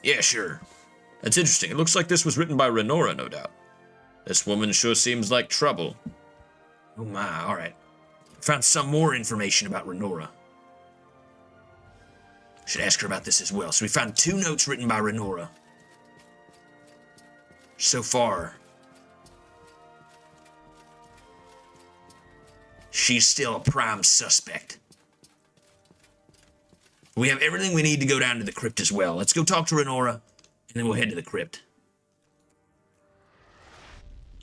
A: Yeah, sure.
B: That's interesting. It looks like this was written by Renora, no doubt. This woman sure seems like trouble.
A: Oh my, alright. Found some more information about Renora. Should ask her about this as well. So we found 2 notes written by Renora. So far, she's still a prime suspect. We have everything we need to go down to the crypt as well. Let's go talk to Renora, and then we'll head to the crypt.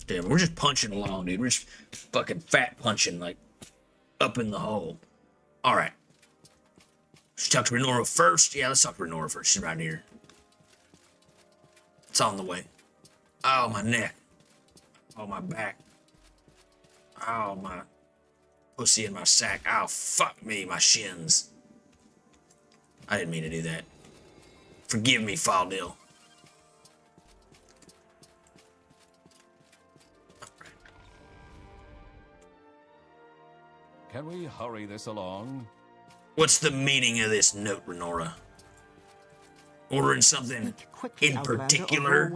A: Damn, we're just punching along, dude. We're just fucking fat punching, like, up in the hole. Alright. Let's talk to Renora first. Yeah, let's talk to Renora first. She's right here. It's on the way. Oh, my neck. Oh, my back. Oh, my pussy in my sack. Oh, fuck me, my shins. I didn't mean to do that. Forgive me, Faldil.
F: Can we hurry this along?
A: What's the meaning of this note, Renora? Ordering something in particular?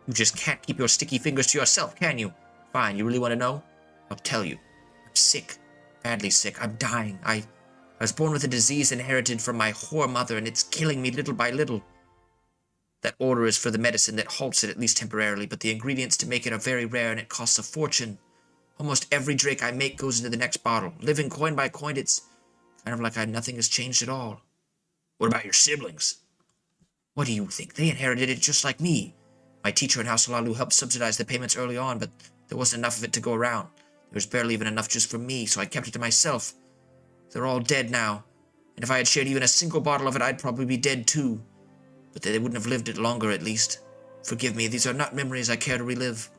C: You just can't keep your sticky fingers to yourself, can you? Fine, you really want to know? I'll tell you. I'm sick. Badly sick. I'm dying. I was born with a disease inherited from my whore mother, and it's killing me little by little. That order is for the medicine that halts it, at least temporarily, but the ingredients to make it are very rare, and it costs a fortune. Almost every drink I make goes into the next bottle. Living coin by coin, it's kind of like nothing has changed at all.
A: What about your siblings?
C: What do you think? They inherited it just like me. My teacher in House Alalu helped subsidize the payments early on, but there wasn't enough of it to go around. There was barely even enough just for me, so I kept it to myself. They're all dead now, and if I had shared even a single bottle of it, I'd probably be dead too. But they wouldn't have lived it longer, at least. Forgive me, these are not memories I care to relive.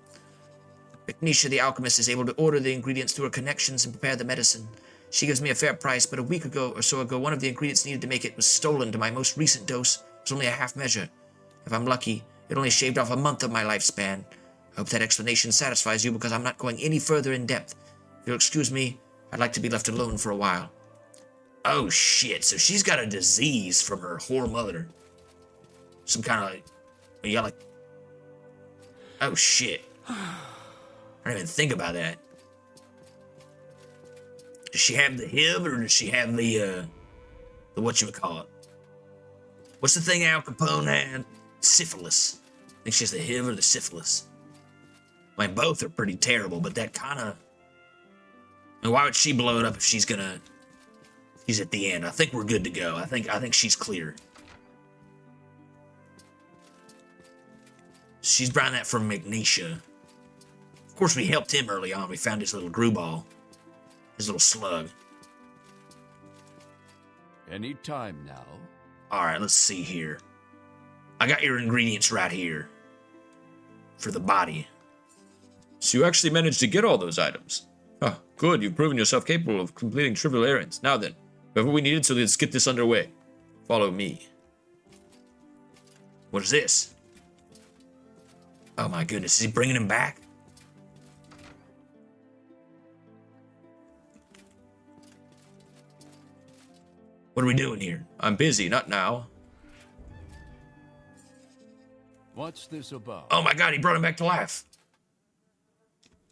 C: Ignitia, the alchemist, is able to order the ingredients through her connections and prepare the medicine. She gives me a fair price, but a week ago or so ago, one of the ingredients needed to make it was stolen to my most recent dose. It was only a half measure. If I'm lucky, it only shaved off a month of my lifespan. I hope that explanation satisfies you, because I'm not going any further in depth. If you'll excuse me, I'd like to be left alone for a while.
A: Oh shit, so she's got a disease from her whore mother. Some kind of, yeah, like, oh shit. I didn't even think about that. Does she have the HIV, or does she have the whatchamacallit? What's the thing Al Capone had? Syphilis. I think she has the HIV or the syphilis. I mean, both are pretty terrible, but that kind of... I mean, why would she blow it up if she's gonna... She's at the end. I think we're good to go. I think she's clear. She's buying that from Magnesia. Of course, we helped him early on. We found his little grue ball. His little slug.
F: Any time now.
A: Alright, let's see here. I got your ingredients right here. For the body.
B: So you actually managed to get all those items. Ah, good. You've proven yourself capable of completing trivial errands. Now then, we have what we needed, so let's get this underway. Follow me.
A: What is this? Oh my goodness, is he bringing him back? What are we doing here?
B: I'm busy, not now.
F: What's this about?
A: Oh my god, he brought him back to life.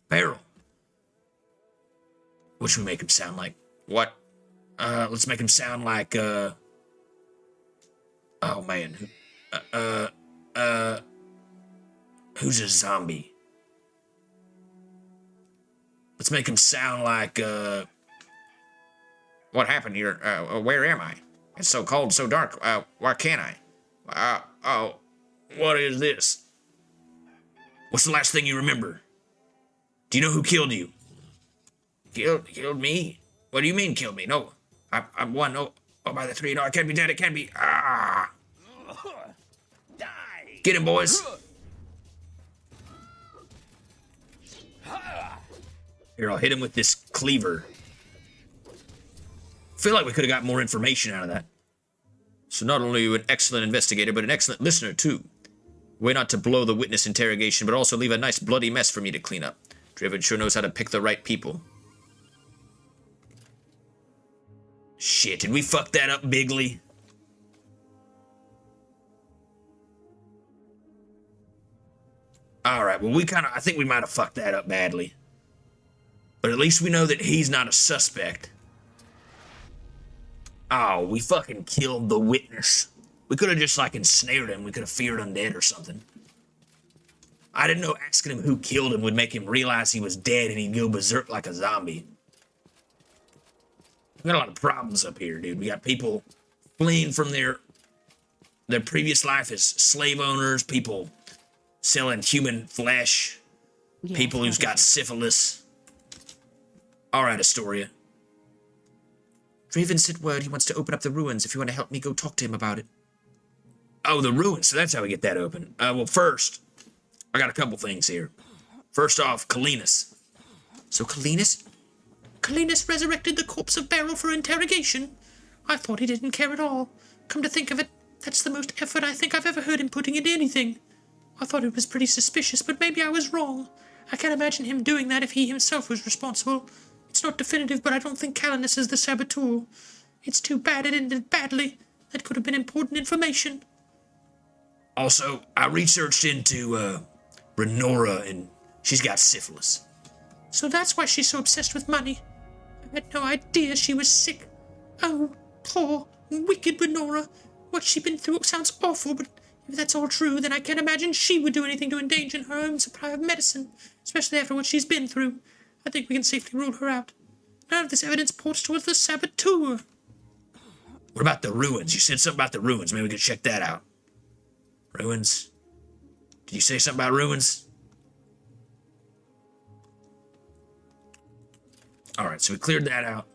A: Beryl. What should we make him sound like? What? Let's make him sound like, oh man. Who's a zombie? Let's make him sound like,
C: What happened here? Where am I? It's so cold, so dark. Why can't I?
A: oh, what is this? What's the last thing you remember? Do you know who killed you?
C: Killed me? What do you mean killed me? No, I'm one. Oh, by the three. No, I can't be dead. It can't be. Ah!
J: Die!
A: Get him, boys. Here, I'll hit him with this cleaver. Feel like we could have got more information out of that. So not only are you an excellent investigator, but an excellent listener, too. Way not to blow the witness interrogation, but also leave a nice bloody mess for me to clean up. Draven sure knows how to pick the right people. Shit, did we fuck that up bigly? Alright, well I think we might have fucked that up badly. But at least we know that he's not a suspect. Oh, we fucking killed the witness. We could have just like ensnared him. We could have feared undead or something. I didn't know asking him who killed him would make him realize he was dead and he'd go berserk like a zombie. We got a lot of problems up here, dude. We got people fleeing from their previous life as slave owners, people selling human flesh, people who's got syphilis. All right, Astoria.
I: Draven sent word he wants to open up the ruins if you want to help me go talk to him about it.
A: Oh, the ruins. So that's how we get that open. Well, first, I got a couple things here. First off, Kalinus.
I: So Kalinus resurrected the corpse of Beryl for interrogation? I thought he didn't care at all. Come to think of it, that's the most effort I think I've ever heard him putting into anything. I thought it was pretty suspicious, but maybe I was wrong. I can't imagine him doing that if he himself was responsible. It's not definitive, but I don't think Kalinus is the saboteur. It's too bad it ended badly. That could have been important information.
A: Also, I researched into Renora, and she's got syphilis.
I: So that's why she's so obsessed with money. I had no idea she was sick. Oh, poor, wicked Renora. What she's been through sounds awful, but if that's all true, then I can't imagine she would do anything to endanger her own supply of medicine, especially after what she's been through. I think we can safely rule her out. None of this evidence points towards the saboteur.
A: What about the ruins? You said something about the ruins. Maybe we could check that out. Ruins? Did you say something about ruins? Alright, so we cleared that out.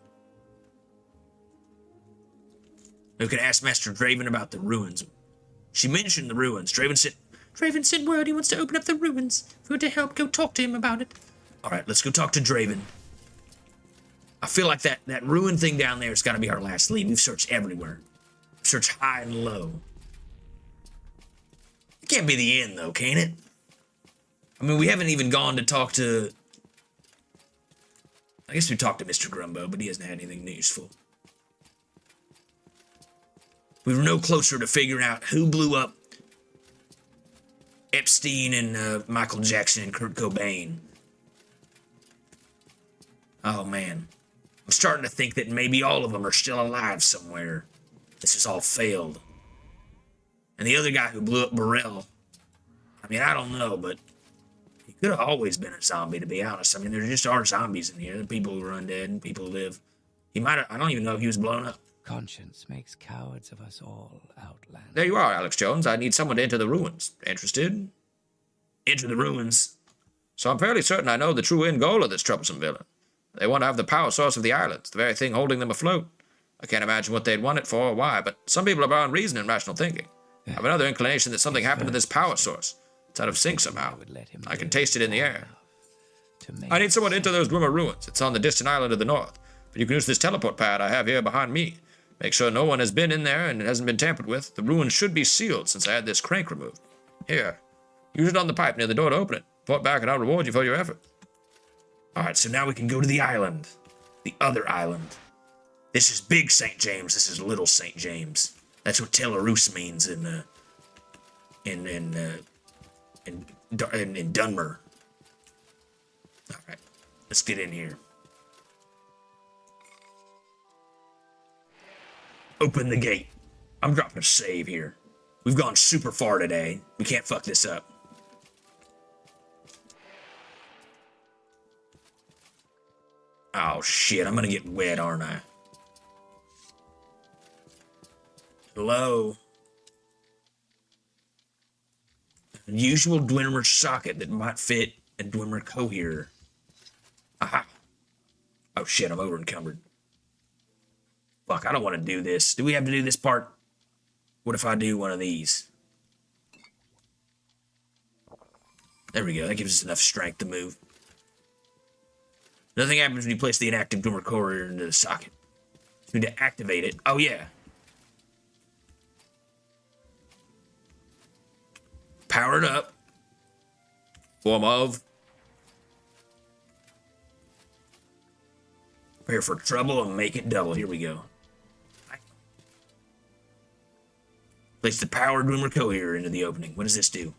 A: We could ask Master Draven about the ruins. She mentioned the ruins. Draven
I: sent word he wants to open up the ruins. If we were to help, go talk to him about it.
A: Alright, let's go talk to Draven. I feel like that ruin thing down there has got to be our last lead. We've searched everywhere. We've searched high and low. It can't be the end, though, can it? I mean, we haven't even gone to talk to... I guess we talked to Mr. Grumbo, but he hasn't had anything useful. We were no closer to figuring out who blew up Epstein and Michael Jackson and Kurt Cobain. Oh, man. I'm starting to think that maybe all of them are still alive somewhere. This has all failed. And the other guy who blew up Burrell, I mean, I don't know, but he could have always been a zombie, to be honest. I mean, there just are zombies in here. There are people who are undead and people who live. He might have, I don't even know if he was blown up.
D: Conscience makes cowards of us all, Outlander.
C: There you are, Alex Jones. I need someone to enter the ruins. Interested?
A: Enter the ruins.
C: So I'm fairly certain I know the true end goal of this troublesome villain. They want to have the power source of the islands, the very thing holding them afloat. I can't imagine what they'd want it for or why, but some people are beyond reason and rational thinking. I have another inclination that something happened to this power source. It's out of sync somehow. I can taste it in the air. I need someone to enter those rumor ruins. It's on the distant island of the north. But you can use this teleport pad I have here behind me. Make sure no one has been in there and it hasn't been tampered with. The ruins should be sealed since I had this crank removed. Here, use it on the pipe near the door to open it. Port back and I'll reward you for your effort.
A: Alright, so now we can go to the island. The other island. This is Big St. James. This is Little St. James. That's what Tel Eurus means in in Dunmer. All right, let's get in here. Open the gate. I'm dropping a save here. We've gone super far today. We can't fuck this up. Oh shit, I'm gonna get wet, aren't I? Hello? Unusual Dwemer socket that might fit a Dwemer cohere. Aha. Oh shit, I'm over encumbered. Fuck, I don't want to do this. Do we have to do this part? What if I do one of these? There we go, that gives us enough strength to move. Nothing happens when you place the inactive Dwemer courier into the socket. You need to activate it. Oh yeah. Power it up. Form of. Prepare for trouble and make it double. Here we go. Place the powered Dwemer courier into the opening. What does this do?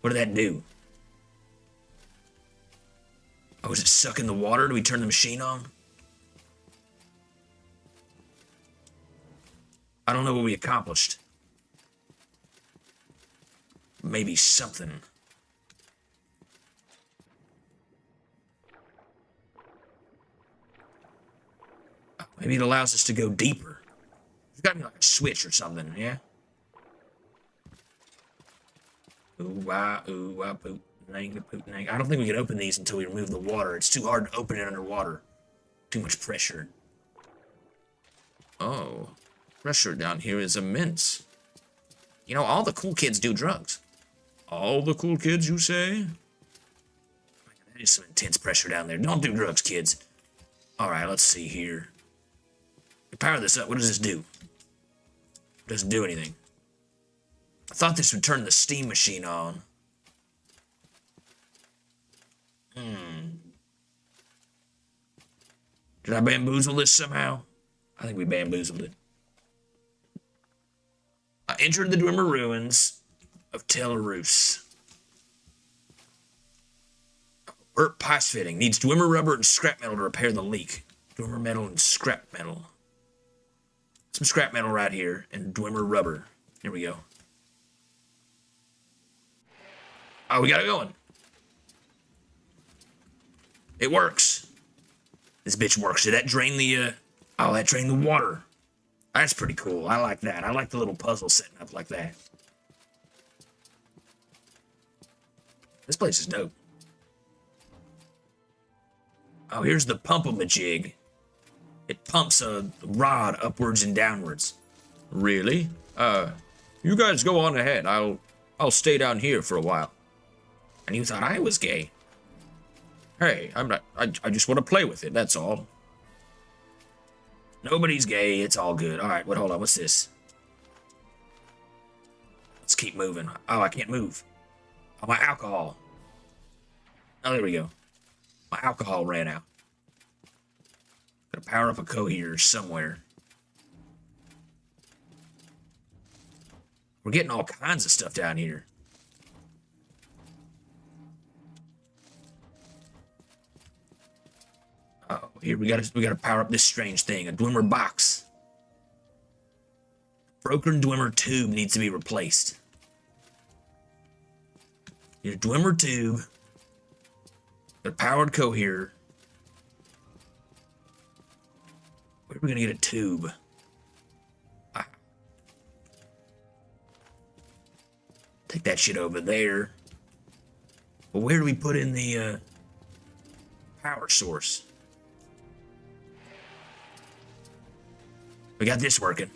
A: What did that do? Oh, is it sucking the water? Do we turn the machine on? I don't know what we accomplished. Maybe something. Oh, maybe it allows us to go deeper. There's got to be like a switch or something, yeah? Ooh, wah, poop. I don't think we can open these until we remove the water. It's too hard to open it underwater. Too much pressure.
C: Oh, pressure down here is immense. You know, all the cool kids do drugs.
B: All the cool kids, you say?
A: That is some intense pressure down there. Don't do drugs, kids. All right, let's see here. Power this up. What does this do? It doesn't do anything. I thought this would turn the steam machine on. Did I bamboozle this somehow? I think we bamboozled it. I entered the Dwemer ruins of Tel Eurus. Burp pipe fitting. Needs Dwemer rubber and scrap metal to repair the leak. Dwemer metal and scrap metal. Some scrap metal right here and Dwemer rubber. Here we go. Oh, we got it going. It works. This bitch works. Did that drain the, oh, that drained the water. That's pretty cool. I like that. I like the little puzzle setting up like that. This place is dope. Oh, here's the pump-a-majig. It pumps a rod upwards and downwards.
B: Really? You guys go on ahead. I'll stay down here for a while.
A: And you thought I was gay?
B: Hey, I'm not. I just want to play with it, that's all.
A: Nobody's gay, it's all good. Alright, hold on, what's this? Let's keep moving. Oh, I can't move. Oh, my alcohol. Oh, there we go. My alcohol ran out. Gotta power up a cohere somewhere. We're getting all kinds of stuff down here. Oh, here we gotta power up this strange thing, a Dwemer box. Broken Dwemer tube needs to be replaced. Your Dwemer tube, the powered cohere. Where are we gonna get a tube? Take that shit over there. But where do we put in the power source? We got this working.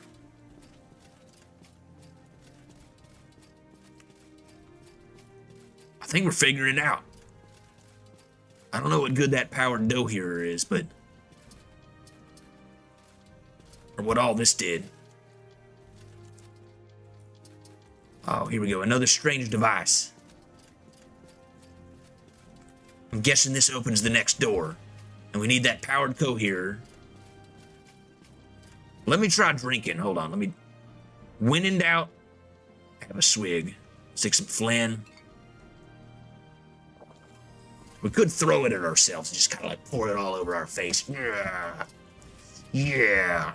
A: I think we're figuring it out. I don't know what good that powered dough here is, but... or what all this did. Oh, here we go. Another strange device. I'm guessing this opens the next door. And we need that powered cohere. Let me try drinking. Hold on. Let me... when in doubt, Have a swig. Stick some Flynn. We could throw it at ourselves and just kind of like pour it all over our face. Yeah. Yeah.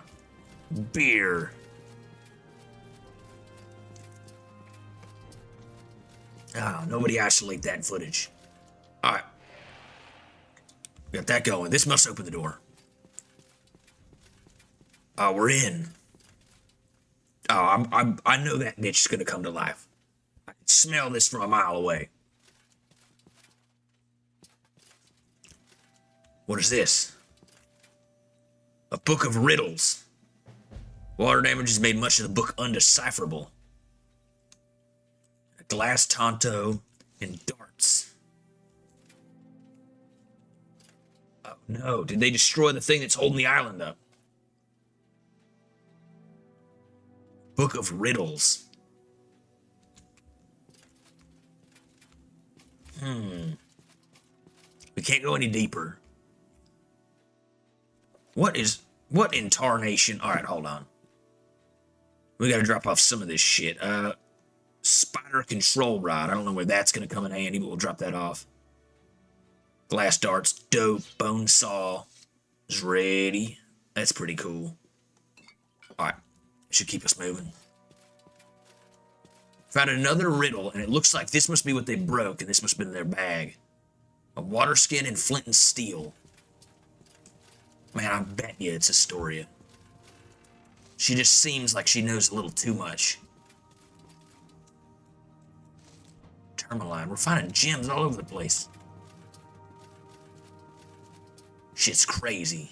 A: Beer. Oh, nobody isolate that footage. All right. Got that going. This must open the door. Oh, we're in. Oh, I know that bitch is going to come to life. I can smell this from a mile away. What is this? A book of riddles. Water damage has made much of the book undecipherable. A glass tonto and darts. Oh no, did they destroy the thing that's holding the island up? Book of riddles. We can't go any deeper. What in tarnation? All right, hold on. We gotta drop off some of this shit. Spider control rod. I don't know where that's gonna come in handy, but we'll drop that off. Glass darts, dope. Bone saw is ready. That's pretty cool. All right, should keep us moving. Found another riddle, and it looks like this must be what they broke, and this must have been in their bag. A water skin and flint and steel. Man, I bet you it's Astoria. She just seems like she knows a little too much. Tourmaline. We're finding gems all over the place. Shit's crazy.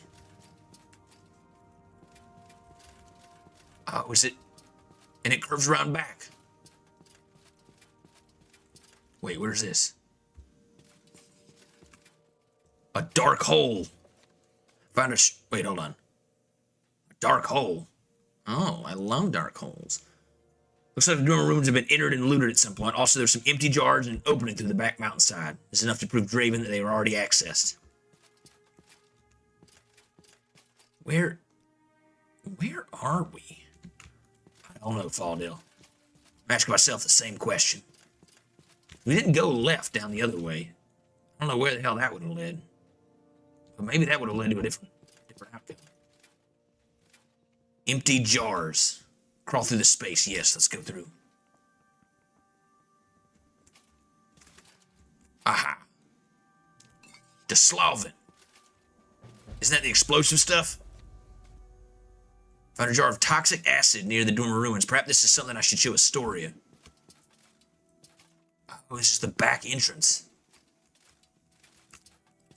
A: Oh, is it? And it curves around back. Wait, where's this? A dark hole. Found a wait, hold on. A dark hole. Oh, I love dark holes. Looks like the dormer rooms have been entered and looted at some point. Also, there's some empty jars and an opening through the back mountainside. It's enough to prove Draven that they were already accessed. Where are we? I don't know, Faldale. I'm asking myself the same question. We didn't go left down the other way. I don't know where the hell that would have led. But maybe that would have led to a different outcome. Empty jars. Crawl through the space. Yes, let's go through. Aha. Dissolvent. Isn't that the explosive stuff? Found a jar of toxic acid near the dormer ruins. Perhaps this is something I should show Astoria. Oh, this is the back entrance.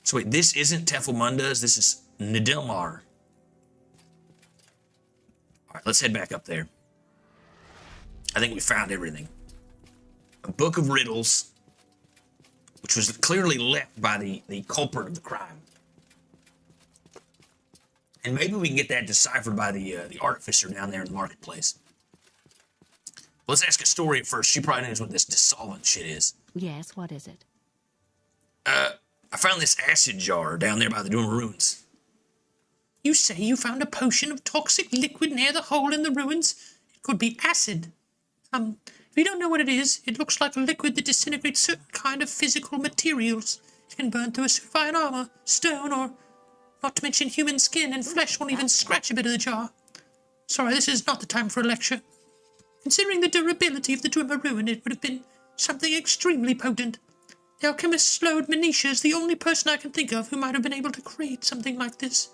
A: So wait, this isn't Teffelmunda's, this is Nidelmar. Alright, let's head back up there. I think we found everything. A book of riddles, which was clearly left by the culprit of the crime. And maybe we can get that deciphered by the artificer down there in the marketplace. Let's ask Astoria first. She probably knows what this dissolvent shit is.
H: Yes, what is it?
A: I found this acid jar down there by the dormer ruins.
I: You say you found a potion of toxic liquid near the hole in the ruins? It could be acid. If you don't know what it is, it looks like a liquid that disintegrates certain kind of physical materials. It can burn through a fine armor, stone, or not to mention human skin, and flesh won't even scratch a bit of the jar. Sorry, this is not the time for a lecture. Considering the durability of the dormer ruin, it would have been something extremely potent. The alchemist Sload is the only person I can think of who might have been able to create something like this.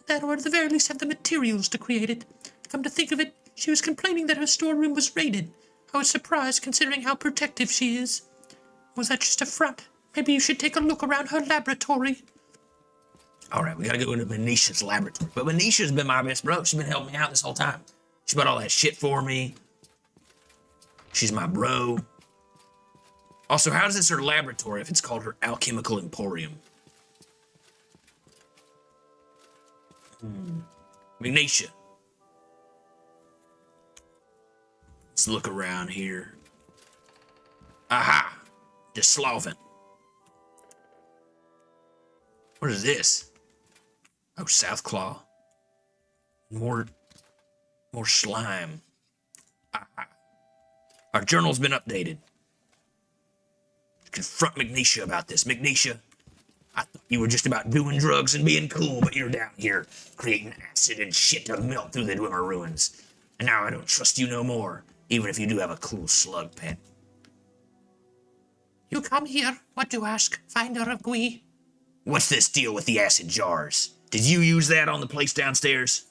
I: That, or at the very least have the materials to create it. Come to think of it, she was complaining that her storeroom was raided. I was surprised considering how protective she is. Was that just a front? Maybe you should take a look around her laboratory.
A: Alright, we gotta go into Manisha's laboratory. But Manisha's been my best bro. She's been helping me out this whole time. She bought all that shit for me. She's my bro. Also, how is this her laboratory if it's called her alchemical emporium? Magnesia. Let's look around here. Aha! Dissolvent. What is this? Oh, South Claw. More slime. Aha. Our journal's been updated. Confront Magnesia about this. Magnesia, I thought you were just about doing drugs and being cool, but you're down here creating acid and shit to melt through the Dwemer ruins. And now I don't trust you no more, even if you do have a cool slug pet.
I: You come here. What to ask, finder of Gui?
A: What's this deal with the acid jars? Did you use that on the place downstairs?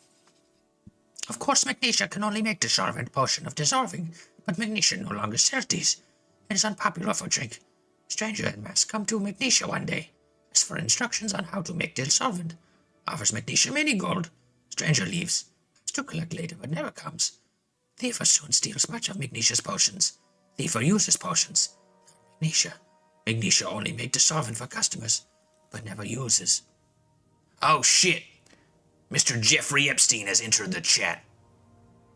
I: Of course, Magnesia can only make dissolvent potion of dissolving, but Magnesia no longer sells these. It is unpopular for drink. Stranger en masse come to Magnesia one day. Asks for instructions on how to make dissolvent. Offers Magnesia many gold. Stranger leaves. Has to collect later, but never comes. Thiefer soon steals much of Magnesia's potions. Thiefer uses potions. Magnesia. Magnesia only make dissolvent for customers, but never uses.
A: Oh shit! Mr. Jeffrey Epstein has entered the chat.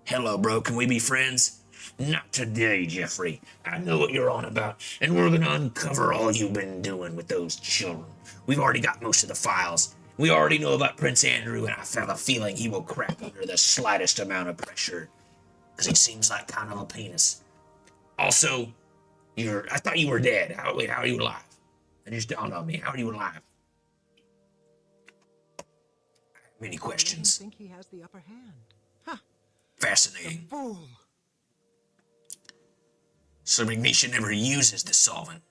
A: Hello, bro, can we be friends? Not today, Jeffrey. I know what you're on about, and we're gonna uncover all you've been doing with those children. We've already got most of the files. We already know about Prince Andrew, and I have a feeling he will crack under the slightest amount of pressure. Because he seems like kind of a penis. Also, I thought you were dead. How are you alive? It just dawned on me. How are you alive? Many questions.
E: I think he has the upper hand. Huh.
A: Fascinating.
E: Fool.
A: So Magnesia never uses the solvent.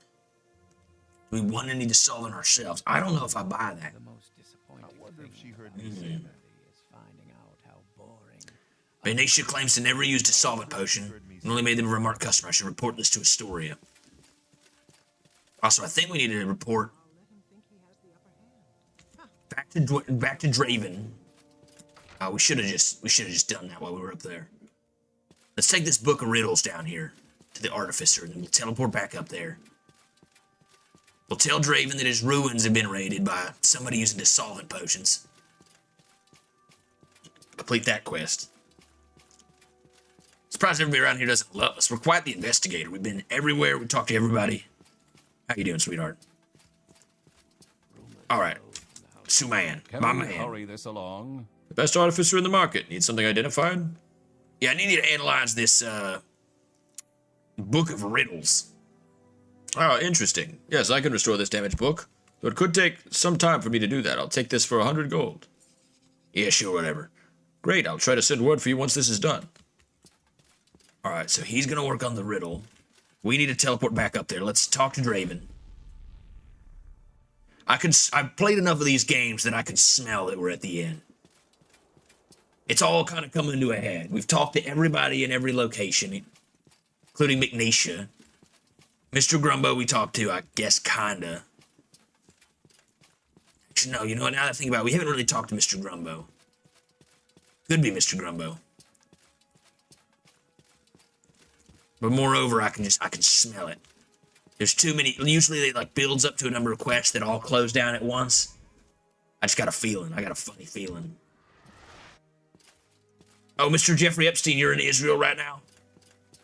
A: We want any dissolvent ourselves. I don't know if I buy that.
D: The most disappointing
M: I wonder if she heard me
D: thing
M: say that.
D: is finding out how boring.
A: Magnesia claims to never use dissolvent potion and only made them a remarked customer. I should report this to Astoria. Also, I think we need to report back to Draven. We should have just done that while we were up there. Let's take this book of riddles down here to the artificer, and then we'll teleport back up there. We'll tell Draven that his ruins have been raided by somebody using dissolvent potions. Complete that quest. Surprised everybody around here doesn't love us. We're quite the investigator. We've been everywhere. We talk to everybody. How you doing, sweetheart? All right. Suman, my
F: Can we
A: man.
F: hurry this along?
B: The best artificer in the market. Need something identified?
A: Yeah, I need you to analyze this book of riddles.
B: Oh, interesting. Yes, I can restore this damaged book, though it could take some time for me to do that. I'll take this for 100 gold.
A: Yeah, sure, whatever.
B: Great, I'll try to send word for you once this is done.
A: All right, so he's going to work on the riddle. We need to teleport back up there. Let's talk to Draven. I've played enough of these games that I can smell that we're at the end. It's all kind of coming to a head. We've talked to everybody in every location, including Magnesia. Mr. Grumbo we talked to, I guess, kinda. Actually, no, you know what, now that I think about it, we haven't really talked to Mr. Grumbo. Could be Mr. Grumbo. But moreover, I can smell it. There's too many, usually it like builds up to a number of quests that all close down at once. I just got a feeling, I got a funny feeling. Oh, Mr. Jeffrey Epstein, you're in Israel right now?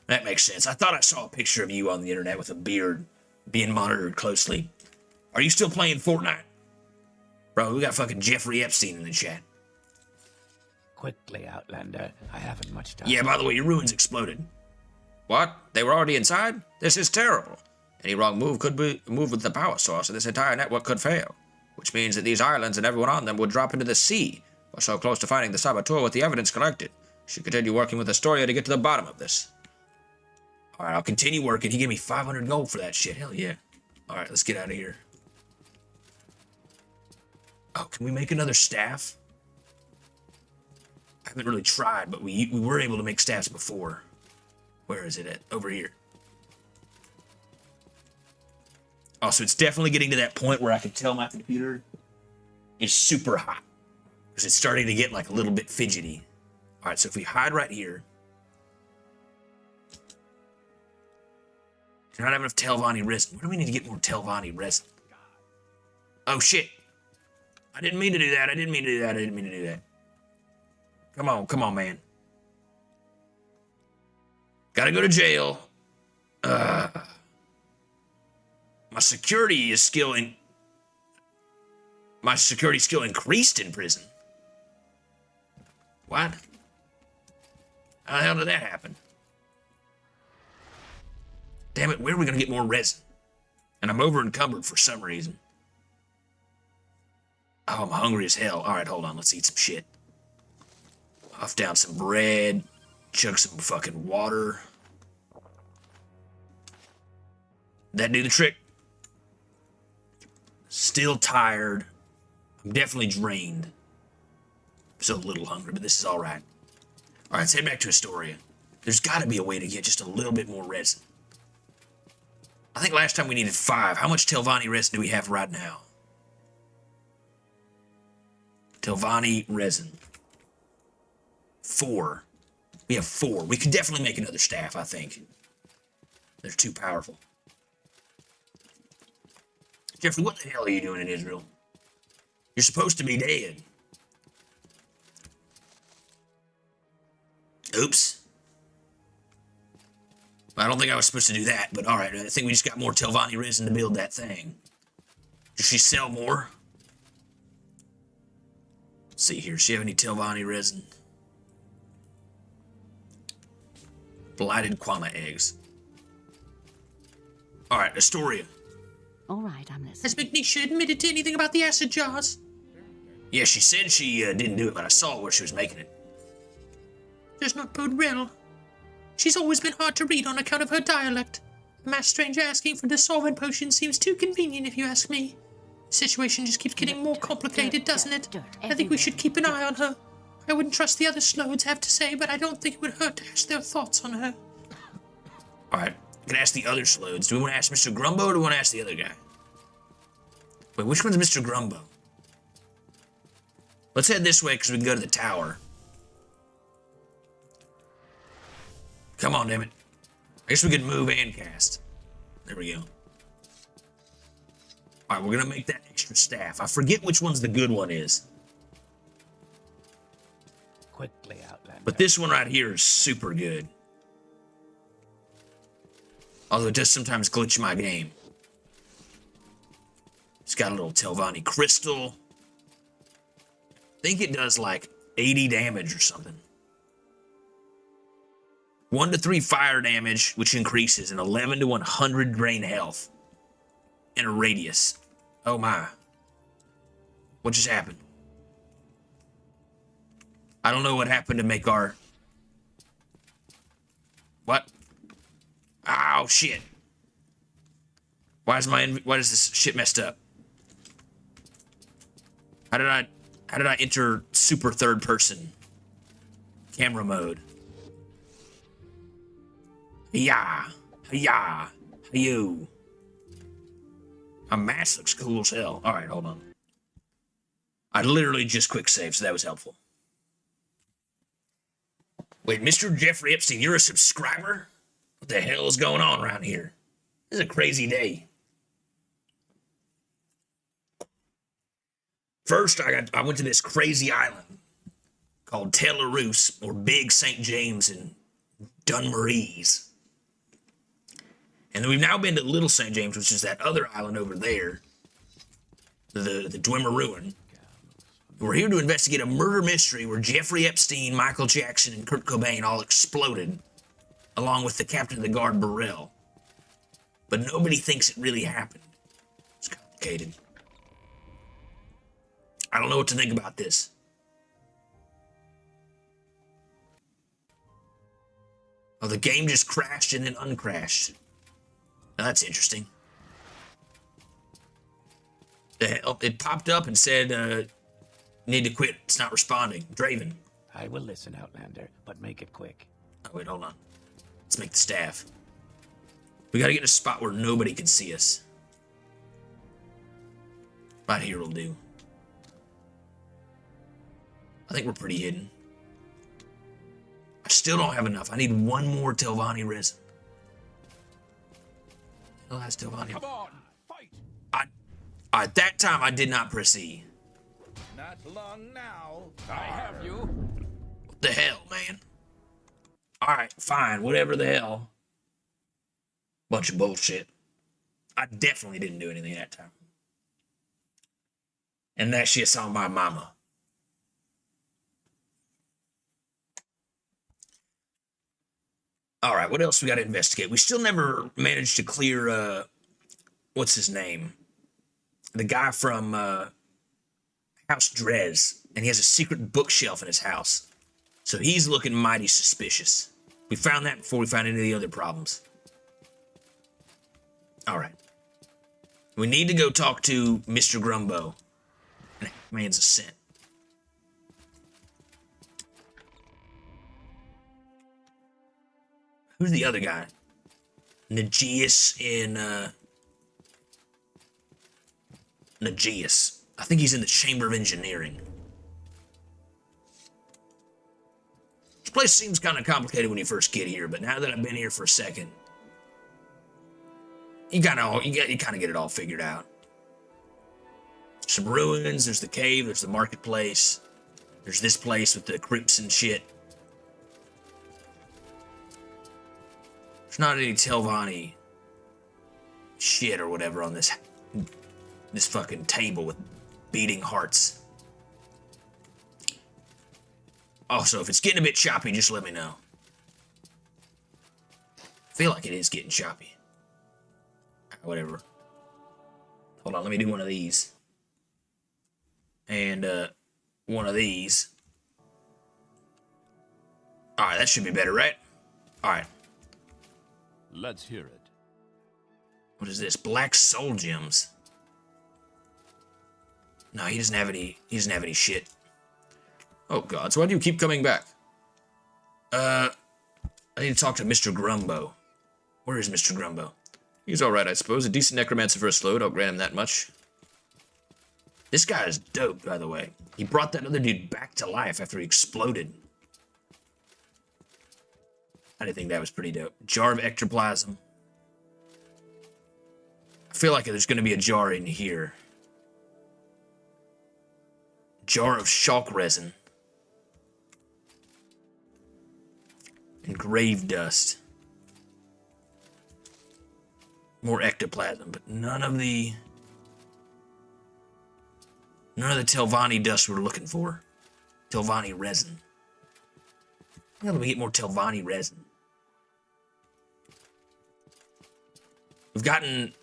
A: That makes sense. I thought I saw a picture of you on the internet with a beard being monitored closely. Are you still playing Fortnite? Bro, we got fucking Jeffrey Epstein in the chat.
D: Quickly, Outlander. I haven't much time.
A: Yeah, by the way, your ruins exploded.
B: What? They were already inside? This is terrible. Any wrong move could be moved with the power source, and this entire network could fail. Which means that these islands and everyone on them would drop into the sea. We're so close to finding the saboteur with the evidence collected. Should continue working with Astoria to get to the bottom of this.
A: Alright, I'll continue working. He gave me 500 gold for that shit. Hell yeah. Alright, let's get out of here. Oh, can we make another staff? I haven't really tried, but we were able to make staffs before. Where is it at? Over here. Oh, so it's definitely getting to that point where I can tell my computer is super hot. Because it's starting to get like a little bit fidgety. Alright, so if we hide right here. Do not have enough Telvanni resin. Where do we need to get more Telvanni resin? Oh shit. I didn't mean to do that. I didn't mean to do that. I didn't mean to do that. Come on, man. Gotta go to jail. My security skill increased in prison. What? How the hell did that happen? Damn it, where are we going to get more resin? And I'm over encumbered for some reason. Oh, I'm hungry as hell. All right, hold on. Let's eat some shit. Huff down some bread. Chug some fucking water. That do the trick? Still tired. I'm definitely drained. So a little hungry, but this is all right. All right, let's head back to Astoria. There's got to be a way to get just a little bit more resin. I think last time we needed 5. How much Telvanni resin do we have right now? Telvanni resin. 4. We have 4. We could definitely make another staff, I think. They're too powerful. Jeffrey, what the hell are you doing in Israel? You're supposed to be dead. Oops. I don't think I was supposed to do that, but alright, I think we just got more Telvanni resin to build that thing. Does she sell more? Let's see here, does she have any Telvanni resin? Blighted kwama eggs. Alright, Astoria.
H: All right, I'm listening.
I: Has McNisha admitted to anything about the acid jars?
A: Yeah, she said she didn't do it, but I saw where she was making it.
I: Does not bode well. She's always been hard to read on account of her dialect. A masked stranger asking for the solvent potion seems too convenient, if you ask me. The situation just keeps getting more complicated, doesn't it? I think we should keep an eye on her. I wouldn't trust the other Sloads have to say, but I don't think it would hurt to ask their thoughts on her.
A: Alright, I'm gonna ask the other Sloads. Do we want to ask Mr. Grumbo or do we want to ask the other guy? Wait, which one's Mr. Grumbo? Let's head this way because we can go to the tower. Come on, damn it. I guess we could move and cast. There we go. Alright, we're gonna make that extra staff. I forget which one's the good one is.
D: Quickly, Outlander.
A: But this one right here is super good. Although it does sometimes glitch my game. It's got a little Telvanni crystal. I think it does like 80 damage or something. 1 to 3 fire damage, which increases, and 11 to 100 drain health in a radius. Oh my. What just happened? I don't know what happened to make our... What? Oh, shit. Why is this shit messed up? How did I enter super third person camera mode? Yeah, yeah, you. My mask looks cool as hell. All right, hold on. I literally just quick saved, so that was helpful. Wait, Mr. Jeffrey Epstein, you're a subscriber? What the hell is going on around here? This is a crazy day. First, I went to this crazy island called Tel Eurus, or Big St. James in Dunmarise. And then we've now been to Little St. James, which is that other island over there, the Dwemer Ruin. We're here to investigate a murder mystery where Jeffrey Epstein, Michael Jackson, and Kurt Cobain all exploded, along with the captain of the guard, Burrell. But nobody thinks it really happened. It's complicated. I don't know what to think about this. Oh, the game just crashed and then uncrashed. Now that's interesting. The hell? It popped up and said, need to quit. It's not responding. Draven.
D: I will listen, Outlander, but make it quick.
A: Oh, wait, hold on. Let's make the staff. We gotta get in a spot where nobody can see us. Right here will do. I think we're pretty hidden. I still don't have enough. I need 1 more Telvanni resin. Hell has Telvanni.
F: Come on, fight!
A: At that time, I did not press E.
G: Not long now.
K: I have you.
A: What the hell, man? Alright, fine. Whatever the hell. Bunch of bullshit. I definitely didn't do anything that time. And that shit's on my mama. All right, what else we got to investigate? We still never managed to clear, what's his name? The guy from House Drez, and he has a secret bookshelf in his house. So he's looking mighty suspicious. We found that before we found any of the other problems. All right. We need to go talk to Mr. Grumbo. And man's a scent. Who's the other guy? Nagius in, Nagius. I think he's in the Chamber of Engineering. This place seems kind of complicated when you first get here, but now that I've been here for a second, you kind of get it all figured out. Some ruins, there's the cave, there's the marketplace, there's this place with the crypts and shit. There's not any Telvanni shit or whatever on this fucking table with beating hearts. Also, if it's getting a bit choppy, just let me know. I feel like it is getting choppy. Whatever. Hold on, let me do one of these. And, one of these. Alright, that should be better, right? Alright.
F: Let's hear it.
A: What is this? Black soul gems. No, he doesn't have any shit.
B: Oh god, so why do you keep coming back?
A: I need to talk to Mr. Grumbo. Where is Mr. Grumbo?
B: He's alright, I suppose. A decent necromancer for a Sload, I'll grant him that much.
A: This guy is dope, by the way. He brought that other dude back to life after he exploded. I didn't think that was pretty dope. Jar of ectoplasm. I feel like there's going to be a jar in here. Jar of chalk resin. And grave dust. More ectoplasm, but none of the Telvanni dust we're looking for. Telvanni resin. How do we get more Telvanni resin? We've gotten,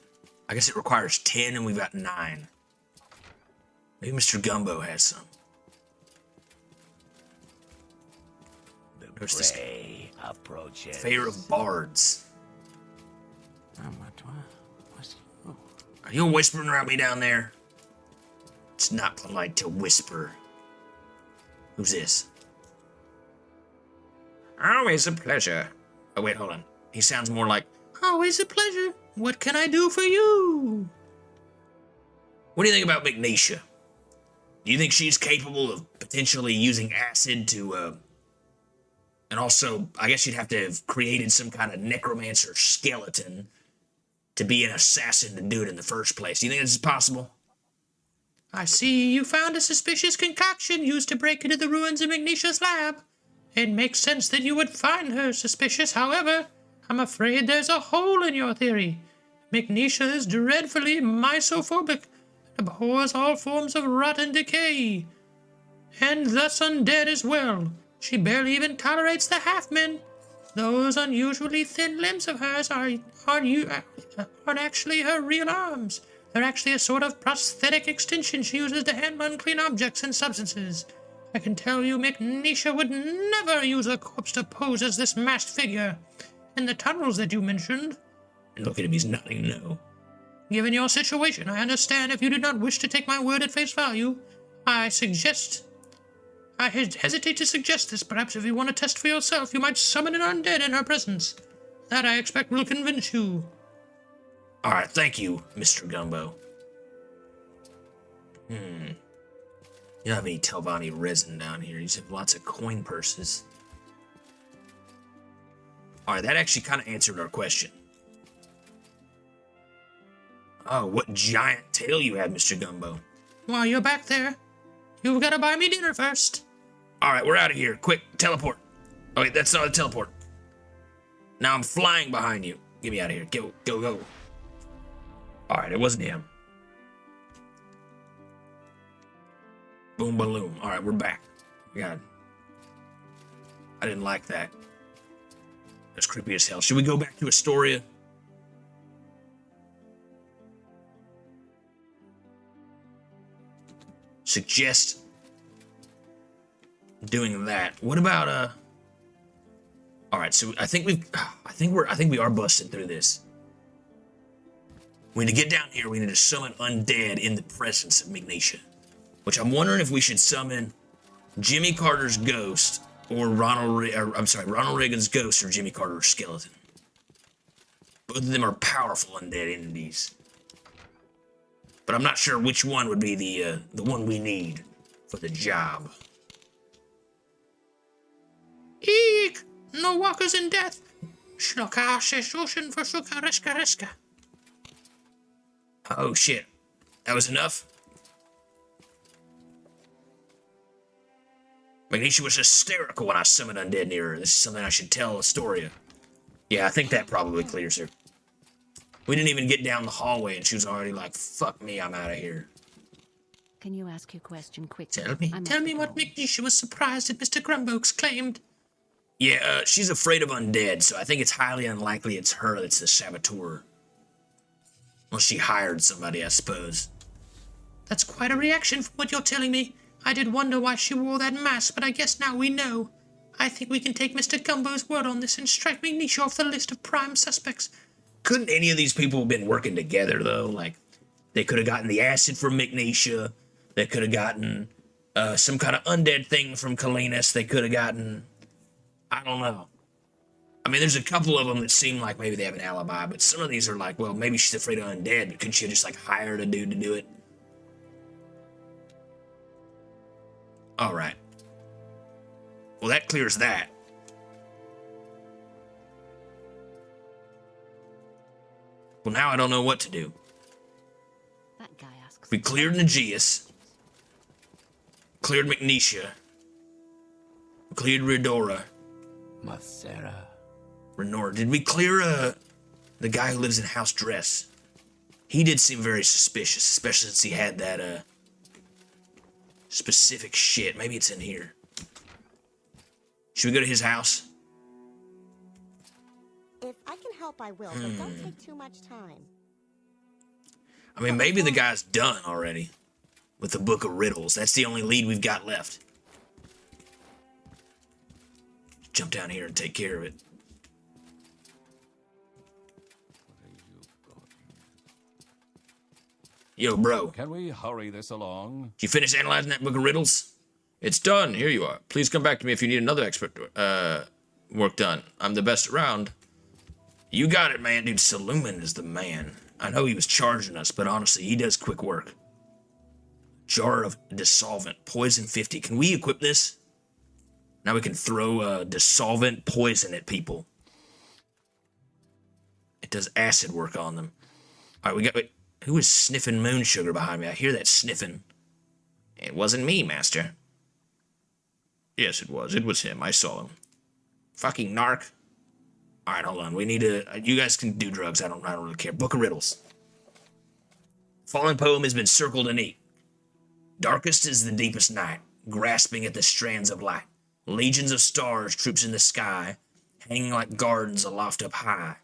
A: I guess it requires 10 and we've got 9. Maybe Mr. Gumbo has some.
D: The prey approaches.
A: Fair of Bards. Are you whispering around me down there? It's not polite to whisper. Who's this?
B: Always a pleasure.
A: Oh, wait, hold on. He sounds more like,
I: always a pleasure. What can I do for you?
A: what do you think about Magnesia? Do you think she's capable of potentially using acid to, and also, I guess you'd have to have created some kind of necromancer skeleton to be an assassin to do it in the first place. Do you think this is possible?
I: I see you found a suspicious concoction used to break into the ruins of Magnesia's lab. It makes sense that you would find her suspicious. However, I'm afraid there's a hole in your theory. Magnesia is dreadfully misophobic and abhors all forms of rot and decay, and thus undead as well. She barely even tolerates the half-men. Those unusually thin limbs of hers aren't actually her real arms. They're actually a sort of prosthetic extension she uses to handle unclean objects and substances. I can tell you Magnesia would never use a corpse to pose as this masked figure. In the tunnels that you mentioned...
A: Look at him, he's nodding no.
I: Given your situation, I understand if you did not wish to take my word at face value. I hesitate to suggest this. Perhaps if you want to test for yourself, you might summon an undead in her presence. That, I expect, will convince you.
A: Alright, thank you, Mr. Gumbo. You don't have any Telvanni resin down here. You just have lots of coin purses. Alright, that actually kind of answered our question. Oh, what giant tail you have, Mr. Gumbo.
I: While you're back there, you've got to buy me dinner first.
A: Alright, we're out of here. Quick, teleport. Oh, wait, that's not a teleport. Now I'm flying behind you. Get me out of here. Go, go, go. Alright, it wasn't him. Boom, balloon. Alright, we're back. God. I didn't like that. That's creepy as hell. Should we go back to Astoria? Suggest doing that. What about all right, so I think we are busting through this. We need to get down here. We need to summon undead in the presence of Magnesia, which I'm wondering if we should summon Jimmy Carter's ghost or Ronald Reagan's ghost or Jimmy Carter's skeleton. Both of them are powerful undead entities, but I'm not sure which one would be the one we need for the job.
I: Eek! No walkers in death. Shloka sheshoshin for shuka reska reska.
A: Oh shit. That was enough? Magnesia was hysterical when I summoned undead near her. This is something I should tell Astoria. Yeah, I think that probably clears her. We didn't even get down the hallway and she was already like, fuck me, I'm out of here.
H: Can you ask your question quickly?
I: Tell me what Magnesia was surprised that Mr. Grumbokes claimed.
A: Yeah, she's afraid of undead, so I think it's highly unlikely it's her that's the saboteur. Well, she hired somebody, I suppose.
I: That's quite a reaction from what you're telling me. I did wonder why she wore that mask, but I guess now we know. I think we can take Mr. Gumbo's word on this and strike Magnesia off the list of prime suspects.
A: Couldn't any of these people have been working together, though? Like, they could have gotten the acid from Magnesia. They could have gotten some kind of undead thing from Kalinas. They could have gotten... I don't know. I mean, there's a couple of them that seem like maybe they have an alibi, but some of these are like, well, maybe she's afraid of undead, but couldn't she have just, like, hired a dude to do it? All right. Well, that clears that. Well, now I don't know what to do.
H: That guy asks.
A: We cleared Nagias. Cleared Magnesia. Cleared Redora.
D: Masera.
A: Renora. Did we clear the guy who lives in House Dress? He did seem very suspicious, especially since he had that specific shit. Maybe it's in here. Should we go to his house?
L: If I can help, I will, but don't take too much time.
A: I mean, maybe the guy's done already with the Book of Riddles. That's the only lead we've got left. Jump down here and take care of it. Yo, bro.
F: Can we hurry this along?
A: Did you finish analyzing that Book of Riddles?
B: It's done. Here you are. Please come back to me if you need another expert work done. I'm the best around.
A: You got it, man. Dude, Saluman is the man. I know he was charging us, but honestly, he does quick work. Jar of dissolvent. Poison 50. Can we equip this? Now we can throw dissolvent poison at people. It does acid work on them. All right, we got... Wait, who is sniffing moon sugar behind me? I hear that sniffing.
C: It wasn't me, Master.
B: Yes, it was. It was him. I saw him.
C: Fucking narc.
A: All right, hold on. We need to... You guys can do drugs. I don't really care. Book of Riddles. Fallen poem has been circled and neat. Darkest is the deepest night, grasping at the strands of light. Legions of stars, troops in the sky, hanging like gardens aloft up high.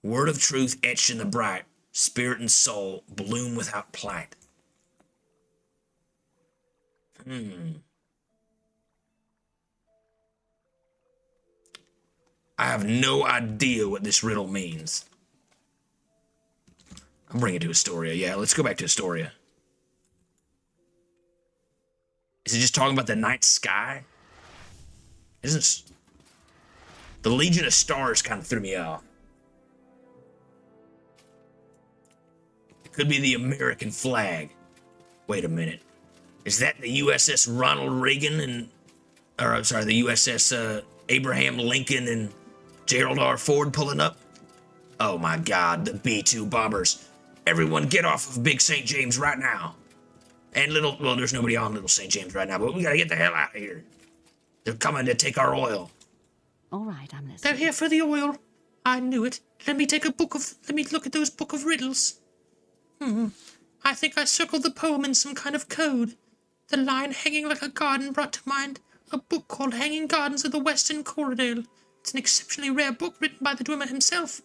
A: Word of truth etched in the bright, spirit and soul bloom without plight. I have no idea what this riddle means. I'll bring it to Astoria. Yeah, let's go back to Astoria. Is it just talking about the night sky? Isn't the Legion of Stars kind of threw me off? It could be the American flag. Wait a minute. Is that the USS Ronald Reagan the USS Abraham Lincoln and Gerald R. Ford pulling up? Oh my God, the B-2 bombers. Everyone get off of Big St. James right now. And there's nobody on Little St. James right now, but we gotta get the hell out of here. They're coming to take our oil.
H: All right, I'm listening.
I: They're here for the oil. I knew it. Let me look at those book of riddles. I think I circled the poem in some kind of code. The line hanging like a garden brought to mind a book called Hanging Gardens of the Western Corridor. It's an exceptionally rare book written by the Dwemer himself.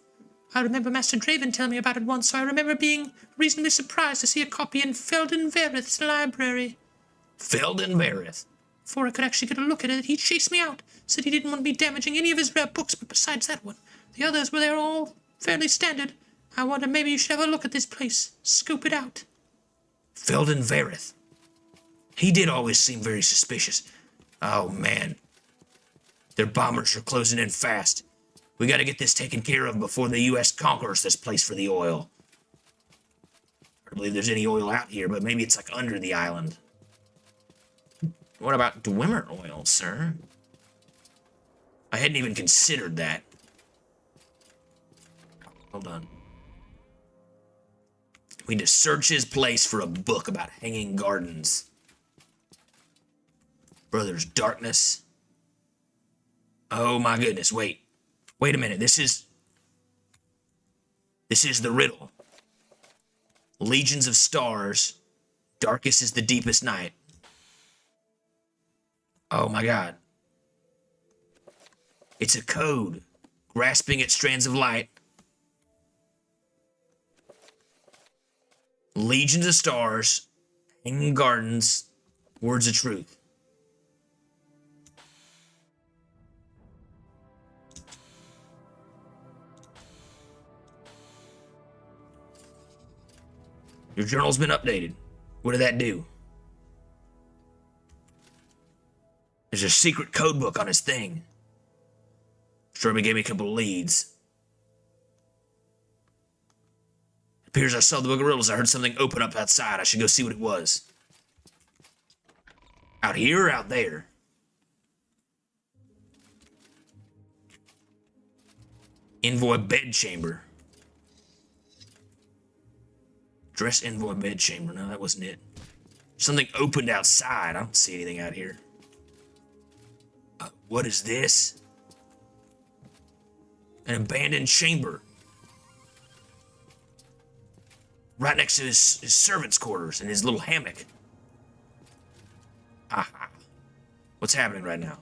I: I remember Master Draven telling me about it once, so I remember being reasonably surprised to see a copy in Felden Verith's library.
A: Felden Verith?
I: Before I could actually get a look at it, he chased me out. Said he didn't want me damaging any of his rare books, but besides that one, the others were there all fairly standard. I wonder maybe you should have a look at this place. Scope it out.
A: Felden Verith. He did always seem very suspicious. Oh, man. Their bombers are closing in fast. We gotta get this taken care of before the U.S. conquers this place for the oil. I don't believe there's any oil out here, but maybe it's like under the island.
C: What about Dwemer oil, sir?
A: I hadn't even considered that. Hold on. We need to search his place for a book about hanging gardens. Brothers Darkness. Oh my goodness, wait. Wait a minute, this is the riddle. Legions of stars. Darkest is the deepest night. Oh my god. It's a code. Grasping at strands of light. Legions of stars. Hanging gardens. Words of truth. Your journal's been updated. What did that do? There's a secret code book on his thing. Sherman gave me a couple of leads. It appears I saw the book of riddles. I heard something open up outside. I should go see what it was. Out here or out there? Envoy bedchamber. Dress envoy bedchamber. No, that wasn't it. Something opened outside. I don't see anything out here. What is this? An abandoned chamber. Right next to his servant's quarters and his little hammock. Aha. What's happening right now?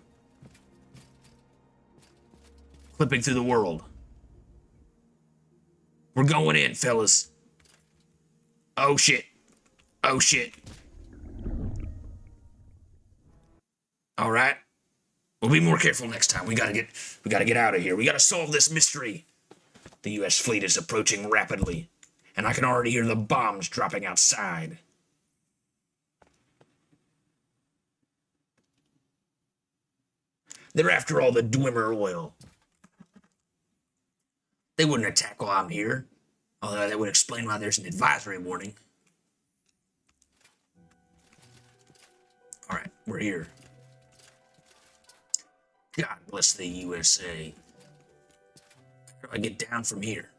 A: Flipping through the world. We're going in, fellas. Oh shit. Oh shit. All right. We'll be more careful next time. We gotta get out of here. We gotta solve this mystery. The U.S. fleet is approaching rapidly, and I can already hear the bombs dropping outside. They're after all the Dwemer oil. They wouldn't attack while I'm here. Although that would explain why there's an advisory warning. Alright, we're here. God bless the USA. How do I get down from here?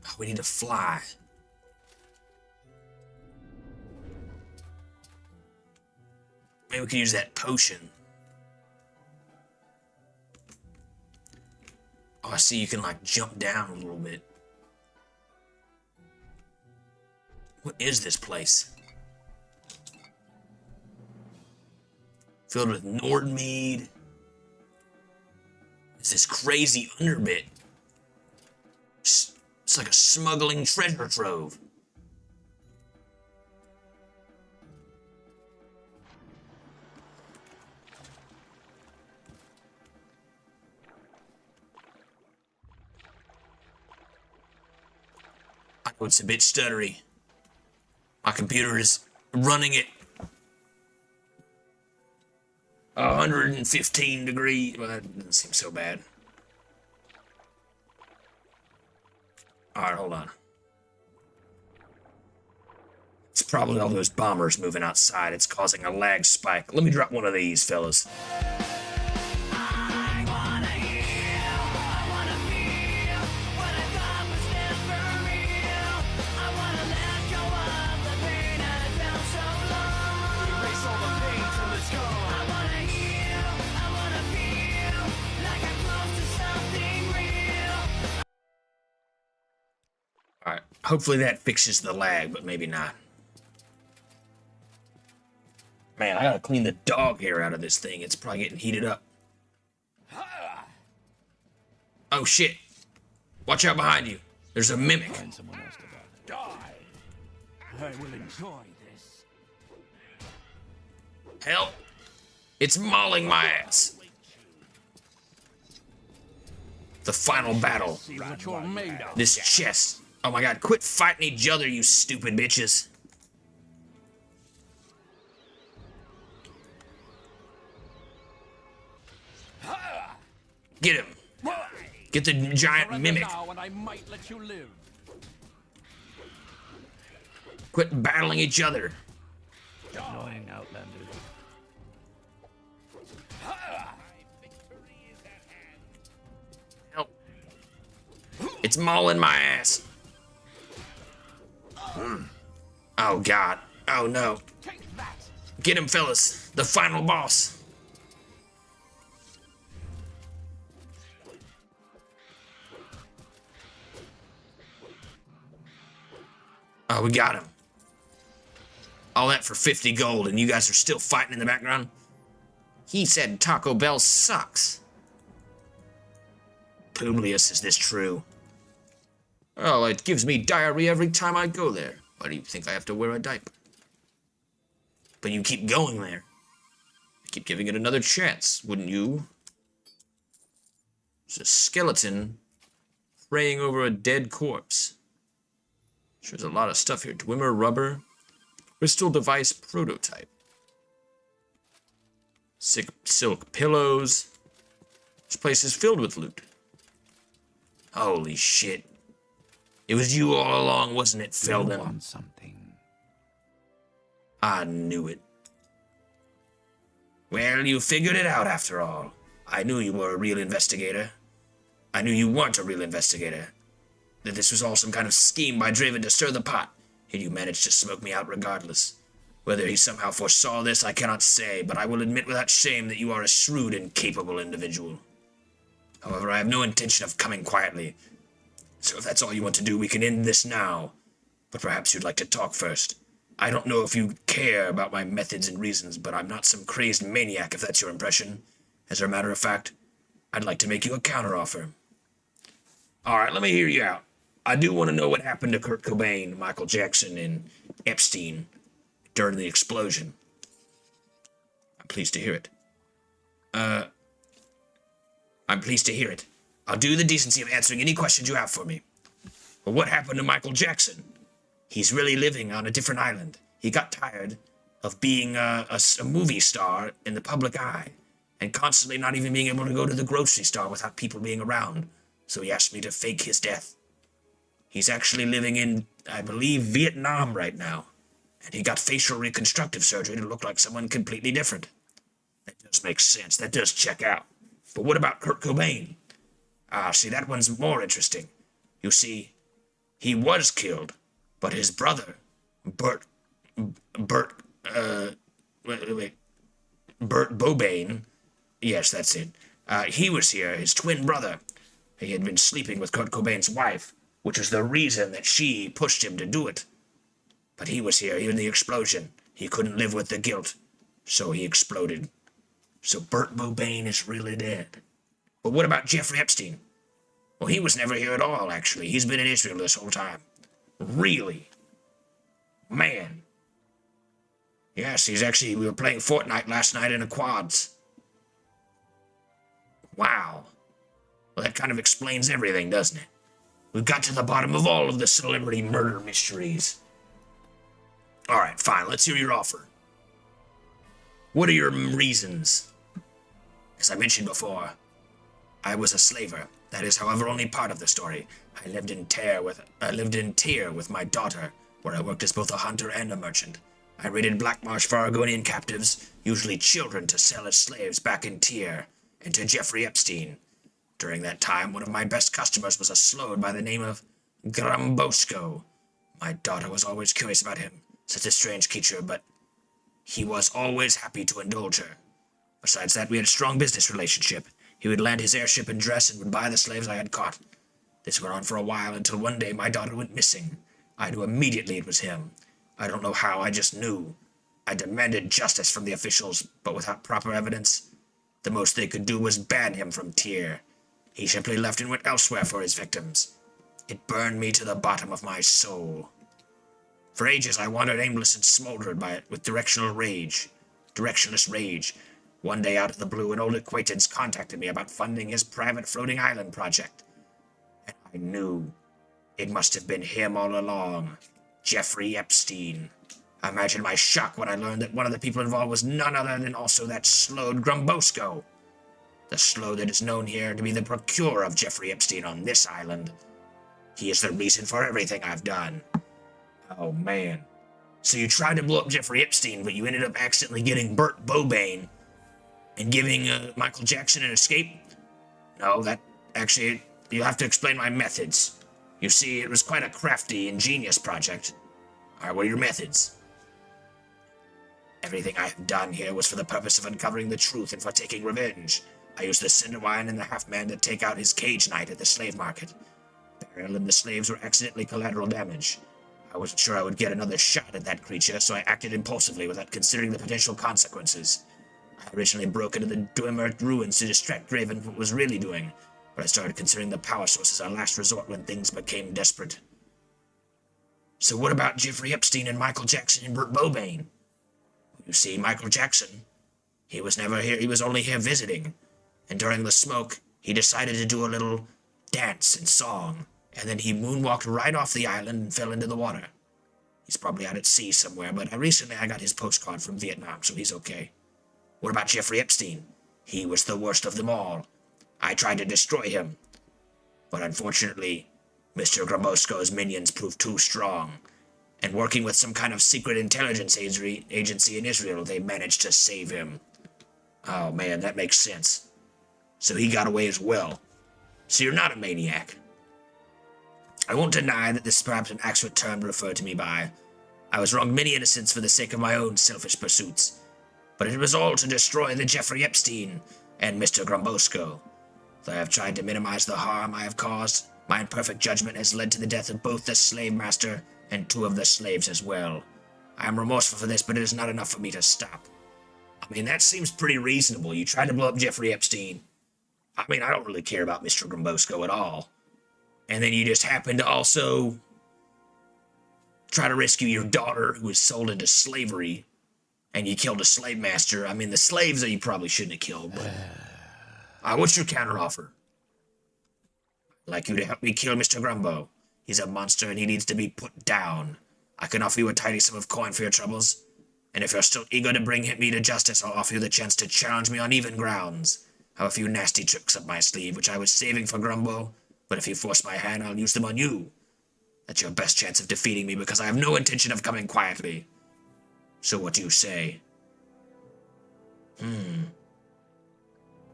A: Oh, we need to fly. Maybe we could use that potion. Oh, I see you can like jump down a little bit. What is this place? Filled with Nordmead. It's this crazy underbit. It's like a smuggling treasure trove. I know it's a bit stuttery. My computer is running at 115 degrees. Well, that doesn't seem so bad. Alright, hold on. It's probably all those bombers moving outside. It's causing a lag spike. Let me drop one of these, fellas. Alright, hopefully that fixes the lag, but maybe not. Man, I gotta clean the dog hair out of this thing. It's probably getting heated up. Oh shit. Watch out behind you. There's a mimic.
F: Find someone else to bother.
K: Die! I will enjoy this.
A: Help. It's mauling my ass. The final battle.
K: See what you're made of.
A: This chest. Oh my god, quit fighting each other, you stupid bitches. Get him. Get the giant mimic.
K: Now and I might let you live.
A: Quit battling each other.
F: Annoying outlanders.
A: Help. It's mauling my ass. Oh god. Oh no. Get him, fellas. The final boss. Oh, we got him. All that for 50 gold, and you guys are still fighting in the background?
C: He said Taco Bell sucks.
A: Publius, is this true?
C: Oh, it gives me diarrhea every time I go there. Why do you think I have to wear a diaper?
A: But you keep going there.
C: I keep giving it another chance, wouldn't you? There's a skeleton praying over a dead corpse. Sure, there's a lot of stuff here. Dwemer rubber, crystal device prototype, silk pillows. This place is filled with loot.
A: Holy shit. It was you all along, wasn't it, Feldon?
D: You want something.
A: I knew it. Well, you figured it out after all. I knew you were a real investigator. I knew you weren't a real investigator. That this was all some kind of scheme by Draven to stir the pot, and you managed to smoke me out regardless. Whether he somehow foresaw this, I cannot say, but I will admit without shame that you are a shrewd and capable individual. However, I have no intention of coming quietly, so if that's all you want to do, we can end this now. But perhaps you'd like to talk first. I don't know if you care about my methods and reasons, but I'm not some crazed maniac if that's your impression. As a matter of fact, I'd like to make you a counteroffer. Alright, let me hear you out. I do want to know what happened to Kurt Cobain, Michael Jackson, and Epstein during the explosion.
C: I'm pleased to hear it.
A: I'm pleased to hear it. I'll do the decency of answering any questions you have for me. But what happened to Michael Jackson? He's really living on a different island. He got tired of being a movie star in the public eye and constantly not even being able to go to the grocery store without people being around. So he asked me to fake his death. He's actually living in, I believe, Vietnam right now. And he got facial reconstructive surgery to look like someone completely different. That does make sense. That does check out. But what about Kurt Cobain? See, that one's more interesting. You see, he was killed, but his brother, Bert Bobain, yes, that's it. He was here, his twin brother. He had been sleeping with Kurt Cobain's wife, which was the reason that she pushed him to do it. But he was here in the explosion. He couldn't live with the guilt, so he exploded. So Bert Bobain is really dead. But what about Jeffrey Epstein? Well, he was never here at all, actually. He's been in Israel this whole time. Really? Man. Yes, we were playing Fortnite last night in a quads. Wow. Well, that kind of explains everything, doesn't it? We've got to the bottom of all of the celebrity murder mysteries. Alright, fine, let's hear your offer. What are your reasons? As I mentioned before, I was a slaver. That is, however, only part of the story. I lived in Tyr with my daughter, where I worked as both a hunter and a merchant. I raided Black Marsh for Argonian captives, usually children, to sell as slaves back in Tyr, and to Jeffrey Epstein. During that time, one of my best customers was a Sload by the name of Grambosco. My daughter was always curious about him, such a strange creature, but he was always happy to indulge her. Besides that, we had a strong business relationship. He would land his airship and dress and would buy the slaves I had caught. This went on for a while until one day my daughter went missing. I knew immediately it was him. I don't know how, I just knew. I demanded justice from the officials, but without proper evidence, the most they could do was ban him from Tyr. He simply left and went elsewhere for his victims. It burned me to the bottom of my soul. For ages I wandered aimless and smoldered by it with directionless rage. One day out of the blue, an old acquaintance contacted me about funding his private floating island project. And I knew it must have been him all along, Jeffrey Epstein. Imagine my shock when I learned that one of the people involved was none other than also that Sload Grumbosco. The Sload that is known here to be the procurer of Jeffrey Epstein on this island. He is the reason for everything I've done. Oh, man. So you tried to blow up Jeffrey Epstein, but you ended up accidentally getting Burt Bobane and giving Michael Jackson an escape? No, that actually, you'll have to explain my methods. You see, it was quite a crafty, ingenious project. Alright, what are your methods? Everything I have done here was for the purpose of uncovering the truth and for taking revenge. I used the Cinderwine and the Half-Man to take out his cage knight at the slave market. Beryl and the slaves were accidentally collateral damage. I wasn't sure I would get another shot at that creature, so I acted impulsively without considering the potential consequences. I originally broke into the Dwimmer ruins to distract Raven from what was really doing, but I started considering the power source as our last resort when things became desperate. So what about Jeffrey Epstein and Michael Jackson and Burt Bobane? You see, Michael Jackson, he was never here, he was only here visiting, and during the smoke, he decided to do a little dance and song, and then he moonwalked right off the island and fell into the water. He's probably out at sea somewhere, but recently I got his postcard from Vietnam, so he's okay. What about Jeffrey Epstein? He was the worst of them all. I tried to destroy him, but unfortunately, Mr. Grombosko's minions proved too strong, and working with some kind of secret intelligence agency in Israel, they managed to save him. Oh man, that makes sense. So he got away as well. So you're not a maniac. I won't deny that this is perhaps an accurate term to refer to me by. I was wronged many innocents for the sake of my own selfish pursuits, but it was all to destroy the Jeffrey Epstein and Mr. Grombosko. Though I have tried to minimize the harm I have caused, my imperfect judgment has led to the death of both the slave master and 2 of the slaves as well. I am remorseful for this, but it is not enough for me to stop. I mean, that seems pretty reasonable. You tried to blow up Jeffrey Epstein. I mean, I don't really care about Mr. Grombosko at all. And then you just happen to also try to rescue your daughter who was sold into slavery, and you killed a slave master. I mean, the slaves that you probably shouldn't have killed, but... what's your counteroffer? I'd like you to help me kill Mr. Grumbo. He's a monster and he needs to be put down. I can offer you a tidy sum of coin for your troubles. And if you're still eager to bring me to justice, I'll offer you the chance to challenge me on even grounds. I have a few nasty tricks up my sleeve, which I was saving for Grumbo. But if you force my hand, I'll use them on you. That's your best chance of defeating me because I have no intention of coming quietly. So what do you say?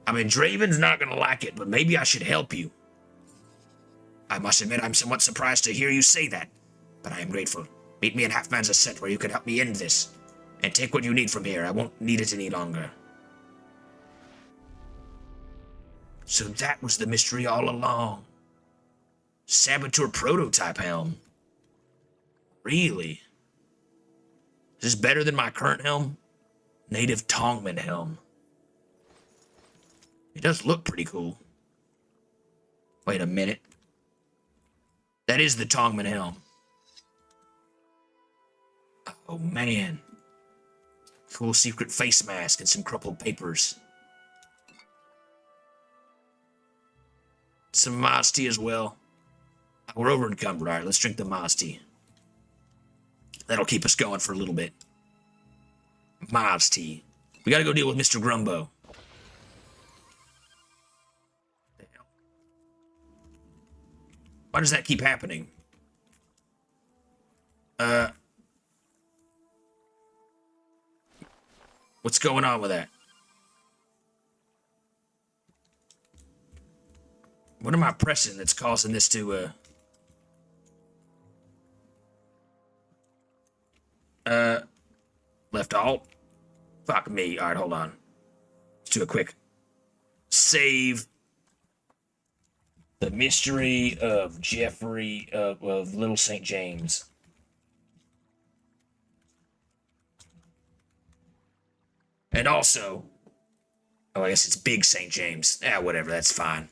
A: I mean, Draven's not gonna like it, but maybe I should help you. I must admit I'm somewhat surprised to hear you say that, but I am grateful. Meet me in Half-Man's Ascent where you can help me end this. And take what you need from here. I won't need it any longer. So that was the mystery all along. Saboteur prototype helm. Really? Is this better than my current helm? Native Tongman helm. It does look pretty cool. Wait a minute. That is the Tongman helm. Oh man. Cool secret face mask and some crumpled papers. Some Maz tea as well. We're over encumbered. Alright, let's drink the Maz tea. That'll keep us going for a little bit. Maz tea. We gotta go deal with Mr. Grumbo. Why does that keep happening? What's going on with that? What am I pressing that's causing this to, left alt? Fuck me. Alright, hold on. Let's do a quick save. The mystery of Jeffrey, of Little St. James. And also, oh, I guess it's Big St. James. Whatever, that's fine.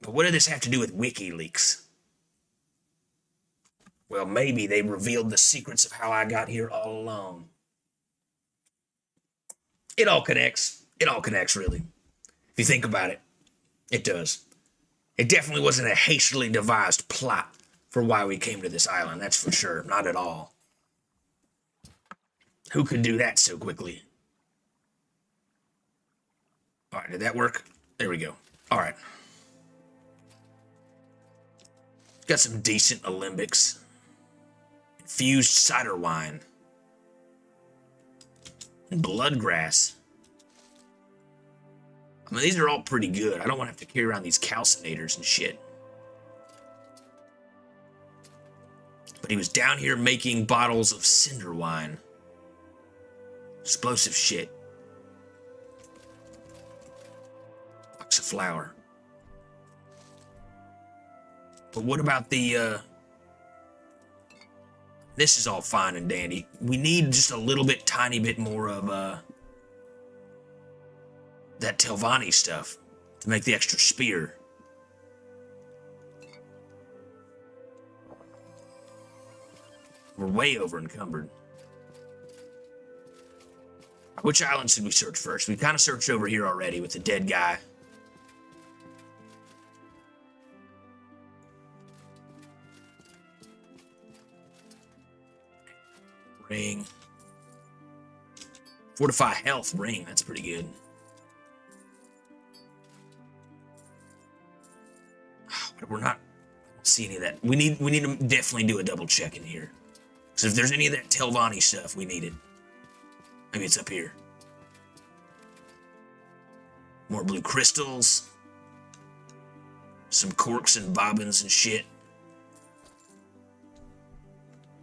A: But what did this have to do with WikiLeaks? Well, maybe they revealed the secrets of how I got here all along. It all connects. It all connects, really. If you think about it, it does. It definitely wasn't a hastily devised plot for why we came to this island, that's for sure. Not at all. Who could do that so quickly? All right, did that work? There we go. All right. Got some decent alembics. Infused cider wine. And bloodgrass. I mean, these are all pretty good. I don't want to have to carry around these calcinators and shit. But he was down here making bottles of cinder wine. Explosive shit. Box of flour. But what about the, this is all fine and dandy. We need just a little bit, tiny bit more of, that Telvanni stuff to make the extra spear. We're way over encumbered. Which island should we search first? We kind of searched over here already with the dead guy. Ring. Fortify health ring. That's pretty good. But we're not. I don't see any of that. We need to definitely do a double check in here. So if there's any of that Telvanni stuff, we need it. Maybe it's up here. More blue crystals. Some corks and bobbins and shit.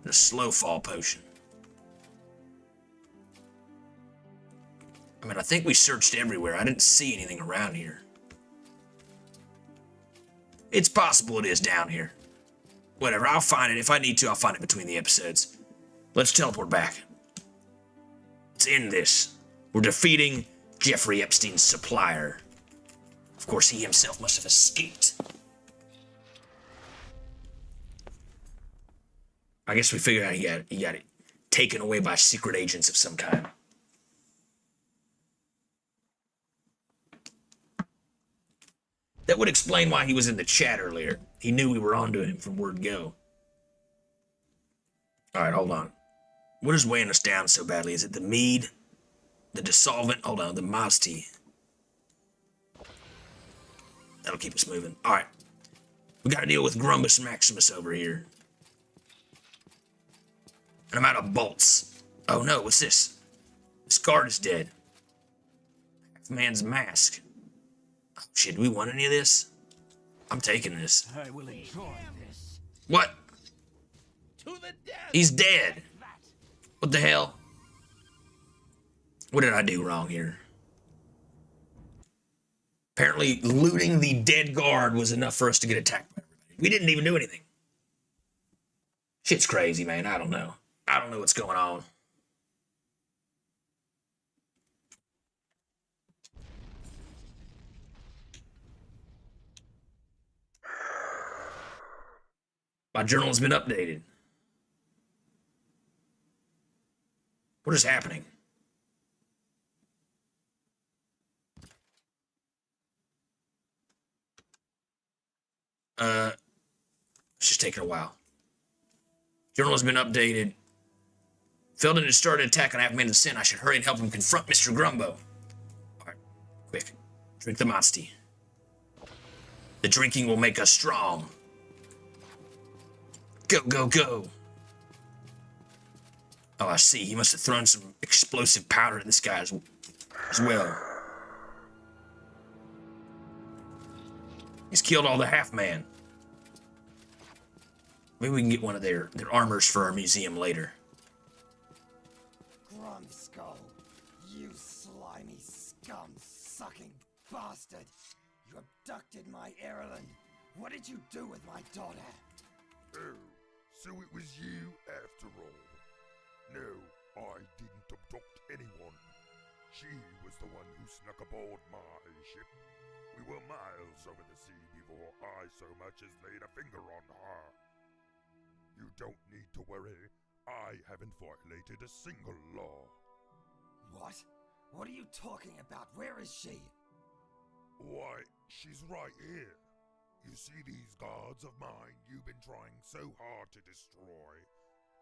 A: And a slow fall potion. I mean, I think we searched everywhere. I didn't see anything around here. It's possible it is down here. Whatever, I'll find it. If I need to, I'll find it between the episodes. Let's teleport back. Let's end this. We're defeating Jeffrey Epstein's supplier. Of course, he himself must have escaped. I guess we figured out he got it taken away by secret agents of some kind. That would explain why he was in the chat earlier. He knew we were onto him from word go. All right, hold on. What is weighing us down so badly? Is it the mead? The dissolvent? Hold on, the modesty. That'll keep us moving. All right. We got to deal with Grumbus Maximus over here. And I'm out of bolts. Oh no, what's this? This guard is dead. Half man's mask. Oh shit, do we want any of this? I'm taking this.
K: I will enjoy this.
A: What? He's dead. What the hell? What did I do wrong here? Apparently, looting the dead guard was enough for us to get attacked by everybody. We didn't even do anything. Shit's crazy, man. I don't know. I don't know what's going on. My journal has been updated. What is happening? It's just taking a while. Journal has been updated. Felden has started an attack on Half-Man of Sin. I should hurry and help him confront Mr. Grumbo. All right, quick. Drink the Masti. The drinking will make us strong. Go, go, go. Oh, I see. He must have thrown some explosive powder at this guy as well. He's killed all the Half-Man. Maybe we can get one of their armors for our museum later.
N: Grumskull, you slimy scum-sucking bastard. You abducted my Erlen. What did you do with my daughter?
O: Oh, so it was you after all. No, I didn't abduct anyone. She was the one who snuck aboard my ship. We were miles over the sea before I so much as laid a finger on her. You don't need to worry. I haven't violated a single law.
N: What? What are you talking about? Where is she?
O: Why, she's right here. You see these guards of mine you've been trying so hard to destroy?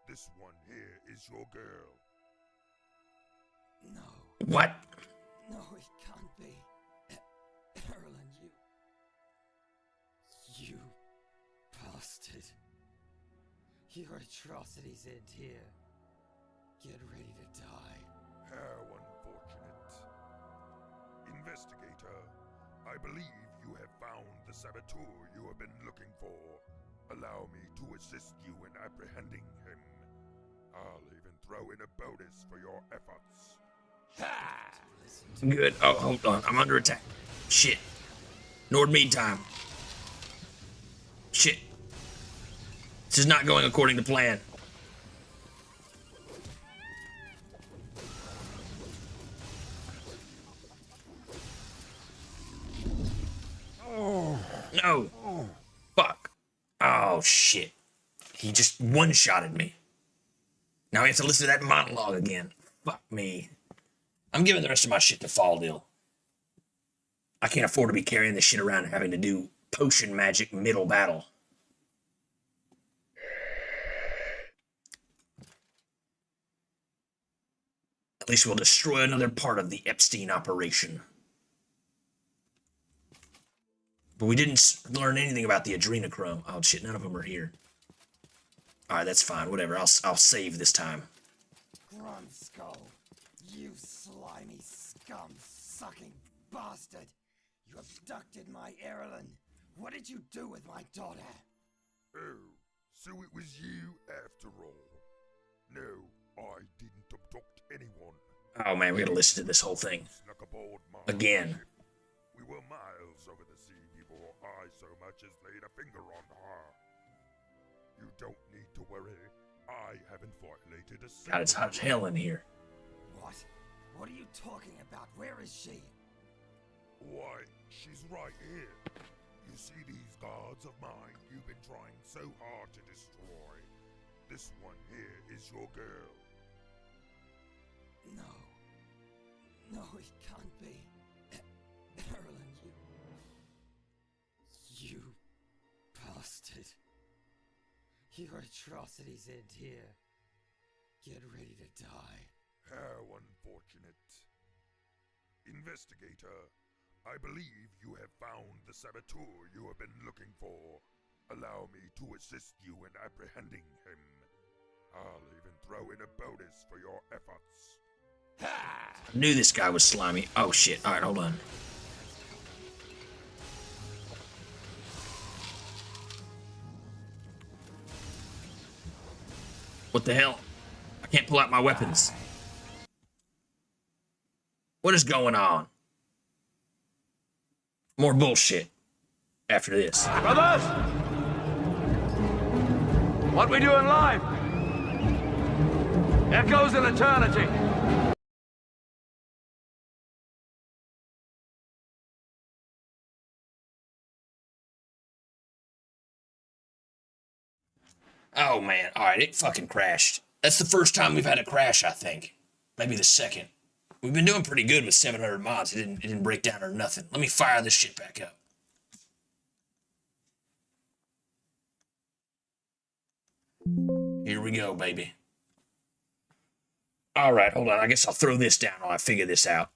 O: This one here is your girl.
N: No.
A: What?
N: No, it can't be. Erlen, you bastard. Your atrocities end here. Get ready to die.
O: How unfortunate. Investigator, I believe you have found the saboteur you have been looking for. Allow me to assist you in apprehending him. I'll even throw in a bonus for your efforts.
A: Ha! Good. Oh, hold on. I'm under attack. Shit. Nordmead time. Shit. This is not going according to plan. No. Fuck. Oh, shit. He just one-shotted me. Now I have to listen to that monologue again. Fuck me. I'm giving the rest of my shit to Faldil. I can't afford to be carrying this shit around and having to do potion magic middle battle. At least we'll destroy another part of the Epstein operation. But we didn't learn anything about the adrenochrome. Oh shit, none of them are here. Alright, that's fine. Whatever. I'll save this time.
N: Grumskull, you slimy scum-sucking bastard! You abducted my Erlen. What did you do with my daughter?
O: Oh, so it was you after all. No, I didn't abduct anyone.
A: Oh man, we gotta listen to this whole thing.
O: Snuck aboard my
A: again.
O: ship. We were miles over the sea before I so much as laid a finger on her. You don't need to worry. I haven't violated a single...
A: God, it's hot as hell in here.
N: What? What are you talking about? Where is she?
O: Why, she's right here. You see these guards of mine you've been trying so hard to destroy? This one here is your girl.
N: No. No, it can't be. Erlen, you bastard. Your atrocities end here. Get ready to die.
O: How unfortunate. Investigator, I believe you have found the saboteur you have been looking for. Allow me to assist you in apprehending him. I'll even throw in a bonus for your efforts.
A: I knew this guy was slimy. Oh shit. Alright, hold on. What the hell? I can't pull out my weapons. What is going on? More bullshit after this.
P: Brothers! What we doing live? Echoes in eternity.
A: Oh man, alright, it fucking crashed. That's the first time we've had a crash, I think. Maybe the second. We've been doing pretty good with 700 mods. It didn't break down or nothing. Let me fire this shit back up. Here we go, baby. Alright, hold on. I guess I'll throw this down while I figure this out.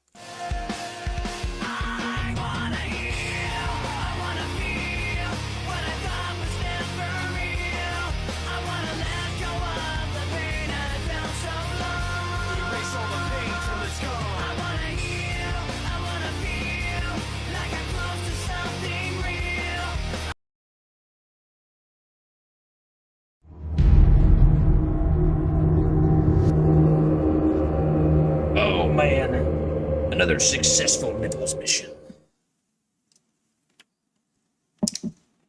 A: Another successful nipples mission.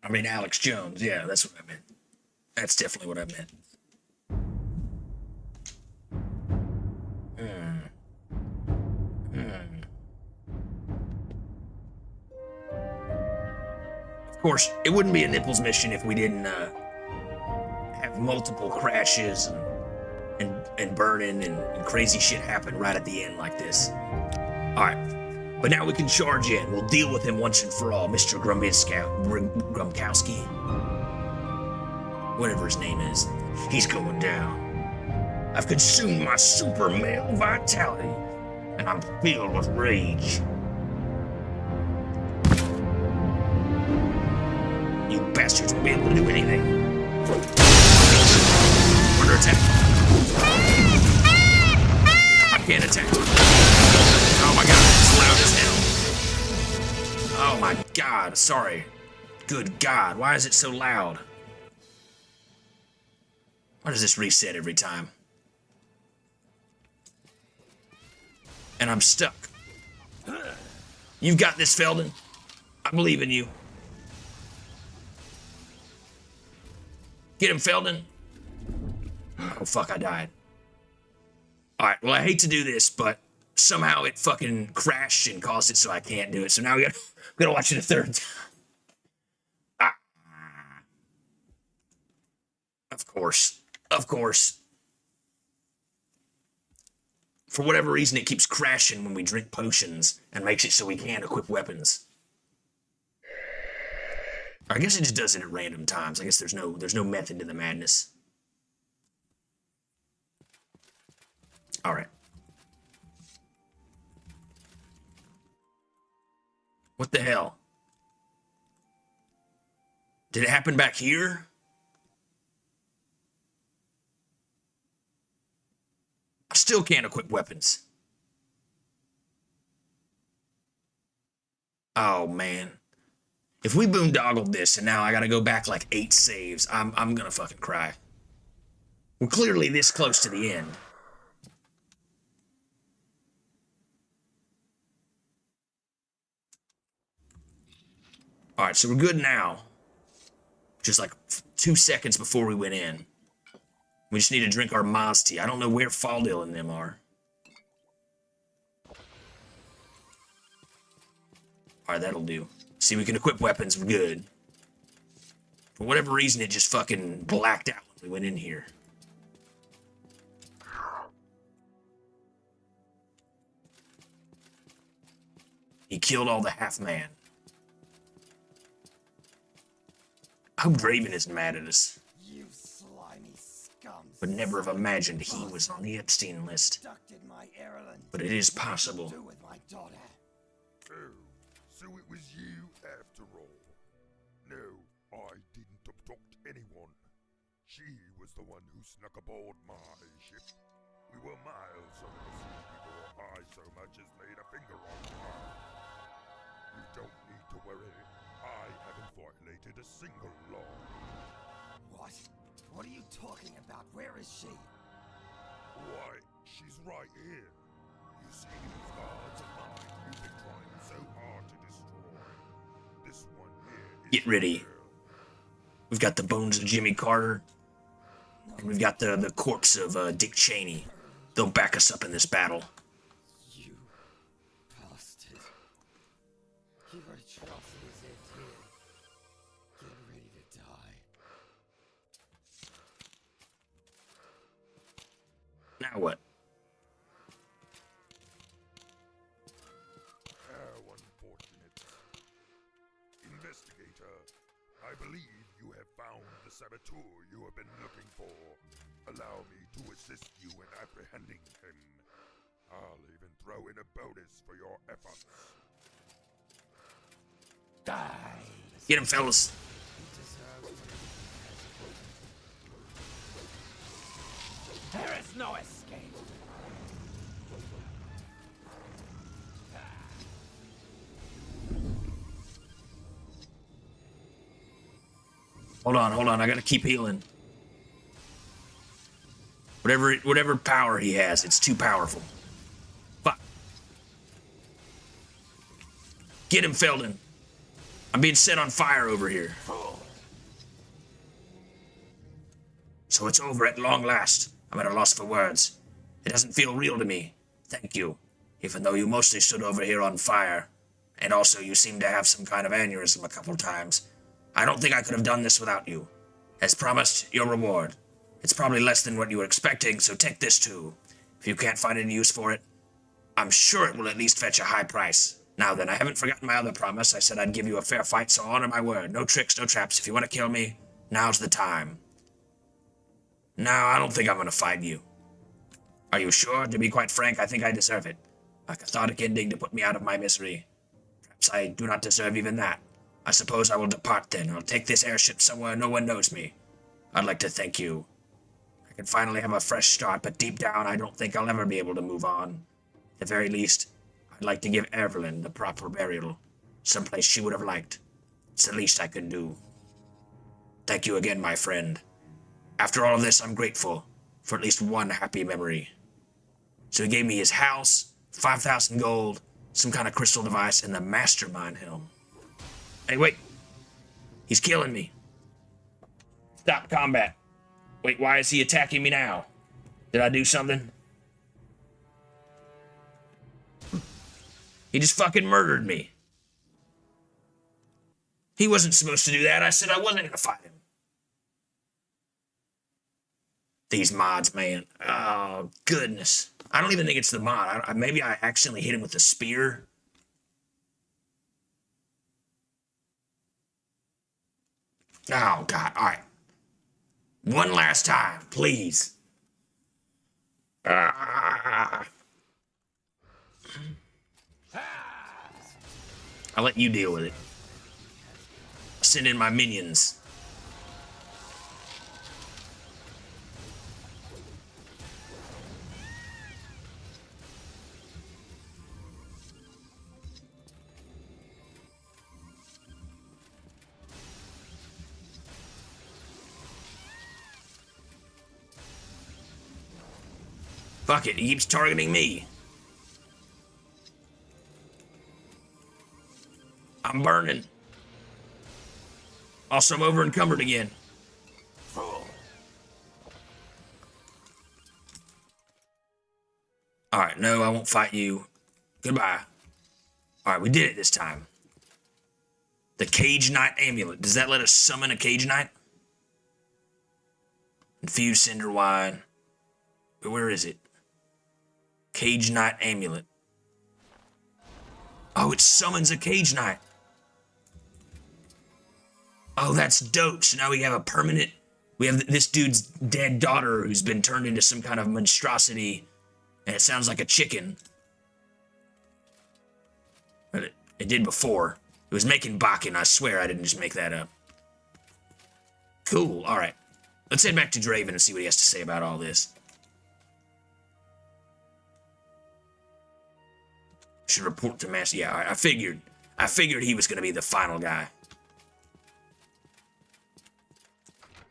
A: I mean, Alex Jones. Yeah, that's what I meant. That's definitely what I meant. Of course, it wouldn't be a nipples mission if we didn't have multiple crashes and burning and crazy shit happen right at the end like this. Alright. But now we can charge in. We'll deal with him once and for all, Mr. Grumkowski. Whatever his name is. He's going down. I've consumed my super male vitality, and I'm filled with rage. You bastards won't be able to do anything. Under attack. I can't attack. Oh my god, it's loud as hell. Oh my god, sorry. Good god, why is it so loud? Why does this reset every time? And I'm stuck. You've got this, Felden. I believe in you. Get him, Felden. Oh fuck, I died. Alright, well I hate to do this, but somehow it fucking crashed and caused it so I can't do it. So now we gotta watch it a third time. Ah. Of course. Of course. For whatever reason, it keeps crashing when we drink potions and makes it so we can't equip weapons. Or I guess it just does it at random times. I guess there's no method to the madness. All right. What the hell? Did it happen back here? I still can't equip weapons. Oh, man. If we boondoggled this and now I gotta go back like 8 saves, I'm gonna fucking cry. We're clearly this close to the end. Alright, so we're good now. Just like 2 seconds before we went in. We just need to drink our Maz tea. I don't know where Faldil and them are. Alright, that'll do. See, we can equip weapons. We're good. For whatever reason, it just fucking blacked out when we went in here. He killed all the half-man. I hope Draven isn't mad at us.
N: You slimy scum.
A: Would never have imagined he was on the Epstein list. But it is possible.
O: Oh, so it was you after all. No, I didn't abduct anyone. She was the one who snuck aboard my ship. We were miles over the sea before I so much as laid a finger on her. You don't need to worry. I haven't violated a single law.
N: What? What are you talking about? Where is she?
O: Why, she's right here. You see these guards of mine you've been trying so hard to destroy. This one here is
A: Get ready. We've got the bones of Jimmy Carter. And we've got the corpse of Dick Cheney. They'll back us up in this battle.
N: You bastard. Your atrocities end here. Get ready to die.
A: Now what?
O: How unfortunate. Investigator, I believe you have found the saboteur you have been looking for. Allow me to assist you in apprehending him. I'll even throw in a bonus for your efforts.
N: Die.
A: Get him, fellas.
N: There is no escape.
A: Hold on. I gotta keep healing. Whatever power he has, it's too powerful. Fuck. Get him, Felden. I'm being set on fire over here. So it's over at long last. I'm at a loss for words. It doesn't feel real to me. Thank you. Even though you mostly stood over here on fire. And also you seem to have some kind of aneurysm a couple times. I don't think I could have done this without you. As promised, your reward. It's probably less than what you were expecting, so take this too. If you can't find any use for it, I'm sure it will at least fetch a high price. Now then, I haven't forgotten my other promise. I said I'd give you a fair fight, so honor my word. No tricks, no traps. If you want to kill me, now's the time. No, I don't think I'm going to fight you. Are you sure? To be quite frank, I think I deserve it. A cathartic ending to put me out of my misery. Perhaps I do not deserve even that. I suppose I will depart then. I'll take this airship somewhere no one knows me. I'd like to thank you. I can finally have a fresh start, but deep down I don't think I'll ever be able to move on. At the very least, I'd like to give Evelyn the proper burial. Someplace she would have liked. It's the least I can do. Thank you again, my friend. After all of this, I'm grateful for at least one happy memory. So he gave me his house, 5,000 gold, some kind of crystal device, and the mastermind helm. Hey, wait. He's killing me. Stop combat. Wait, why is he attacking me now? Did I do something? He just fucking murdered me. He wasn't supposed to do that. I said I wasn't gonna fight him. These mods, man. Oh, goodness. I don't even think it's the mod. Maybe I accidentally hit him with a spear. Oh, God. All right. One last time, please. I'll let you deal with it. Send in my minions. Fuck it, he keeps targeting me. I'm burning. Also, I'm over encumbered again. Alright, no, I won't fight you. Goodbye. Alright, we did it this time. The Cage Knight Amulet. Does that let us summon a Cage Knight? Infused Cinder Wine. Where is it? Cage Knight Amulet. Oh, it summons a Cage Knight. Oh, that's dope. So now we have a permanent... We have this dude's dead daughter who's been turned into some kind of monstrosity. And it sounds like a chicken. But it did before. It was making Bakken. I swear I didn't just make that up. Cool. All right. Let's head back to Draven and see what he has to say about all this. Should report to Master. Yeah, I figured he was going to be the final guy.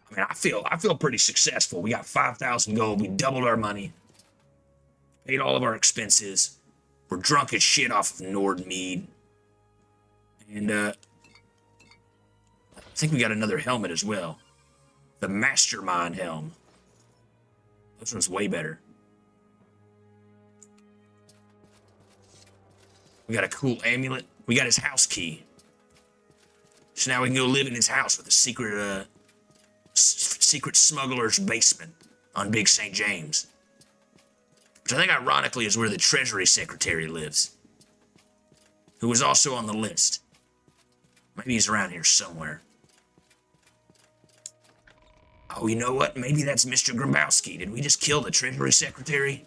A: I mean, I feel pretty successful. We got 5,000 gold. We doubled our money. Paid all of our expenses. We're drunk as shit off of Nord mead. And I think we got another helmet as well. The Mastermind helm. This one's way better. We got a cool amulet. We got his house key. So now we can go live in his house with a secret, secret smuggler's basement on Big St. James. Which I think ironically is where the Treasury Secretary lives. Who was also on the list. Maybe he's around here somewhere. Oh, you know what? Maybe that's Mr. Grabowski. Did we just kill the Treasury Secretary?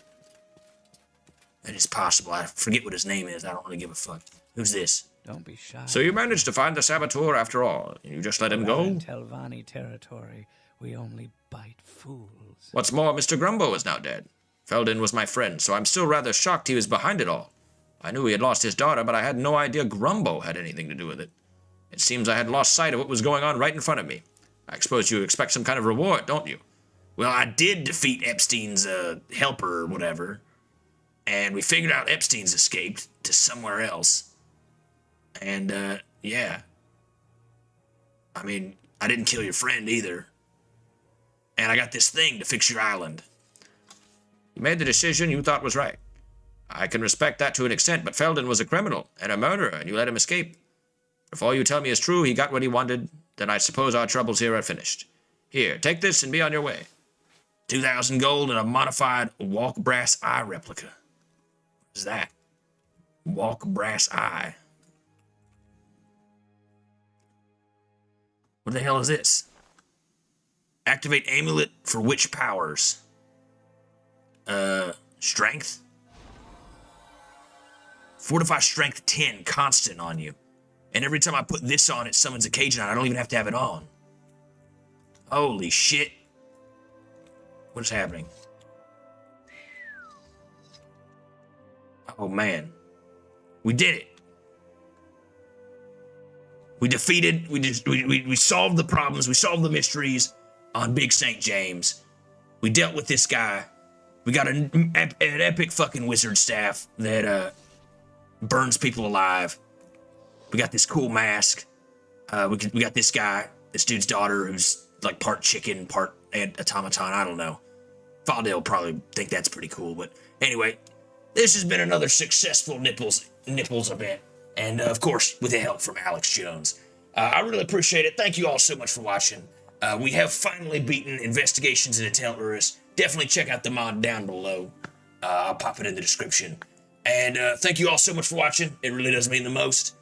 A: That is possible. I forget what his name is. I don't really give a fuck. Who's this?
D: Don't be shy.
B: So you managed to find the saboteur after all. You just let him go?
D: In Telvanni territory, we only bite fools.
B: What's more, Mr. Grumbo is now dead. Feldon was my friend, so I'm still rather shocked he was behind it all. I knew he had lost his daughter, but I had no idea Grumbo had anything to do with it. It seems I had lost sight of what was going on right in front of me. I suppose you expect some kind of reward, don't you?
A: Well, I did defeat Epstein's helper or whatever. And we figured out Epstein's escaped to somewhere else. And, yeah. I mean, I didn't kill your friend either. And I got this thing to fix your island.
B: You made the decision you thought was right. I can respect that to an extent, but Feldon was a criminal and a murderer, and you let him escape. If all you tell me is true, he got what he wanted, then I suppose our troubles here are finished. Here, take this and be on your way.
A: 2,000 gold and a modified walk brass eye replica. What is that? Walk brass eye. What the hell is this? Activate amulet for witch powers. Strength? Fortify strength 10 constant on you. And every time I put this on, it summons a Cajun. I don't even have to have it on. Holy shit. What's happening? Oh man. We did it. We defeated, we solved the problems, we solved the mysteries on Big St. James. We dealt with this guy. We got an epic fucking wizard staff that burns people alive. We got this cool mask. We got this guy, this dude's daughter, who's like part chicken, part automaton, I don't know. Valdale will probably think that's pretty cool, but anyway, this has been another successful Nipples event. And of course, with the help from Alex Jones. I really appreciate it. Thank you all so much for watching. We have finally beaten investigations into Tel Eurus. Definitely check out the mod down below. I'll pop it in the description. And thank you all so much for watching. It really does mean the most.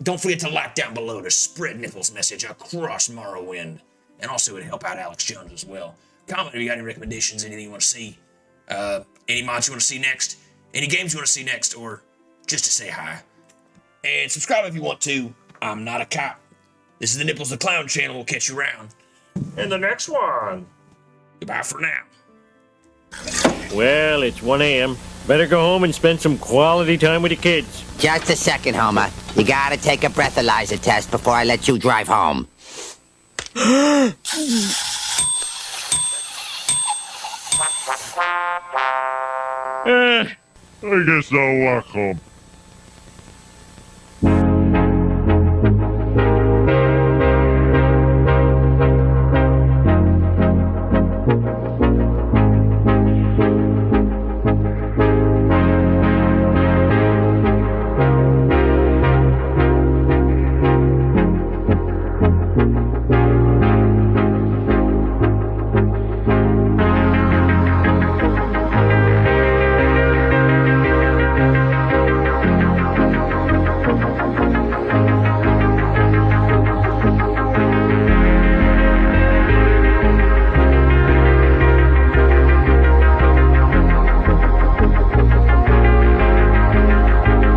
A: Don't forget to like down below to spread Nipples' message across Morrowind. And also it'd help out Alex Jones as well. Comment if you got any recommendations, anything you want to see. Any mods you want to see next. Any games you want to see next, or just to say hi. And subscribe if you want to. I'm not a cop. This is the Nipples the Clown channel. We'll catch you around in the next one. Goodbye for now.
Q: Well, it's 1 a.m. Better go home and spend some quality time with your kids.
R: Just a second, Homer. You gotta take a breathalyzer test before I let you drive home.
O: I guess I'll walk home.